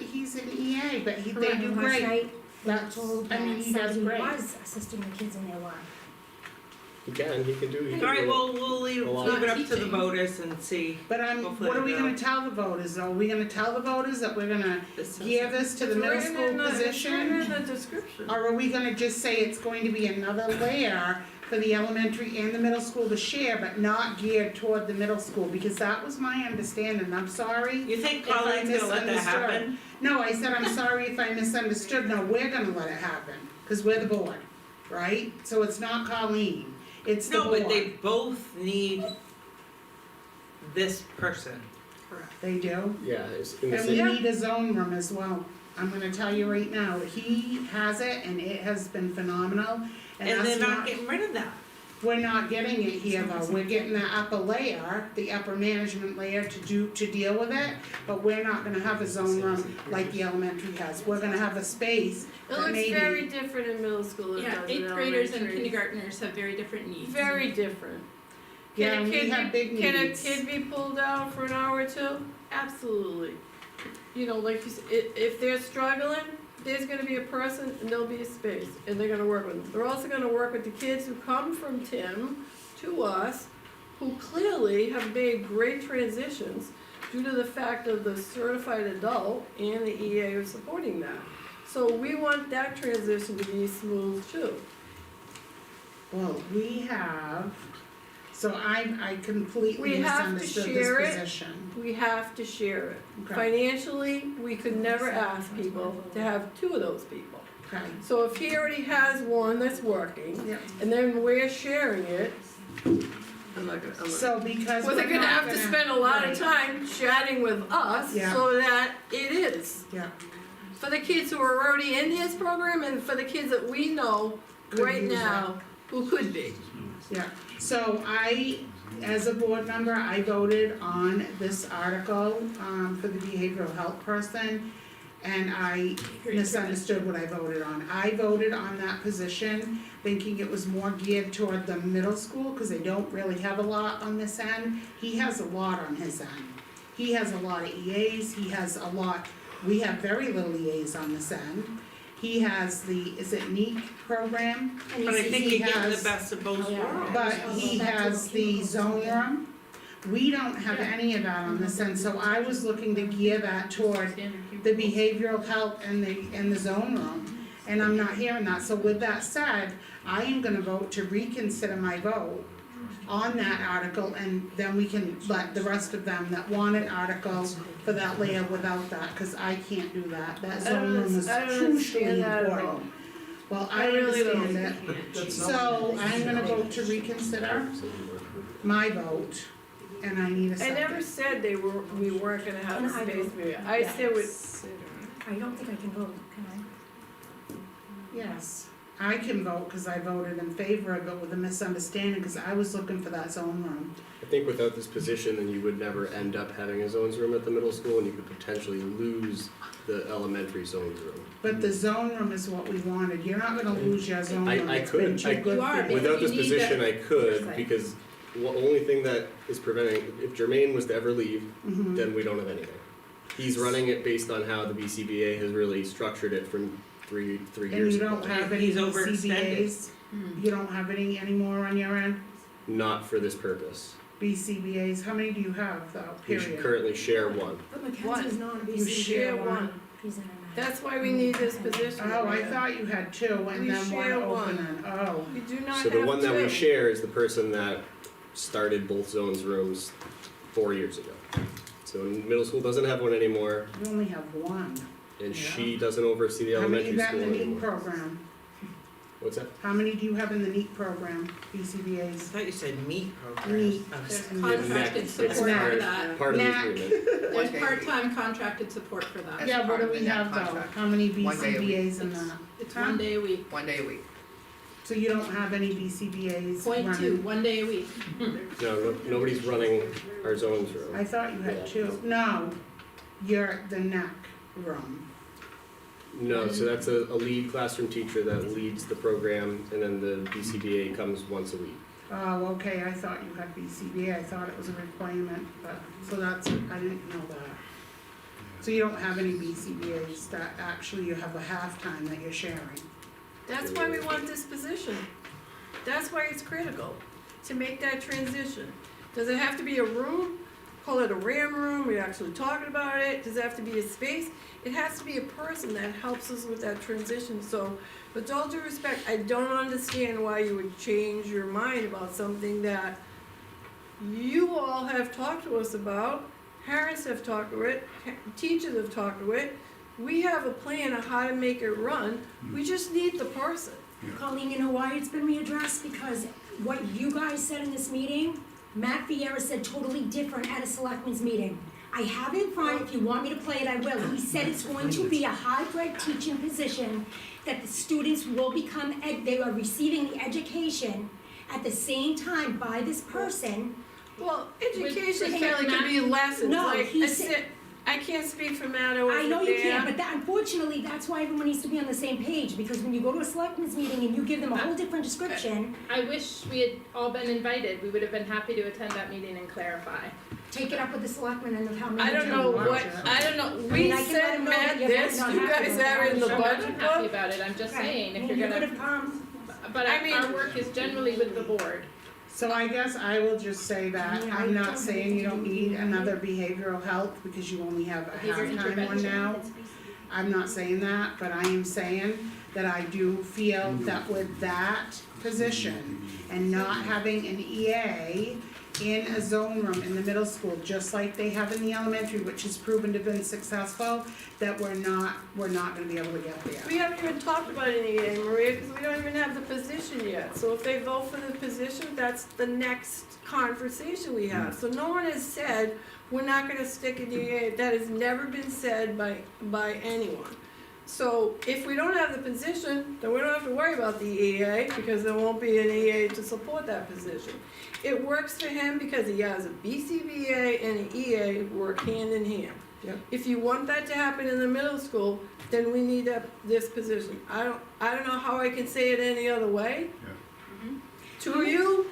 EA, but they Correct, do and last great. night, we were That's, told I mean, that he does somebody great. was assisting the kids in their lab. He can do Alright, it. well, we'll leave A lot. it up to the Teaching. voters and see. But Hopefully what are we they'll- gonna tell the voters though? Are we gonna tell the voters that we're gonna give this to the middle school position? the description. Or are we gonna just say it's going to be another layer for the elementary and the middle school to share, but not geared toward the middle school? Because that was my understanding, I'm sorry. You think if I Colleen's gonna let that misunderstood. happen? No, I said, I'm sorry if I misunderstood, no, we're gonna let it happen, cause we're the board, right? So it's not Colleen, it's the No, board. but they both need this person. They do? Yeah, it's in the And we same, need a zone room as well. I'm gonna tell you right now, he has it and it has been phenomenal. And that's they're not getting rid of that. We're not getting it here though, we're getting the upper layer, the upper management layer to deal with it, but we're not gonna have a zone room like the elementary has. We're gonna have a space It that looks maybe. very different in middle school than it Yeah, does in eighth graders and elementary. kindergartners have very different needs. Very different. Yeah, Can a and we kid have be, big can a needs. kid be pulled out for an hour or two? Absolutely. You know, like you said, if they're struggling, there's gonna be a person and there'll be a space and they're gonna work with them. They're also gonna work with the kids who come from Tim to us, who clearly have made great transitions due to the fact of the certified adult and the EA are supporting that. So we want that transition to be smooth too. Well, we have, so I completely We have to misunderstood share this it. position. We have to share it. Okay, Financially, we could never ask people to have two of those people. okay, So if he already has one that's working, yep. and then we're sharing it, I'm not gonna, So because well, they're we're gonna not have to spend a lot of right. time chatting with us Yeah. so that it is. Yeah. For the kids who are already in this program and for the kids that we know Could right use now who could be. Yeah, so as a board member, I voted on this article, for the behavioral health person, and I misunderstood what I voted on. I voted on that position, thinking it was more geared toward the middle school, cause they don't really have a lot on this end. He has a lot on his end. He has a lot of EAs, he has a lot, we have very little EAs on this end. He has is it NEEC program? But I think he you're getting has- the best of both worlds. But he has the zone room. We don't have any of that on this end, so I was looking to gear that toward the behavioral health and the zone room. And I'm not hearing that, so with that said, I am gonna vote to reconsider my vote on that article, and then we can let the rest of them that want an article for that layer without that, cause I can't do that. That zone room is I don't crucially understand that at all. important. Well, I I really understand don't. it. So I'm gonna vote to reconsider my vote, and I need a I second. never said we weren't gonna have a And I space vote maybe. I said we, I don't think I can vote, can I? Yes, I can vote, cause I voted in favor of it with a misunderstanding, cause I was looking for that zone room. I think without this position, then you would never end up having a zones room at the middle school and you could potentially lose the elementary zones room. But the zone room is what we wanted, you're not gonna lose your zone room, I it's been could, too I- good You are, for you. because Without this you need position, I could, oversight. because the only thing that is preventing, if Jermaine was to ever leave, Mhm. then we don't have anything. He's running it based on how the BCBA has really structured it from three And years you ago. don't have any He's overextended. BCBA's? You don't have any anymore on your end? Not for this purpose. BCBA's, how many do you have though, We should period? currently share one. But Mackenzie's not a You share BCBA. one. He's in a. That's why we need this position. Oh, I Maria. thought you had two and We then one share one. opening, oh. We do not have So the one that we two. share is the person that started both zones rooms 4 years ago. So middle school doesn't have one anymore, You only have one. and she doesn't oversee the How many elementary you got school in the NEAT anymore. program? What's that? How many do you have in the NEAT program, I BCBA's? thought you said meat program. Meat. I was- There's And contracted It's support for part- that. Part of the Knack. agreement. There's part-time contracted support for that. As Yeah, part what do of the we NEAT have though? contract. How many One day a week. BCBA's in that? It's 1 day a week. 1 day a week. So you don't have any BCBA's Point two, running? 1 day a week. No, nobody's running our zones room. I thought you had two. No, you're the NAC room. No, so that's a lead classroom teacher that leads the program, and then the BCBA comes once a week. Oh, okay, I thought you had BCBA, I thought it was a requirement, but, so that's, I didn't know that. So you don't have any BCBA's that actually you have a halftime that you're sharing? That's why we want this position. That's why it's critical, to make that transition. Does it have to be a room? Call it a RAM room, we're actually talking about it. Does it have to be a space? It has to be a person that helps us with that transition. So, with all due respect, I don't understand why you would change your mind about something that you all have talked to us about, parents have talked to it, teachers have talked to it. We have a plan of how to make it run, we just need the person. Colleen, you know why it's been readdressed? Because what you guys said in this meeting, Matt Vieira said totally different at a selectmen's meeting. I have it in front, if you want me to play it, I will. He said it's going to be a hybrid teaching position, that the students will become, they are receiving the education at the same time by this person. Well, education With- Kelly could be lessons, No, like, he I said- said, I can't speak for Matt, I wasn't I know you there. can't, but that, unfortunately, that's why everyone needs to be on the same page, because when you go to a selectmen's meeting and you give them a whole different description, I wish we had all been invited. We would have been happy to attend that meeting and clarify. take it up with the selectmen and the town I manager. don't know Watch what, it. I don't know, mean, we I can let said him know Matt that you're this, not you happy guys with are that. in the I'm budget not happy book. about it. I'm just saying, if You you're could gonna, have come. but I mean- our work is generally with the board. So I guess I will just say that Yeah, I'm I not don't saying you don't need another behavioral health because you only have a Behavior halftime one intervention. now. I'm not saying that, but I am saying that I do feel that with that position and not having an EA in a zone room in the middle school, just like they have in the elementary, which has proven to have been successful, that we're not gonna be able to get there. We haven't even talked about an EA, Maria, because we don't even have the position yet. So if they vote for the position, that's the next conversation we have. So no one has said, we're not gonna stick an EA, that has never been said by anyone. So if we don't have the position, then we don't have to worry about the EA, because there won't be an EA to support that position. It works for him because he has a BCBA and an EA work hand in hand. Yep. If you want that to happen in the middle school, then we need this position. I don't know how I can say it any other way. To you,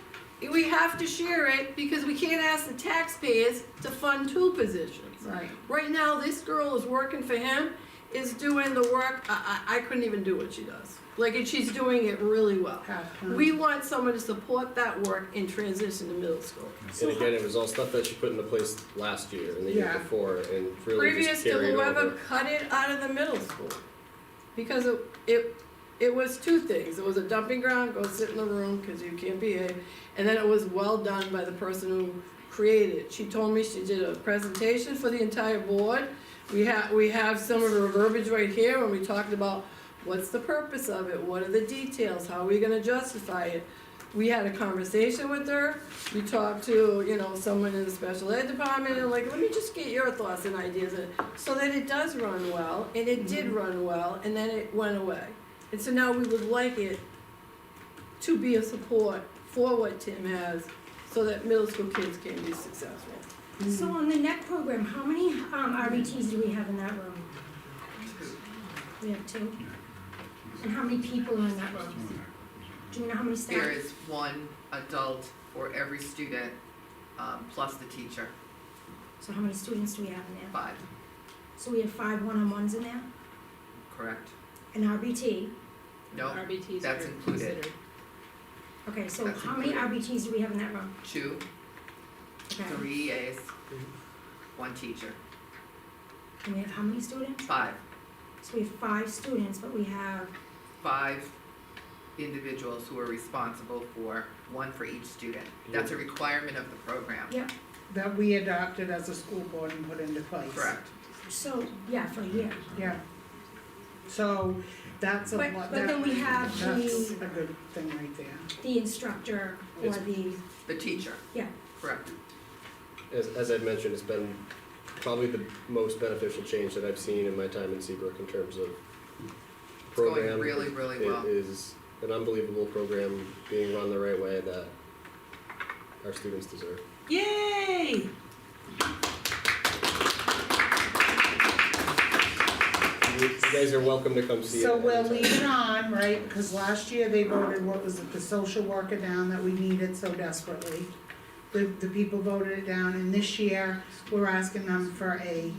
we have to share it because we can't ask the taxpayers to fund two positions. Right. Right now, this girl is working for him, is doing the work, I couldn't even do what she does. Like, and she's doing it really well. Halftime. We want someone to support that work in transition to middle school. And again, it was all stuff that she put into place last year and the year Yeah. before, and really Previous just to carried whoever over. cut it out of the middle school. Because it was two things, it was a dumping ground, go sit in the room, cause you can't behave, and then it was well done by the person who created it. She told me she did a presentation for the entire board, we have some of her verbiage right here, when we talked about what's the purpose of it, what are the details, how are we gonna justify it? We had a conversation with her, we talked to, someone in the special ed department, and like, let me just get your thoughts and ideas, so that it does run well, and it did run well, and then it went away. And so now we would like it to be a support for what Tim has, so that middle school kids can be successful. So on the NET program, how many RBTs do we have in that room? We have two. And how many people are in that room? Do you know how many staff? There is one adult for every student, plus the teacher, So how many students do we have in there? 5. So we have 5 one-on-ones in there, Correct? and RBT. No, RBTs that's are included. considered. Okay, so That's how many included. RBTs do we have in that room? 2, Okay, 3 EAs, 1 teacher, and we have how many students? 5. So we have 5 students, but we have, 5 individuals who are responsible for 1 for each student. That's a requirement of the program. yeah, That we adopted as a school board and put into place. Correct. so, yeah, for a year. Yeah. So that's a But- lot, but then we have that's the- a good thing right there. The instructor or It's- The teacher. Yeah. Correct. As I've mentioned, it's been probably the most beneficial change that I've seen in my time in Seabrook in terms of It's going program. really, really well. It is an unbelievable program being run the right way that our students deserve. Yay! You guys are welcome to come see it. So we'll anytime. leave it on, right, because last year they voted, what was it, the social worker down that we needed so desperately. The people voted it down, and this year, we're asking them for a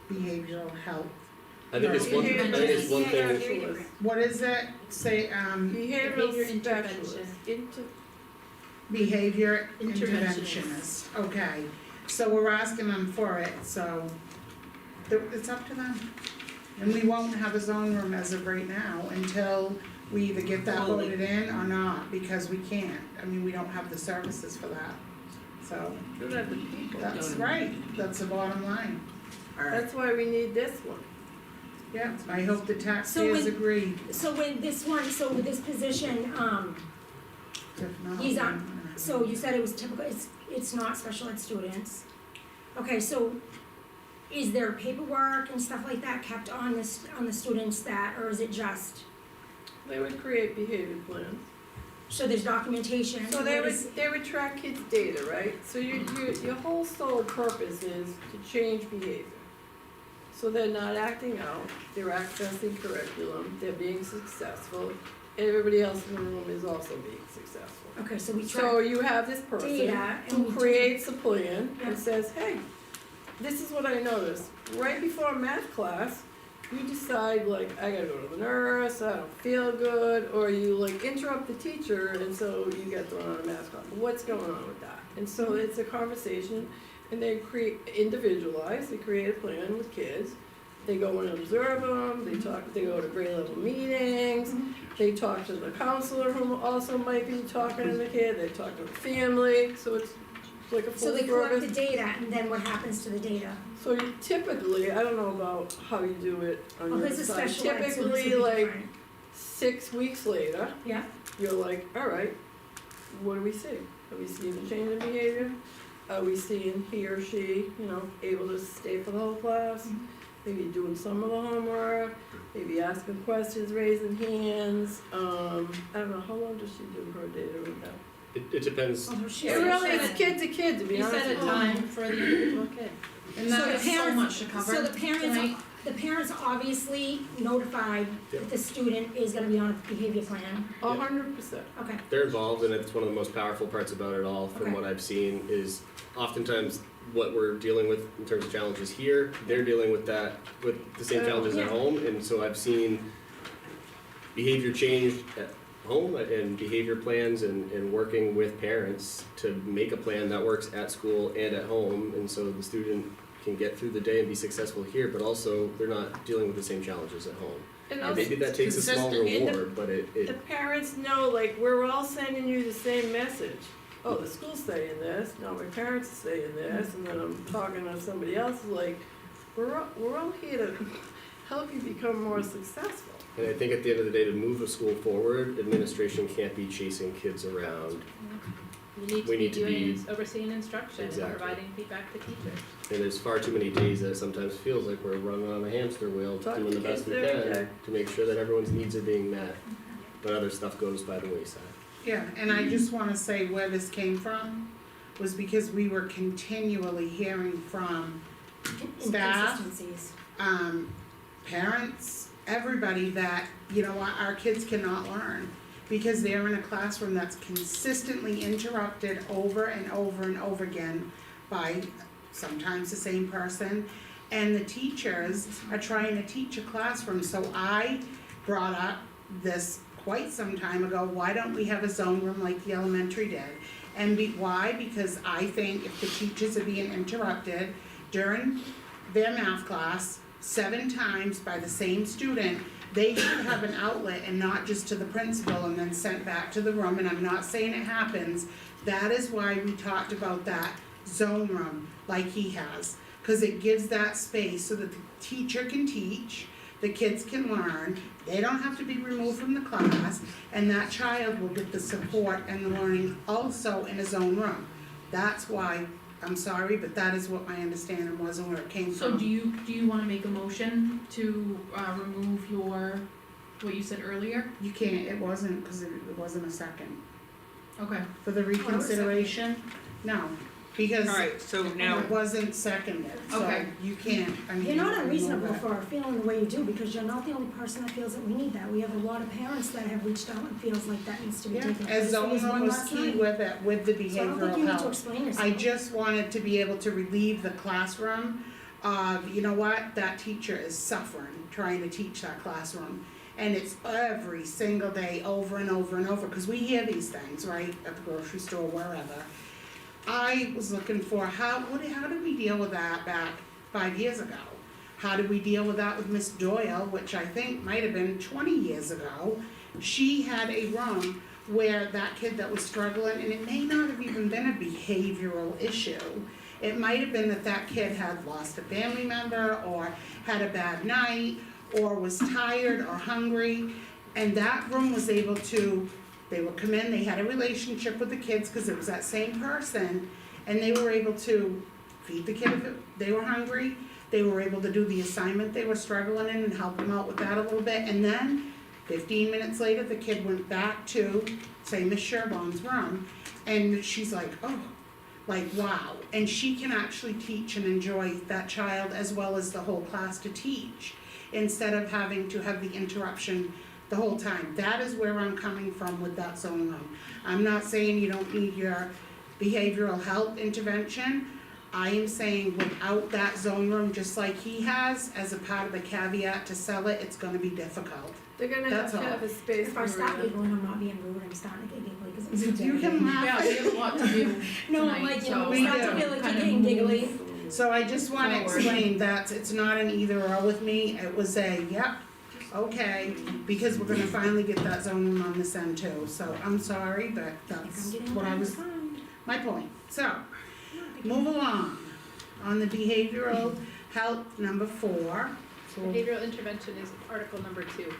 behavioral health. I think it's one thing. What is it? Say, Behavior intervention. behavior Interventionist. interventionist, okay. So we're asking them for it, so it's up to them. And we won't have a zone room as of right now until we either get that voted in or not, because we can't. I mean, we don't have the services for that, so. You have the people. That's right, that's the bottom line. That's why we need this one. Yeah, I hope the taxpayers agree. So with this one, so with this position, If not, he's on, then- so you said it was typical, it's not special ed students. Okay, so is there paperwork and stuff like that kept on the students that, or is it just, They would create behavior plans. so there's documentation? So they would track kids' data, right? So your whole sole purpose is to change behavior. So they're not acting out, they're accessing curriculum, they're being successful, everybody else in the room is also being successful. Okay, so we So track you have this person data and who we creates a plan Yeah. and says, hey, this is what I noticed. Right before math class, you decide like, I gotta go to the nurse, I don't feel good, or you like interrupt the teacher and so you get thrown out of math class. What's going on with that? And so it's a conversation and they individualize, they create a plan with kids. They go and observe them, they go to grade level meetings, they talk to the counselor who also might be talking to the kid, they talk to the family, so it's like a full So they collect service. the data, and then what happens to the data? So you typically, I don't know about how you do it on Well, your this is side, special ed, so this would typically be like different. 6 weeks later, Yeah, you're like, alright, what do we see? Are we seeing a change in behavior? Are we seeing he or she, able to stay for the whole class? Mhm. Maybe doing some of the homework, maybe asking questions, raising hands, I don't know, how long does she do her data right now? It depends. oh, It shit. really is kid to kid, to be You honest set a with you. time for the individual kid. And So that the is so parents- much to cover So the parents, tonight. the parents are obviously notified that the student is gonna be on a behavior plan. 100%. Okay, They're involved, and it's one of the most powerful parts about it all, from Okay. what I've seen, is oftentimes what we're dealing with in terms of challenges here, they're dealing with that, with the same challenges at Yeah. home, and so I've seen behavior change at home and behavior plans and working with parents to make a plan that works at school and at home, and so the student can get through the day and be successful here, but also they're not dealing with the same challenges at home. And And also maybe that takes a small consistent. reward, but The it parents know, like, we're all sending you the same message. Oh, the school's saying this, no, my parents are saying this, and then I'm talking to somebody else, like, we're all here to help you become more successful. And I think at the end of the day, to move a school forward, administration can't be chasing kids around. You We need need to to be be- doing overseeing instruction and Exactly. providing feedback to teachers. And there's far too many days that it sometimes feels like we're running on a hamster wheel, Talk doing to the best we kids every can day. to make sure that everyone's needs are being met, but other stuff goes by the wayside. Yeah, and I just wanna say where this came from was because we were continually hearing from staff, inconsistencies. parents, everybody that, you know what, our kids cannot learn. Because they're in a classroom that's consistently interrupted over and over and over again by sometimes the same person. And the teachers are trying to teach a classroom, so I brought up this quite some time ago, why don't we have a zone room like the elementary did? And why? Because I think if the teachers are being interrupted during their math class 7 times by the same student, they should have an outlet and not just to the principal and then sent back to the room, and I'm not saying it happens. That is why we talked about that zone room like he has, cause it gives that space so that the teacher can teach, the kids can learn, they don't have to be removed from the class, and that child will get the support and the learning also in his own room. That's why, I'm sorry, but that is what my understanding was and where it came So from. do you wanna make a motion to, remove what you said earlier? You can't, it wasn't, cause it wasn't a second. Okay. For the reconsideration, no, because Alright, so now, it wasn't seconded, so Okay. you can't, I mean. You're not you can unreasonable remove it. for feeling the way you do, because you're not the only person that feels that we need that. We have a lot of parents that have reached out and feels like that needs to be Yeah, taken place. as There zone was room one was last key night. with it, with the So I don't think you behavioral need to health. explain yourself. I just wanted to be able to relieve the classroom of, you know what, that teacher is suffering trying to teach that classroom. And it's every single day, over and over and over, cause we hear these things, right, at the grocery store, wherever. I was looking for how did we deal with that back 5 years ago? How did we deal with that with Miss Doyle, which I think might have been 20 years ago? She had a room where that kid that was struggling, and it may not have even been a behavioral issue. It might have been that that kid had lost a family member, or had a bad night, or was tired or hungry, and that room was able to, they would come in, they had a relationship with the kids, cause it was that same person, and they were able to feed the kid if they were hungry, they were able to do the assignment they were struggling in and help them out with that a little bit, and then 15 minutes later, the kid went back to, say, Miss Sherborne's room, and she's like, oh, like, wow, and she can actually teach and enjoy that child as well as the whole class to teach, instead of having to have the interruption the whole time. That is where I'm coming from with that zone room. I'm not saying you don't need your behavioral health intervention. I am saying without that zone room, just like he has, as a part of the caveat to sell it, it's gonna be difficult. They're gonna That's have to all. have a space If I for start Maria. giggling, I'm not being rude, I'm starting to get giggly, cause it's a You can laugh. Yeah, we have a lot to do No, tonight, like, you know, so we we start do. to feel like Kind you're of getting giggly. move So I just wanna forward. explain that it's not an either or with me, it was a, yep, okay, because we're gonna finally get that zone room on this end too, so I'm sorry, but I think I'm that's getting what I left was, behind. my point. So, move along, on the behavioral health number 4, so, Behavioral intervention is article number 2.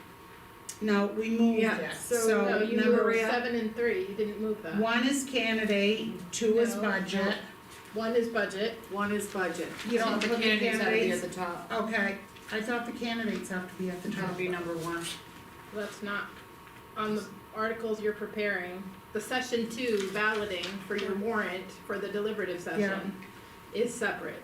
no, we moved Yeah, it, so- so No, you number, moved 7 and 3, you didn't move that. 1 is candidate, 2 is No. budget, 1 is budget. One is budget. you don't The put the candidates gotta be at candidates, the top. okay, I thought the candidates have to be at the top. That'll be number 1. That's not on the articles you're preparing. The session 2 balloting for your warrant for the deliberative session is separate.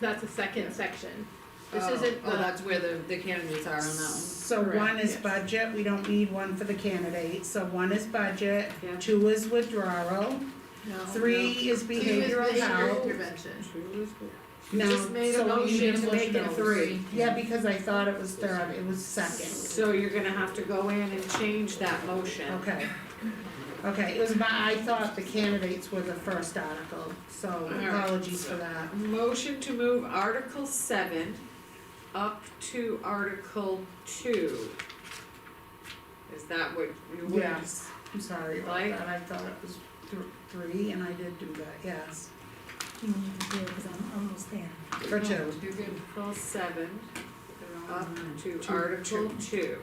That's a second section. This isn't the. Oh, that's where the candidates are on that one. So Correct, 1 is yes. budget, we don't need 1 for the candidates, so 1 is budget, Yeah. 2 is withdrawal, No. 3 is 2 is behavioral behavioral health. intervention. You No, just made a so we motion need to make it those. 3. Yeah, because I thought it was third, it was second. So you're gonna have to go in and change that motion. Okay. Okay, it was I thought the candidates were the first article, so Alright. apologies for that. Motion to move Article 7 up to Article 2. Is that what you would? Yes, I'm sorry about Like- that, I thought it was 3, and I did do that, yes, You need to do, cause I'm almost there. for 2. You're good. Article 7 up to Two. Article 2.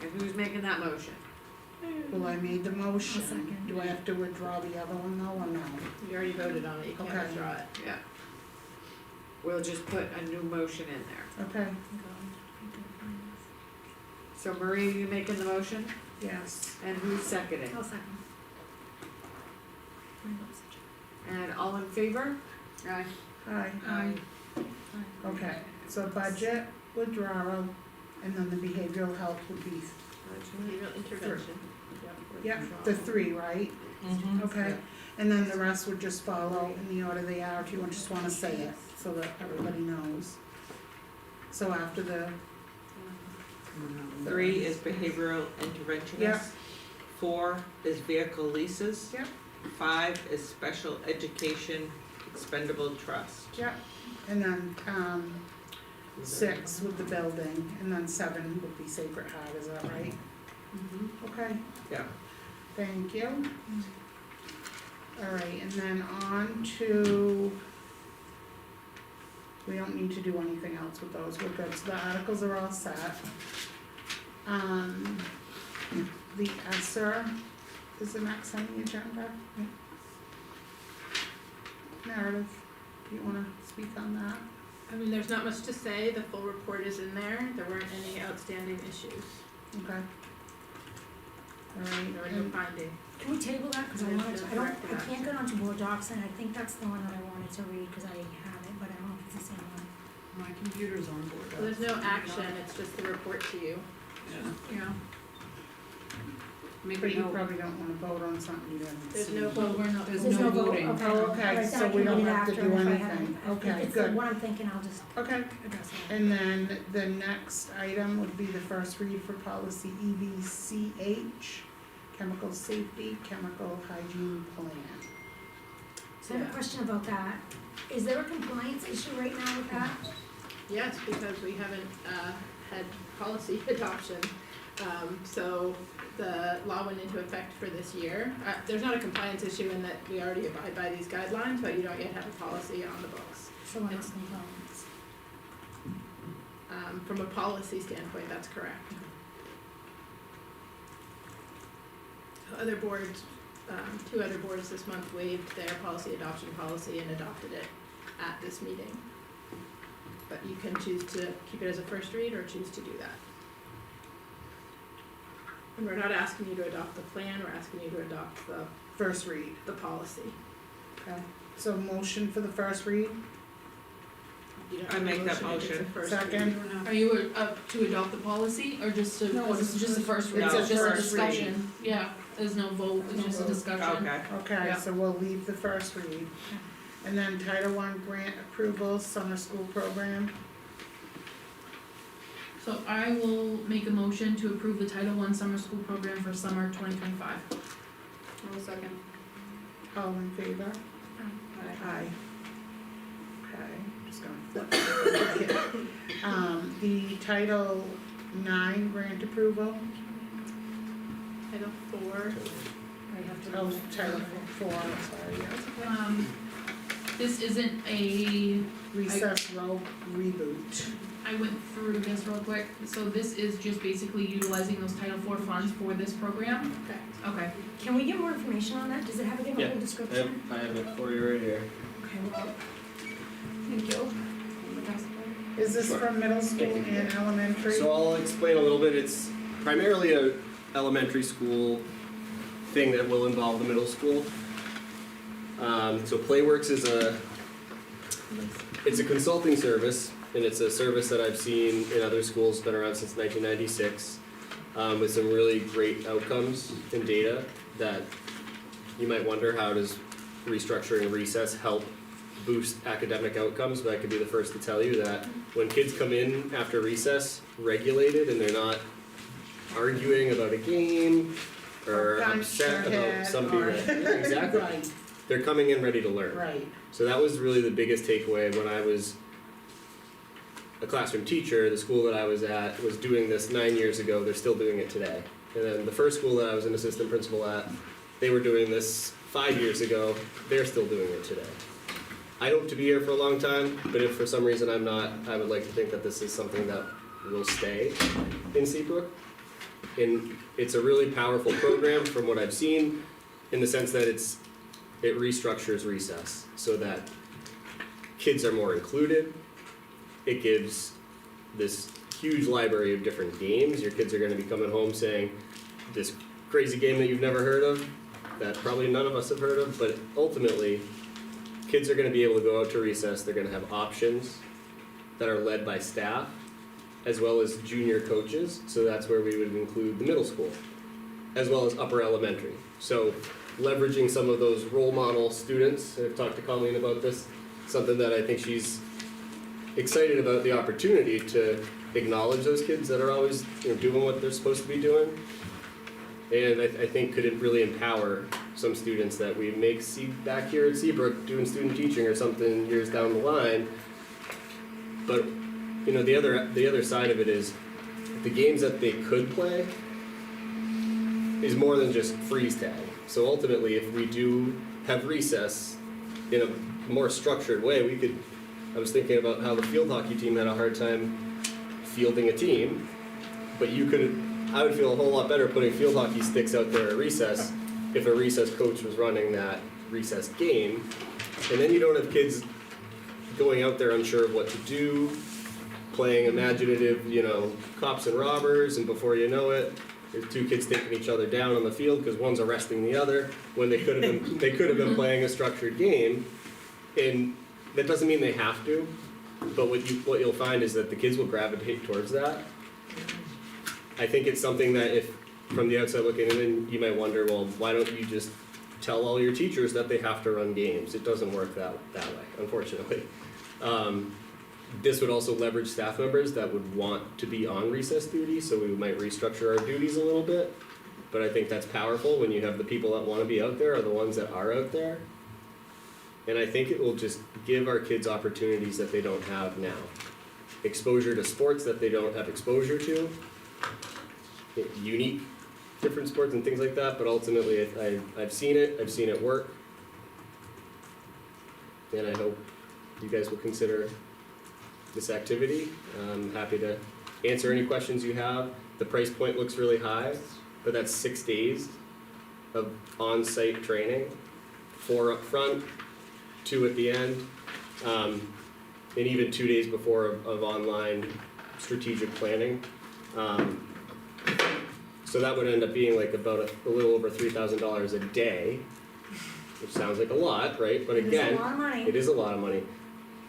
And who's making that motion? Well, I made the motion, second. do I have to withdraw the other one though, or no? You already voted on it, you can't Okay. withdraw it. Yeah. We'll just put a new motion in there. Okay, So Maria, you making the motion? yes. And who's seconding? I'll second. And all in favor? Aye. Hi. Aye. Okay, so budget, withdrawal, and then the behavioral health would be, Behavioral intervention. Yep. Yeah, the three, right? Okay, and then the rest would just follow in the order they are, if you just wanna say it, so that everybody knows. So after the, 3 is behavioral interventionist. Yeah. 4 is vehicle leases. Yeah. 5 is special education expendable trust. yeah, and then, 6 with the building, and then 7 would be Sacred Heart, is that right? Okay. Yeah. Thank you. Alright, and then on to, we don't need to do anything else with those, we're good, so the articles are all set. The ESSER is the next on the agenda. Meredith, do you wanna speak on that? I mean, there's not much to say, the full report is in there, there weren't any outstanding issues, Okay. Alright, there were no findings. Can we table that, cause I There's wanted to, no I don't, corrective I can't get onto Word docs, and I think that's the one that I wanted to read, cause I have it, but I don't know if it's the same one. My computer's on board. So there's no action, it's just the report to you. Yeah. Make but a you note. probably don't wanna vote on something you didn't There's see. no vote. There's There's no no vote, voting. okay. Oh, okay, Alright, then so I we can don't read it have to after, do and if I anything. haven't- if Okay, it's good. what I'm thinking, I'll just Okay, address it. and then the next item would be the first read for policy EBCH, chemical safety, chemical hygiene plan. So I have a question about that. Is there a compliance issue right now with that? Yes, because we haven't, had policy adoption, so the law went into effect for this year. There's not a compliance issue in that we already abide by these guidelines, but you don't yet have a policy on the books. So we're not compliance. From a policy standpoint, that's correct. Other boards, 2 other boards this month waived their policy adoption policy and adopted it at this meeting. But you can choose to keep it as a first read or choose to do that. And we're not asking you to adopt the plan, we're asking you to adopt First read, the policy. okay. So motion for the first read, You don't I have a make that it's a motion. first read. second, Are you to adopt the policy or just to, No, this is just the first read, No, it's just a first read. discussion? Yeah, there's no vote, it's just a discussion. Okay. okay, Yeah. so we'll leave the first read. And then Title I grant approval, summer school program, So I will make a motion to approve the Title I summer school program for summer 2025. I will second. all in favor? Aye. Okay, just gonna flip. The Title IX grant approval, Title 4. I have to. oh, Title IV, sorry, yeah. This isn't a, Recess row reboot. I went through this real quick, so this is just basically utilizing those Title IV funds for this program? Okay. Okay. Can we get more information on that? Does it have a Yeah. whole description? I have it for you right here. Okay, well, thank you. Is this from middle school and elementary? So I'll explain a little bit. It's primarily a elementary school thing that will involve the middle school. So Playworks is it's a consulting service, and it's a service that I've seen in other schools, been around since 1996, with some really great outcomes and data that you might wonder, how does restructuring recess help boost academic outcomes? But I could be the first to tell you that when kids come in after recess regulated and they're not arguing about a game or upset about something that, yeah, exactly. Right, They're coming in ready to learn. right. So that was really the biggest takeaway when I was a classroom teacher. The school that I was at was doing this 9 years ago. They're still doing it today. And then the first school that I was an assistant principal at, they were doing this 5 years ago. They're still doing it today. I hope to be here for a long time, but if for some reason I'm not, I would like to think that this is something that will stay in Seabrook. And it's a really powerful program from what I've seen, in the sense that it restructures recess so that kids are more included. It gives this huge library of different games. Your kids are going to be coming home saying, this crazy game that you've never heard of, that probably none of us have heard of, but ultimately, kids are going to be able to go out to recess. They're going to have options that are led by staff, as well as junior coaches, so that's where we would include the middle school. as well as upper elementary. So leveraging some of those role model students, I've talked to Colleen about this, something that I think she's excited about the opportunity to acknowledge those kids that are always, doing what they're supposed to be doing. And I think could it really empower some students that we may see back here at Seabrook doing student teaching or something years down the line. But the other side of it is the games that they could play is more than just freeze tag. So ultimately, if we do have recess in a more structured way, I was thinking about how the field hockey team had a hard time fielding a team, but I would feel a whole lot better putting field hockey sticks out there at recess if a recess coach was running that recess game. And then you don't have kids going out there unsure of what to do, playing imaginative, cops and robbers, and before you know it, there's two kids taking each other down on the field because one's arresting the other when they could have been playing a structured game. And that doesn't mean they have to, but what you'll find is that the kids will gravitate towards that. I think it's something that if from the outside looking in, you might wonder, well, why don't you just tell all your teachers that they have to run games? It doesn't work that way, unfortunately. This would also leverage staff members that would want to be on recess duty, so we might restructure our duties a little bit. But I think that's powerful when you have the people that want to be out there are the ones that are out there. And I think it will just give our kids opportunities that they don't have now. Exposure to sports that they don't have exposure to. Unique, different sports and things like that, but ultimately I've seen it work. And I hope you guys will consider this activity. I'm happy to answer any questions you have. The price point looks really high, but that's 6 days of on-site training, 4 up front, 2 at the end, and even 2 days before of online strategic planning. So that would end up being like about a little over $3,000 a day, which sounds like a lot, right? But again, It's a lot of money. it is a lot of money.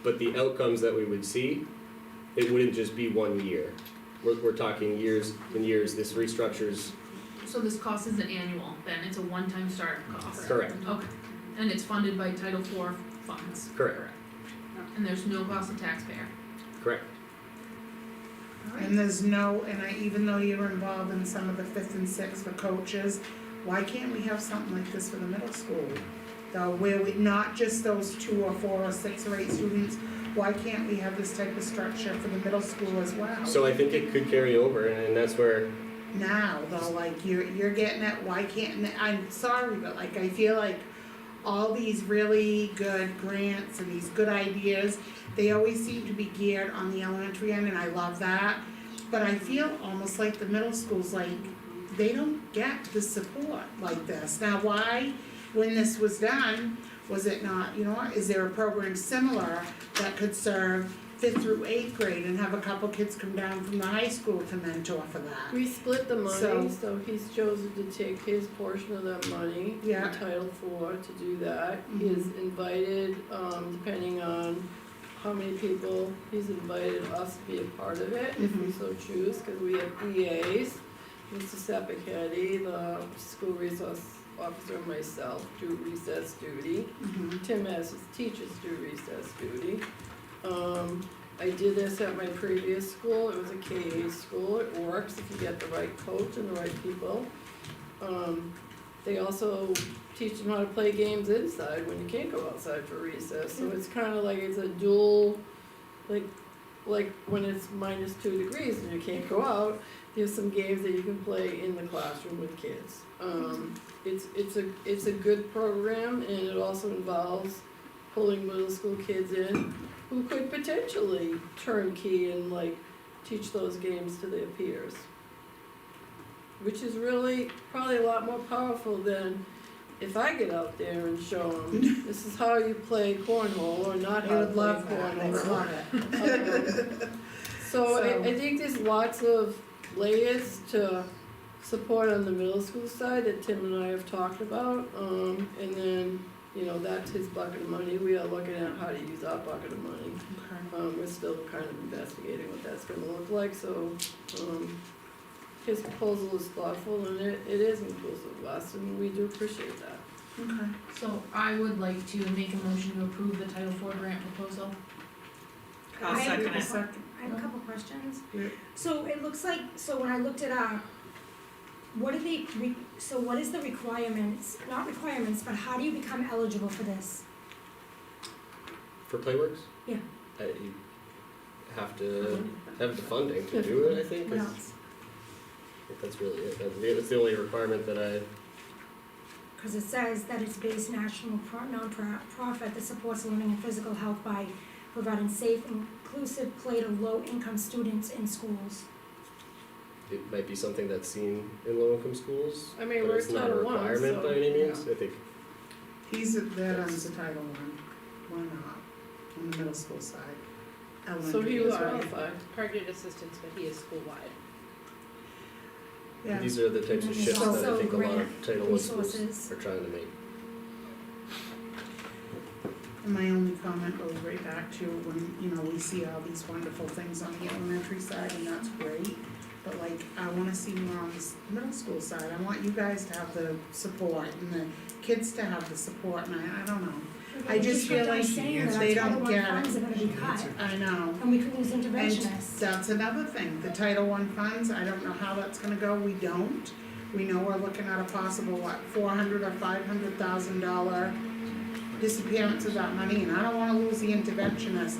But the outcomes that we would see, it wouldn't just be 1 year. We're talking years and years. This restructures. So this cost isn't annual, then it's a one-time startup cost? Correct. Okay, and it's funded by Title IV funds? Correct. And there's no cost to taxpayer? Correct. And even though you're involved in some of the 5th and 6th for coaches, why can't we have something like this for the middle school? Though where we, not just those 2 or 4 or 6 or 8 students, why can't we have this type of structure for the middle school as well? So I think it could carry over, and that's where. Now, though, like, you're getting it, why can't, I'm sorry, but like, I feel like all these really good grants and these good ideas, they always seem to be geared on the elementary end, and I love that. But I feel almost like the middle school's like, they don't get the support like this. Now, why, when this was done, was it not, is there a program similar that could serve 5th through 8th grade and have a couple kids come down from the high school to mentor for that? We split the money, So- so he's chosen to take his portion of that money, Yeah. in Title IV, to do that. He Mhm. is invited, depending on how many people, he's invited us to be a part of it, if we so choose, cause we have EAs. Mr. Sapicchetti, the school resource officer, and myself do recess duty. Tim has his teachers do recess duty. I did this at my previous school, it was a KA school, it works if you get the right coach and the right people. They also teach them how to play games inside when you can't go outside for recess, so it's kinda like it's a dual, like when it's -2 degrees and you can't go out, there's some games that you can play in the classroom with kids. It's a good program, and it also involves pulling middle school kids in who could potentially turnkey and teach those games to their peers. Which is really probably a lot more powerful than if I get out there and show them, this is how you play cornhole or not They how to would play love that, they would cornhole. love it. So I think there's lots of layers to support on the middle school side that Tim and I have talked about. And then, that's his bucket of money. We are looking at how to use our bucket of money. We're still kind of investigating what that's gonna look like, so, his proposal is thoughtful and it is inclusive of us, and we do appreciate that. Okay. So I would like to make a motion to approve the Title IV grant proposal. I'll second it. I have a couple questions. Yeah. So it looks like, so when I looked it up, what are what is the requirements, not requirements, but how do you become eligible for this? For Playworks? Yeah. You have to have the funding to do it, I think. What is- else? I think that's really it. That's the only requirement that I, Cause it says that it's based national non-profit that supports learning and physical health by providing safe, inclusive play to low-income students in schools. it might be something that's seen in low-income schools, I mean, but we're it's not a Title I, requirement so, by any means. I think He's that owns the Title I, why not, on the middle school side. So Elementary he as was well. qualified. Targeted assistance, but he is school-wide. Yeah, these are the types of And shifts there's that I also think a lot of grant Title I schools resources. are trying to make. and my only comment goes right back to when, you know, we see all these wonderful things on the elementary side, and that's great. But like, I wanna see more on the middle school side, I want you guys to have the support, and the kids to have the support, and I don't know. I just feel like they don't get Funds are gonna be cut, I know. and we could lose And interventionists. that's another thing, the Title I funds, I don't know how that's gonna go, we don't. We know we're looking at a possible, $400,000 or $500,000 disappearance of that money, and I don't wanna lose the interventionist,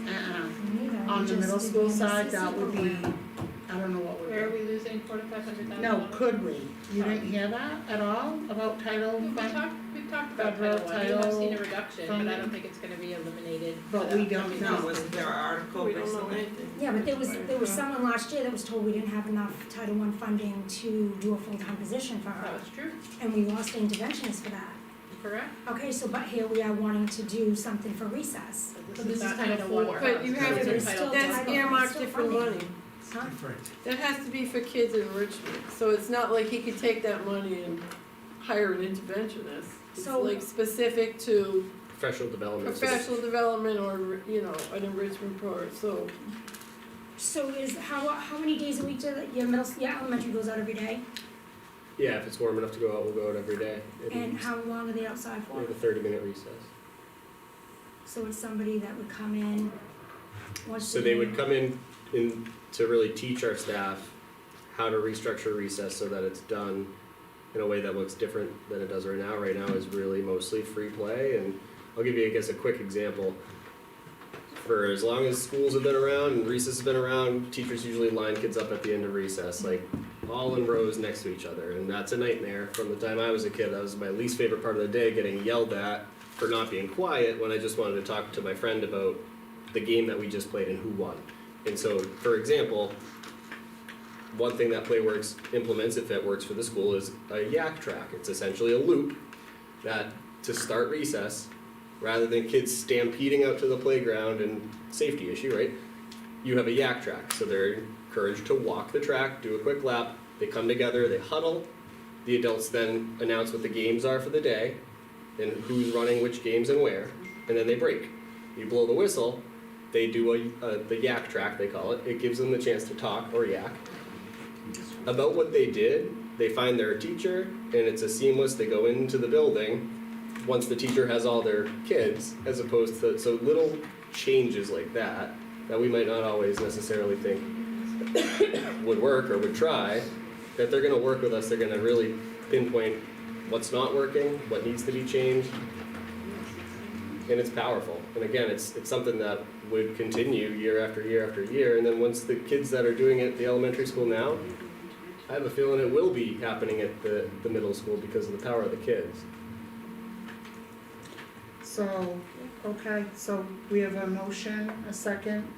On the middle school side, that would be, I don't know what we're Where are doing. we losing $400,000 to $500,000? No, could we? You didn't hear that at all, about title We've fund? talked about Federal Title I, we have seen a title reduction, but I funding. don't think it's gonna be eliminated. But for we the don't upcoming know. fiscal Wasn't there year. an article We don't know recently? anything. Yeah, but there was someone last year that was told we didn't have enough Title I funding to do a full-time position for That her, was true, and we lost the interventionist for that. correct? Okay, so but here we are wanting to do something for recess. But this is not Title Title IV. IV. But you have These to, are Title that's IV. earmarked Still different funding. money. Huh? That has to be for kids in Richmond, so it's not like he could take that money and hire an interventionist. It's So- like specific to Professional development. professional development or, you know, an enrichment program, so. So is, how many days a week do your elementary goes out every day? Yeah, if it's warm enough to go out, we'll go out every day. And how long are they outside We for? have a 30-minute recess. So it's somebody that would come in once So a they day? would come in to really teach our staff how to restructure recess so that it's done in a way that looks different than it does right now. Right now is really mostly free play, and I'll give you, I guess, a quick example. For as long as schools have been around and recess has been around, teachers usually line kids up at the end of recess, like all in rows next to each other, and that's a nightmare. From the time I was a kid, that was my least favorite part of the day, getting yelled at for not being quiet when I just wanted to talk to my friend about the game that we just played and who won. And so, for example, one thing that Playworks implements, if it works for the school, is a yak track. It's essentially a loop that, to start recess, rather than kids stampeding out to the playground and safety issue, right? You have a yak track, so they're encouraged to walk the track, do a quick lap, they come together, they huddle, the adults then announce what the games are for the day, and who's running which games and where, and then they break. You blow the whistle, they do the yak track, they call it. It gives them the chance to talk or yak about what they did. They find their teacher, and it's a seamless, they go into the building once the teacher has all their kids, as opposed to, so little changes like that we might not always necessarily think would work or would try, that they're gonna work with us, they're gonna really pinpoint what's not working, what needs to be changed, and it's powerful. And again, it's something that would continue year after year after year, and then once the kids that are doing it at the elementary school now, I have a feeling it will be happening at the middle school because of the power of the kids. So, okay, so we have a motion, a second.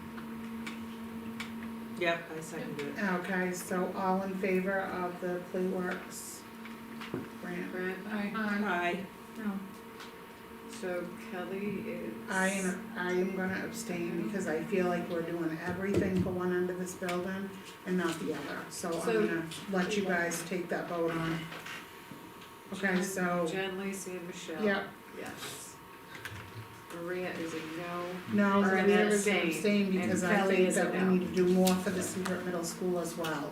Yep, I second it. Okay, so all in favor of the Playworks grant? Aye. No. So Kelly is. I am gonna abstain because I feel like we're doing everything for one end of this building and not the other. So I'm So- gonna let you guys take that vote on. Okay, so, Jen, Lacey, and Michelle. yeah, Yes. Maria is a no. no, We're I'm gonna gonna abstain. abstain And because I Kelly think is a that we no. need to do more for the Seabrook Middle School as well.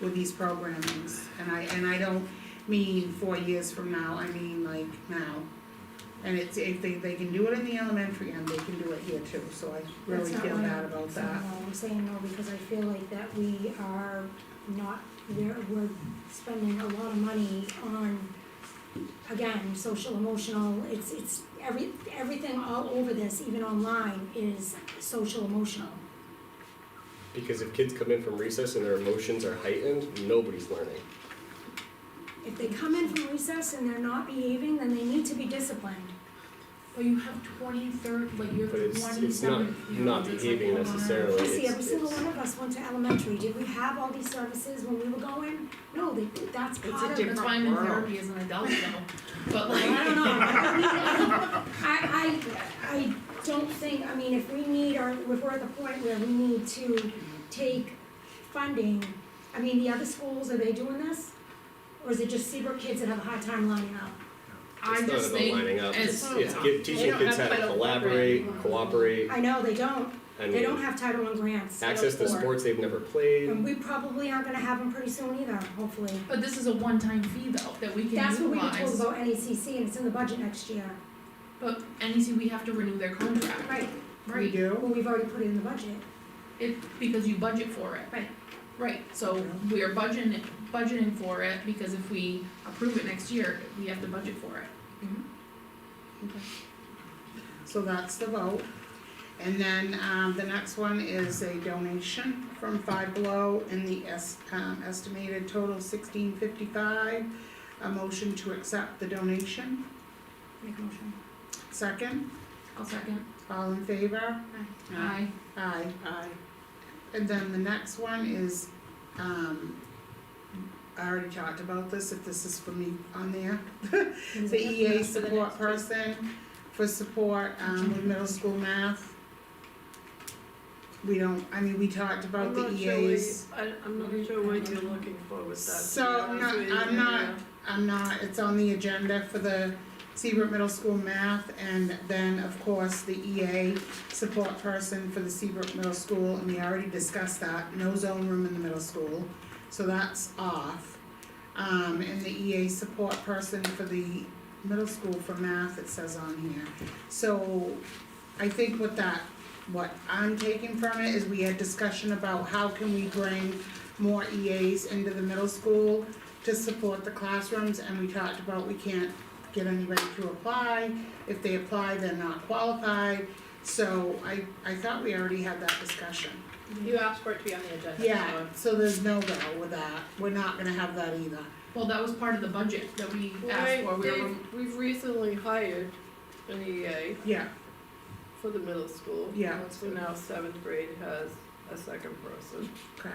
with these programmings. And I don't mean 4 years from now, I mean like now. And it's, if they can do it in the elementary end, they can do it here too, so I really That's not feel what bad about saying that. no. I'm saying no because I feel like that we are not, we're spending a lot of money on, again, social, emotional, it's everything all over this, even online, is social, emotional. Because if kids come in from recess and their emotions are heightened, nobody's learning. If they come in from recess and they're not behaving, then they need to be disciplined. But you have 23rd, like you But have it's 27th year not olds, it's behaving like, come on. necessarily. Casey, every It's- single it's- one of us went to elementary, did we have all these services when we were going? No, that's It's part a of different, that's why I'm in world. therapy as an adult though, but like. I don't know, I don't think, I mean, if we need, or if we're at the point where we need to take funding, I mean, the other schools, are they doing this? Or is it just Seabrook kids that have a hard time lining up? I It's not just about think lining up, as- teaching don't kids have how to Title collaborate, cooperate, I know, they don't, I they don't mean, have Title I grants. access to Title IV. sports they've never played. And we probably aren't gonna have them pretty soon either, hopefully. But this is a one-time fee though, that we can That's what we were utilize. told about NECC, and it's in the budget next year. But NEC, we have to renew their contract. Right. We Right, do? Well, we've already put it in the budget. because you budget for it. Right. Right, so we are budgeting for it, because if we approve it next year, we have to budget for it. So that's the vote. And then, the next one is a donation from Five Below in the estimated total $16.55. A motion to accept the donation. Make a motion. Second, I'll second. all in favor? Aye. Aye. Aye. And then the next one is, I already talked about this, if this is for me on there. The EA support person for support, with middle school math. We don't, I mean, we talked about the EAs. I'm not sure what you're looking for with that. So, no, I'm not, it's on the agenda for the Seabrook Middle School math, and then, of course, the EA support person for the Seabrook Middle School, and we already discussed that, no zone room in the middle school, so that's off. And the EA support person for the middle school for math, it says on here. So, I think what I'm taking from it is we had discussion about how can we bring more EAs into the middle school to support the classrooms, and we talked about we can't get anybody to apply. If they apply, they're not qualified. So I thought we already had that discussion. You asked for it to be on the agenda, Yeah, so there's no go with that. We're not gonna have that either. Well, that was part of the budget that we asked for, We've recently hired an EA Yeah, for the middle school. Yeah. So now 7th grade has a second person. okay.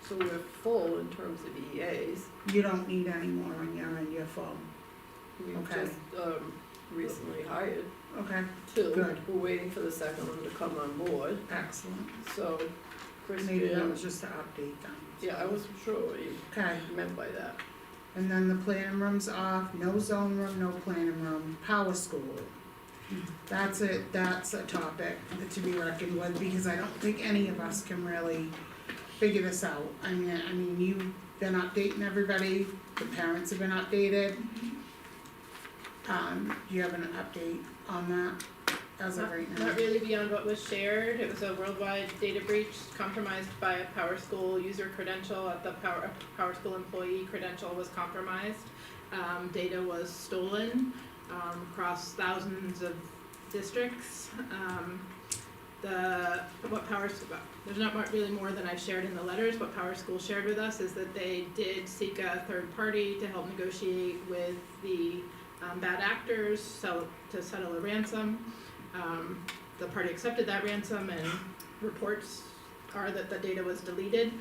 So we're full in terms of EAs. You don't need any more on your end, you're full. We've Okay. just, recently hired Okay, 2. Good. We're waiting for the second one to come on board, excellent. so Maybe that Christian, was just to update them. yeah, I wasn't sure what you Okay. meant by that. And then the planning room's off, no zone room, no planning room, power school. That's a topic to be reckoned with, because I don't think any of us can really figure this out. I mean, you've been updating everybody, the parents have been updated. Do you have an update on that as of right now? Not really beyond what was shared. It was a worldwide data breach compromised by a Power School user credential. At the Power School employee credential was compromised. Data was stolen across thousands of districts. There's not really more than I've shared in the letters. What Power School shared with us is that they did seek a third party to help negotiate with the bad actors to settle a ransom. The party accepted that ransom, and reports are that the data was deleted.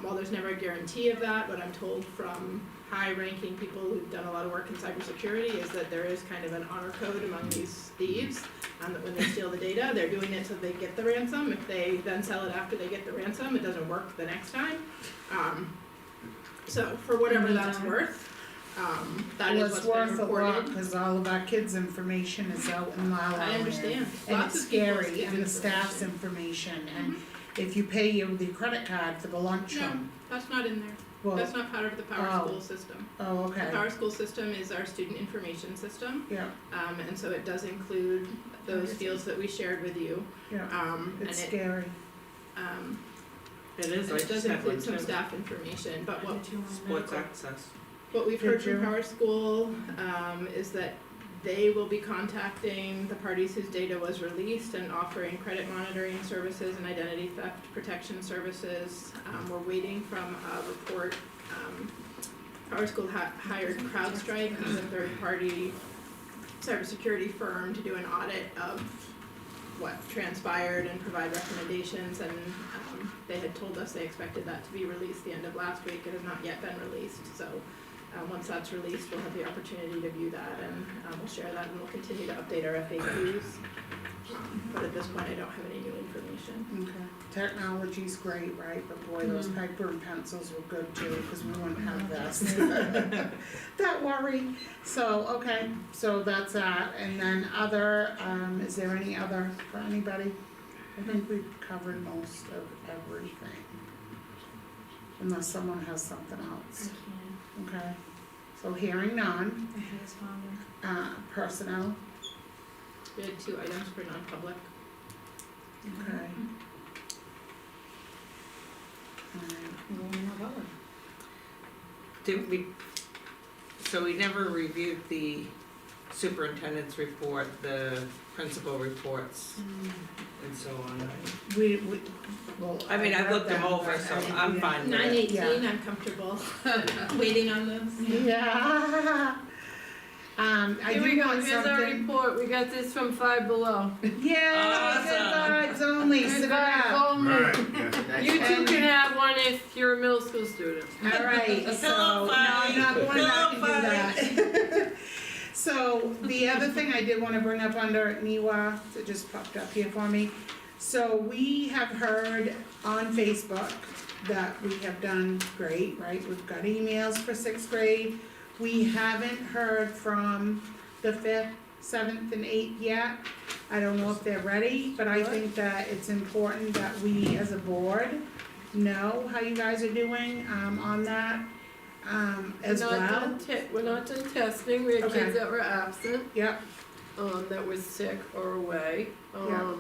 While there's never a guarantee of that, what I'm told from high-ranking people who've done a lot of work in cybersecurity is that there is kind of an honor code among these thieves, that when they steal the data, they're doing it so they get the ransom. If they then sell it after they get the ransom, it doesn't work the next time. So for whatever that's worth, that is what's been Well, it's worth a lot, reported. cause all of our kids' information is out in La La I Land. understand. And Lots it's of people's scary, kids' and the staff's information. information, if you pay the credit card for the lunchroom. That's not in there. Well, That's not part of the Power Oh. School system. oh, The okay, Power School system is our student information system, yeah, and so it does include those fields that we shared with you. yeah, And it's it, scary. It is, I it does just had one include some too. staff information, but Sports access. what we've heard Did you? from Power School, is that they will be contacting the parties whose data was released and offering credit monitoring services and identity theft protection services. We're waiting from a report. Power School hired CrowdStrike, who's a third-party cybersecurity firm, to do an audit of what transpired and provide recommendations, and they had told us they expected that to be released the end of last week. It has not yet been released, so once that's released, we'll have the opportunity to view that, and we'll share that, and we'll continue to update our FAQs. But at this point, I don't have any new information. Okay, technology's great, right, but boy, those paper and pencils were good too, cause we wouldn't have this. That worry, so, okay, so that's that, and then other, is there any other for anybody? I think we've covered most of everything. Unless someone has something else, okay, so hearing none, personnel, We had 2 items for non-public. okay. Alright, Did we, so we never reviewed the superintendent's report, the principal reports, and so on, right? we, well, I mean, I've read looked them them, over, but so I didn't- I'm fine with it. 918, I'm comfortable waiting on this. Yeah. I Here we do go, want here's our something. report, we got this from Five Below. Yeah, good vibes only, sit Good it vibes up. only. Alright, You too And- can have one if you're a middle school student. Alright, so, no, I'm not going back and do that. So, the other thing I did wanna bring up under NEWA, it just popped up here for me. So, we have heard on Facebook that we have done great, right? We've got emails for 6th grade. We haven't heard from the 5th, 7th, and 8th yet. I don't know if they're ready, but I think that it's important that we as a board know how you guys are doing, on that, as well. We're not done testing, we had Okay. kids that were absent, Yep, that was sick or away. Yeah.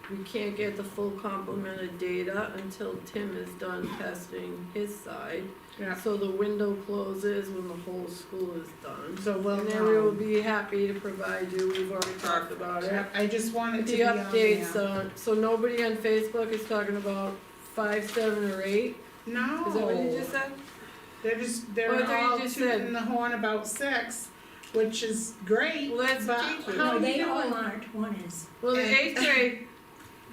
We can't get the full complement of data until Tim is done testing his side. yep, So the window closes when the whole school is done. so we'll And then we will know. be happy to provide you, we've already talked about it. Yep, I just wanted to The be on updates there. on, so nobody on Facebook is talking about 5, 7, or 8? No. Is that what you just said? They're just, What they're did you all just tooting said? the horn about 6, which is great, Well, that's but teachers. how No, you they all doing? aren't, one is. Well, the And- 8th grade,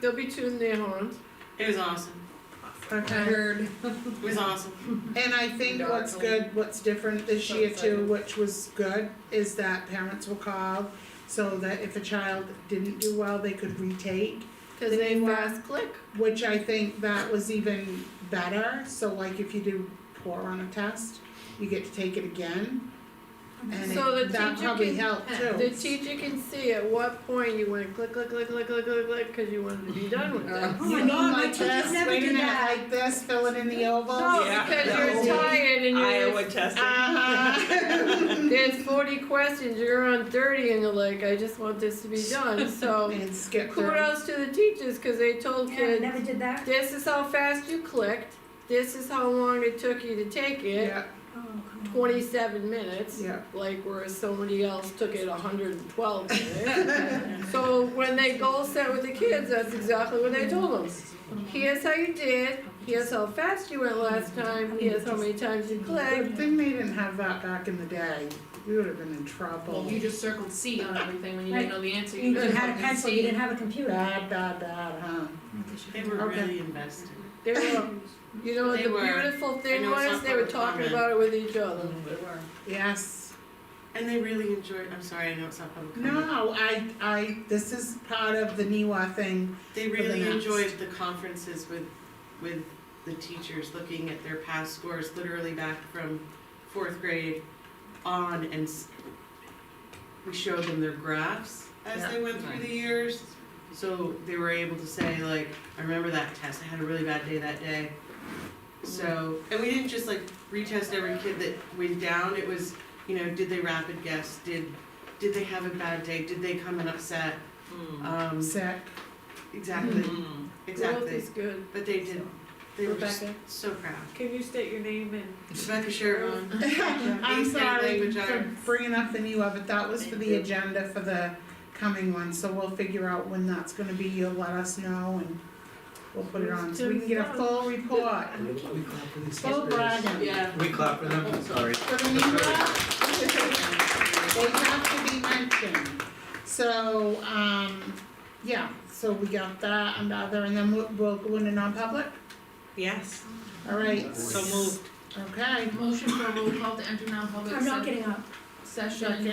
they'll be tuning their horns. It was awesome. Okay. It was awesome. And I think what's good, what's different this year too, which was good, is that parents will call so that if a child didn't do well, they could retake. Cause The they new one. fast click. Which I think that was even better, so like if you do poor on a test, you get to take it again. And So the that teacher probably can- helped too. The teacher can see at what point you went click, click, click, click, click, click, click, cause you wanted to be done with this. Oh You my mean God, my like teachers this, never wait a did minute, that. like this, fill it in the oval? No, Yeah, because the you're whole tired and Iowa you're, testing. Uh-huh. there's 40 questions, you're on 30 and you're like, I just want this to be done, so. And skip through. Kudos to the teachers, cause they told Yeah, kids, never did that. this is how fast you clicked, this is how long it took you to take it, Yeah, Oh, come on. 27 minutes. yeah. Like whereas somebody else took it 112 minutes. So when they goal set with the kids, that's exactly what they told them. Here's how you did, here's how fast you went last time, here's how many times you Good clicked. thing they didn't have that back in the day. We would have been in trouble. Well, you just circled C on everything when you Right. didn't know the answer. You just had a fucking pencil, C. you didn't have a computer. Bad, bad, bad, huh? They were Okay. really invested. They were, you know what They the were. beautiful I thing know it's was, not they were public talking comment. about it with each other. They were. Yes. And they really enjoyed, I'm sorry, I know it's not public comment. No, this is part of the NEWA thing. They the really next. enjoyed the conferences with the teachers, looking at their past scores, literally back from 4th grade on, and we showed them their graphs as Yeah. they went through the years. So they were able to say like, I remember that test, I had a really bad day that day. So, and we didn't just like retest every kid that went down, it was, you know, did they rapid guess, did they have a bad day, did they come in upset? Sick. Exactly, Growth exactly, is good. but they did, they were just Rebecca? so proud. Can you state your name and? Rebecca Sherman. I'm East State sorry Language for Arts. bringing up the new, but that was for the agenda for the coming one, so we'll figure out when that's gonna be, you'll let us know and we'll put it on, so we can get a full report, We clap for these full kids. bragging. Yeah. We clap for them, sorry. For the new they have to be mentioned. So, yeah, so we got that and other, and then we'll go into non-public, Yes, alright, so moved. okay. Motion for a roll call to enter non-public I'm not getting up. session,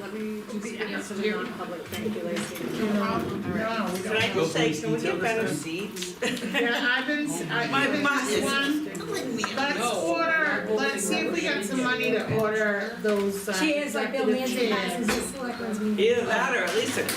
Let me just Be get asked into the here. non-public, thank you, Lacey. No, we Can I don't. just say, can we get better seats? Yeah, I've been this one, let's see if we got some money to order those, Chairs like Bill executive Manson has in chairs. his selectmen's meeting. Either that or at least a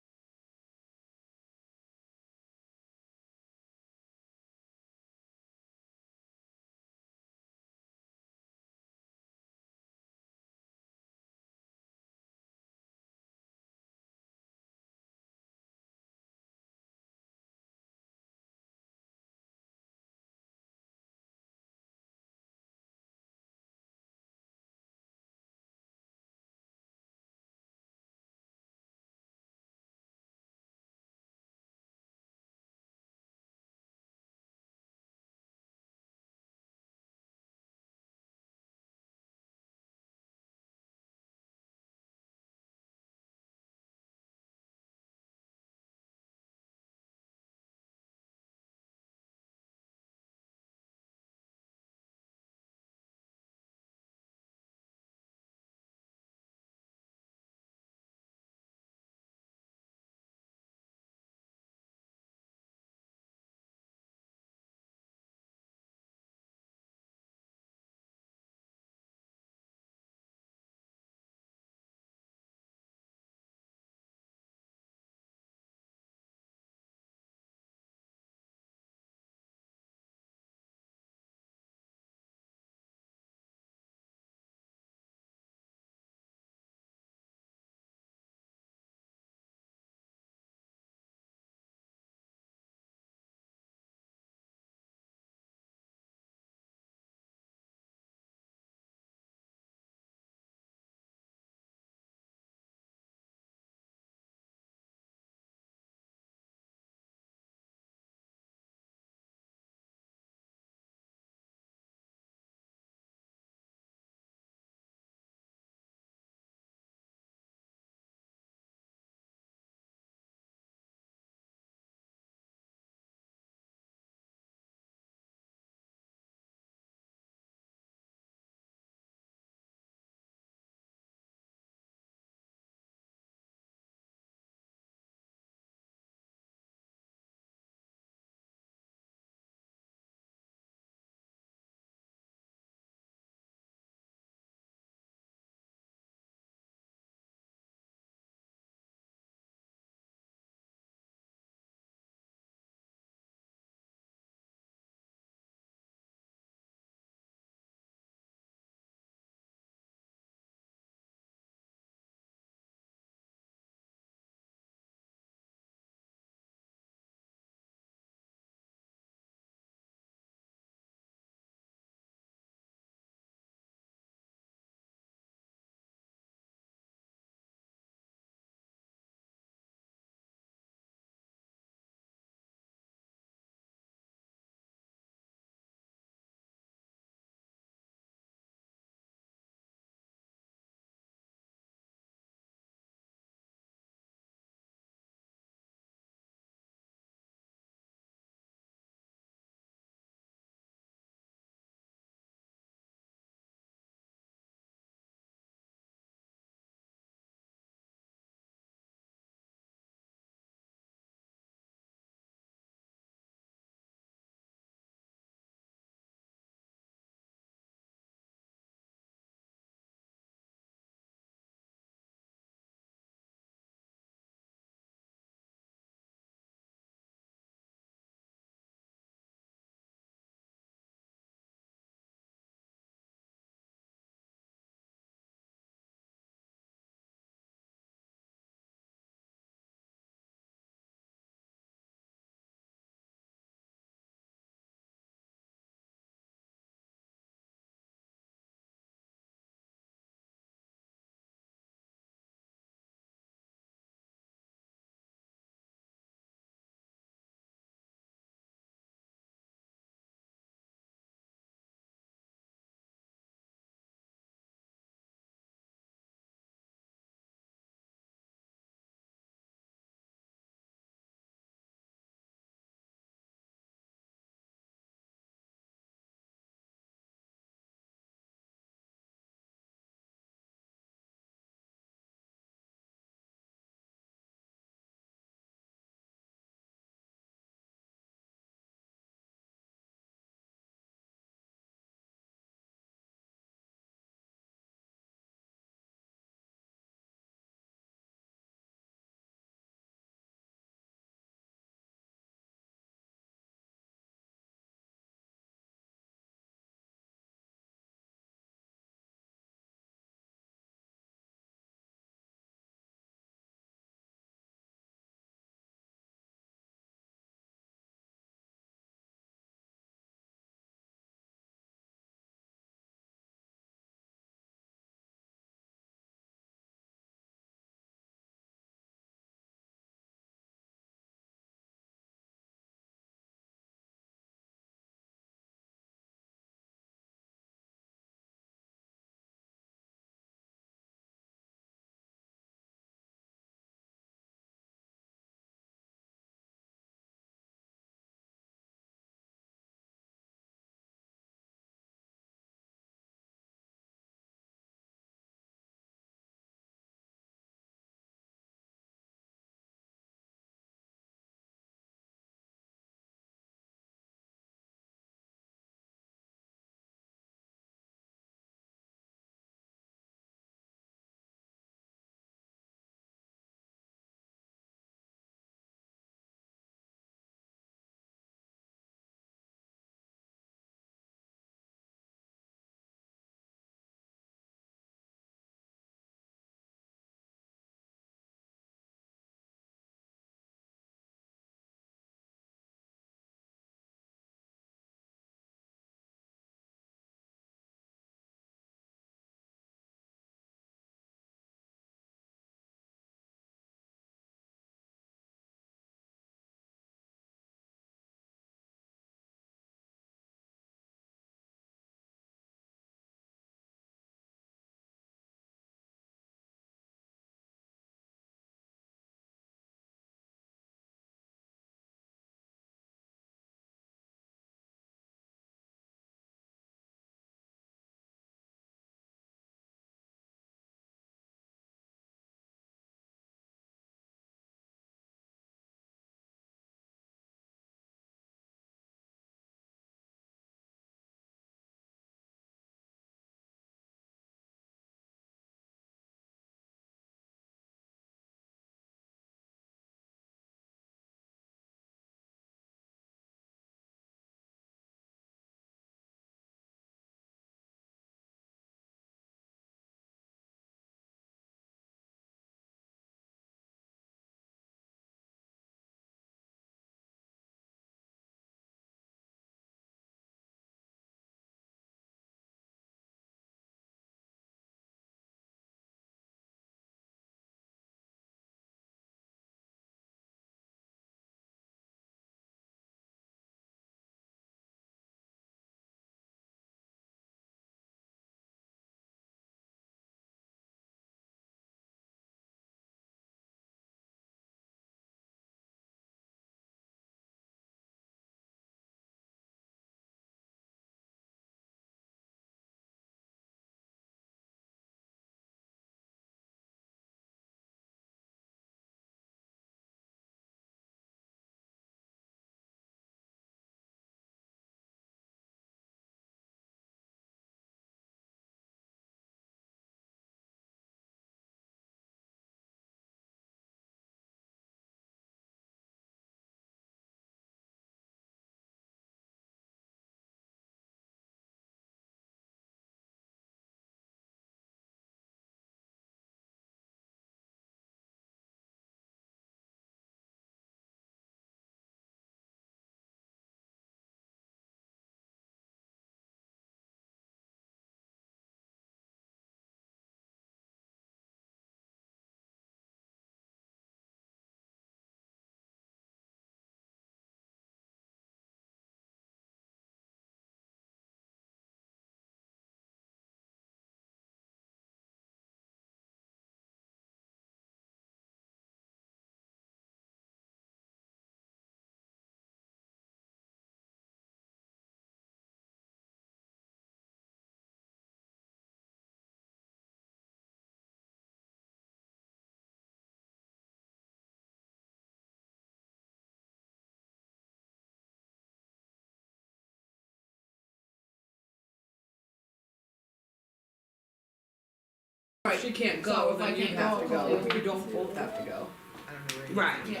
If she can't So go, if I then you can't have to go, go, you don't both have to go. I don't know where. Right. Yeah.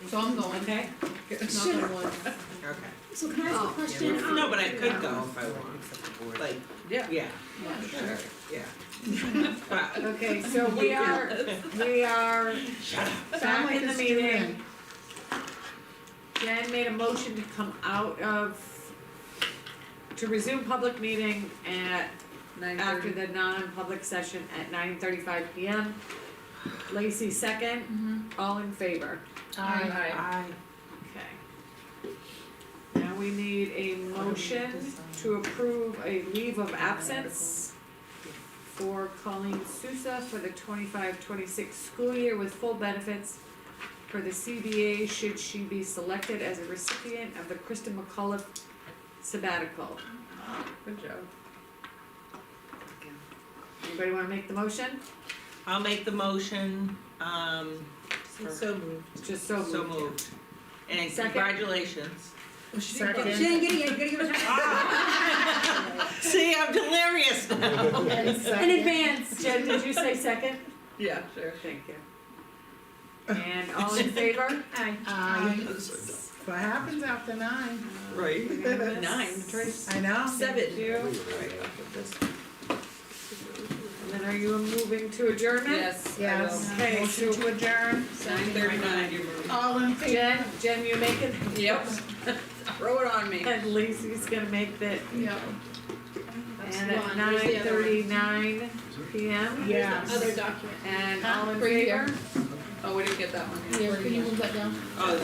So I'm going. Okay. Knock on wood. Okay. So can I ask a question? No, but I could go if I want, like, Yeah. yeah, Yeah, sure. yeah. But Okay, so we are back in the meeting. Jen made a motion to come out of, to resume public meeting at, after the non-public session at 9:35 PM. Lacey second, all in favor? I Okay. Now we need a motion to approve a leave of absence for Colleen Sousa for the 25-26 school year with full benefits for the CBA should she be selected as a recipient of the Kristen McAuliffe sabbatical. Good job. Anybody wanna make the motion? I'll make the motion, So moved. Just so moved. so moved. And Second. congratulations. Second. She didn't get it yet, you gotta give her time. See, I'm delirious now. In advance. Jen, did you say second? Yeah, sure. Thank you. And all in favor? Aye. What happens after 9? Right. 9, Trace. I know. Thank you. And then are you moving to adjournment? Yes. Yes. Okay, Motion so to adjourn. 9:39. All in favor? Jen, you make it? Yep. Throw it on me. And Lacey's gonna make that, Yeah. and at One, where's the other one? 9:39 PM? Yes. Other document. And all in Right here. favor? Oh, we didn't get that one. Here, can you move that down? Oh,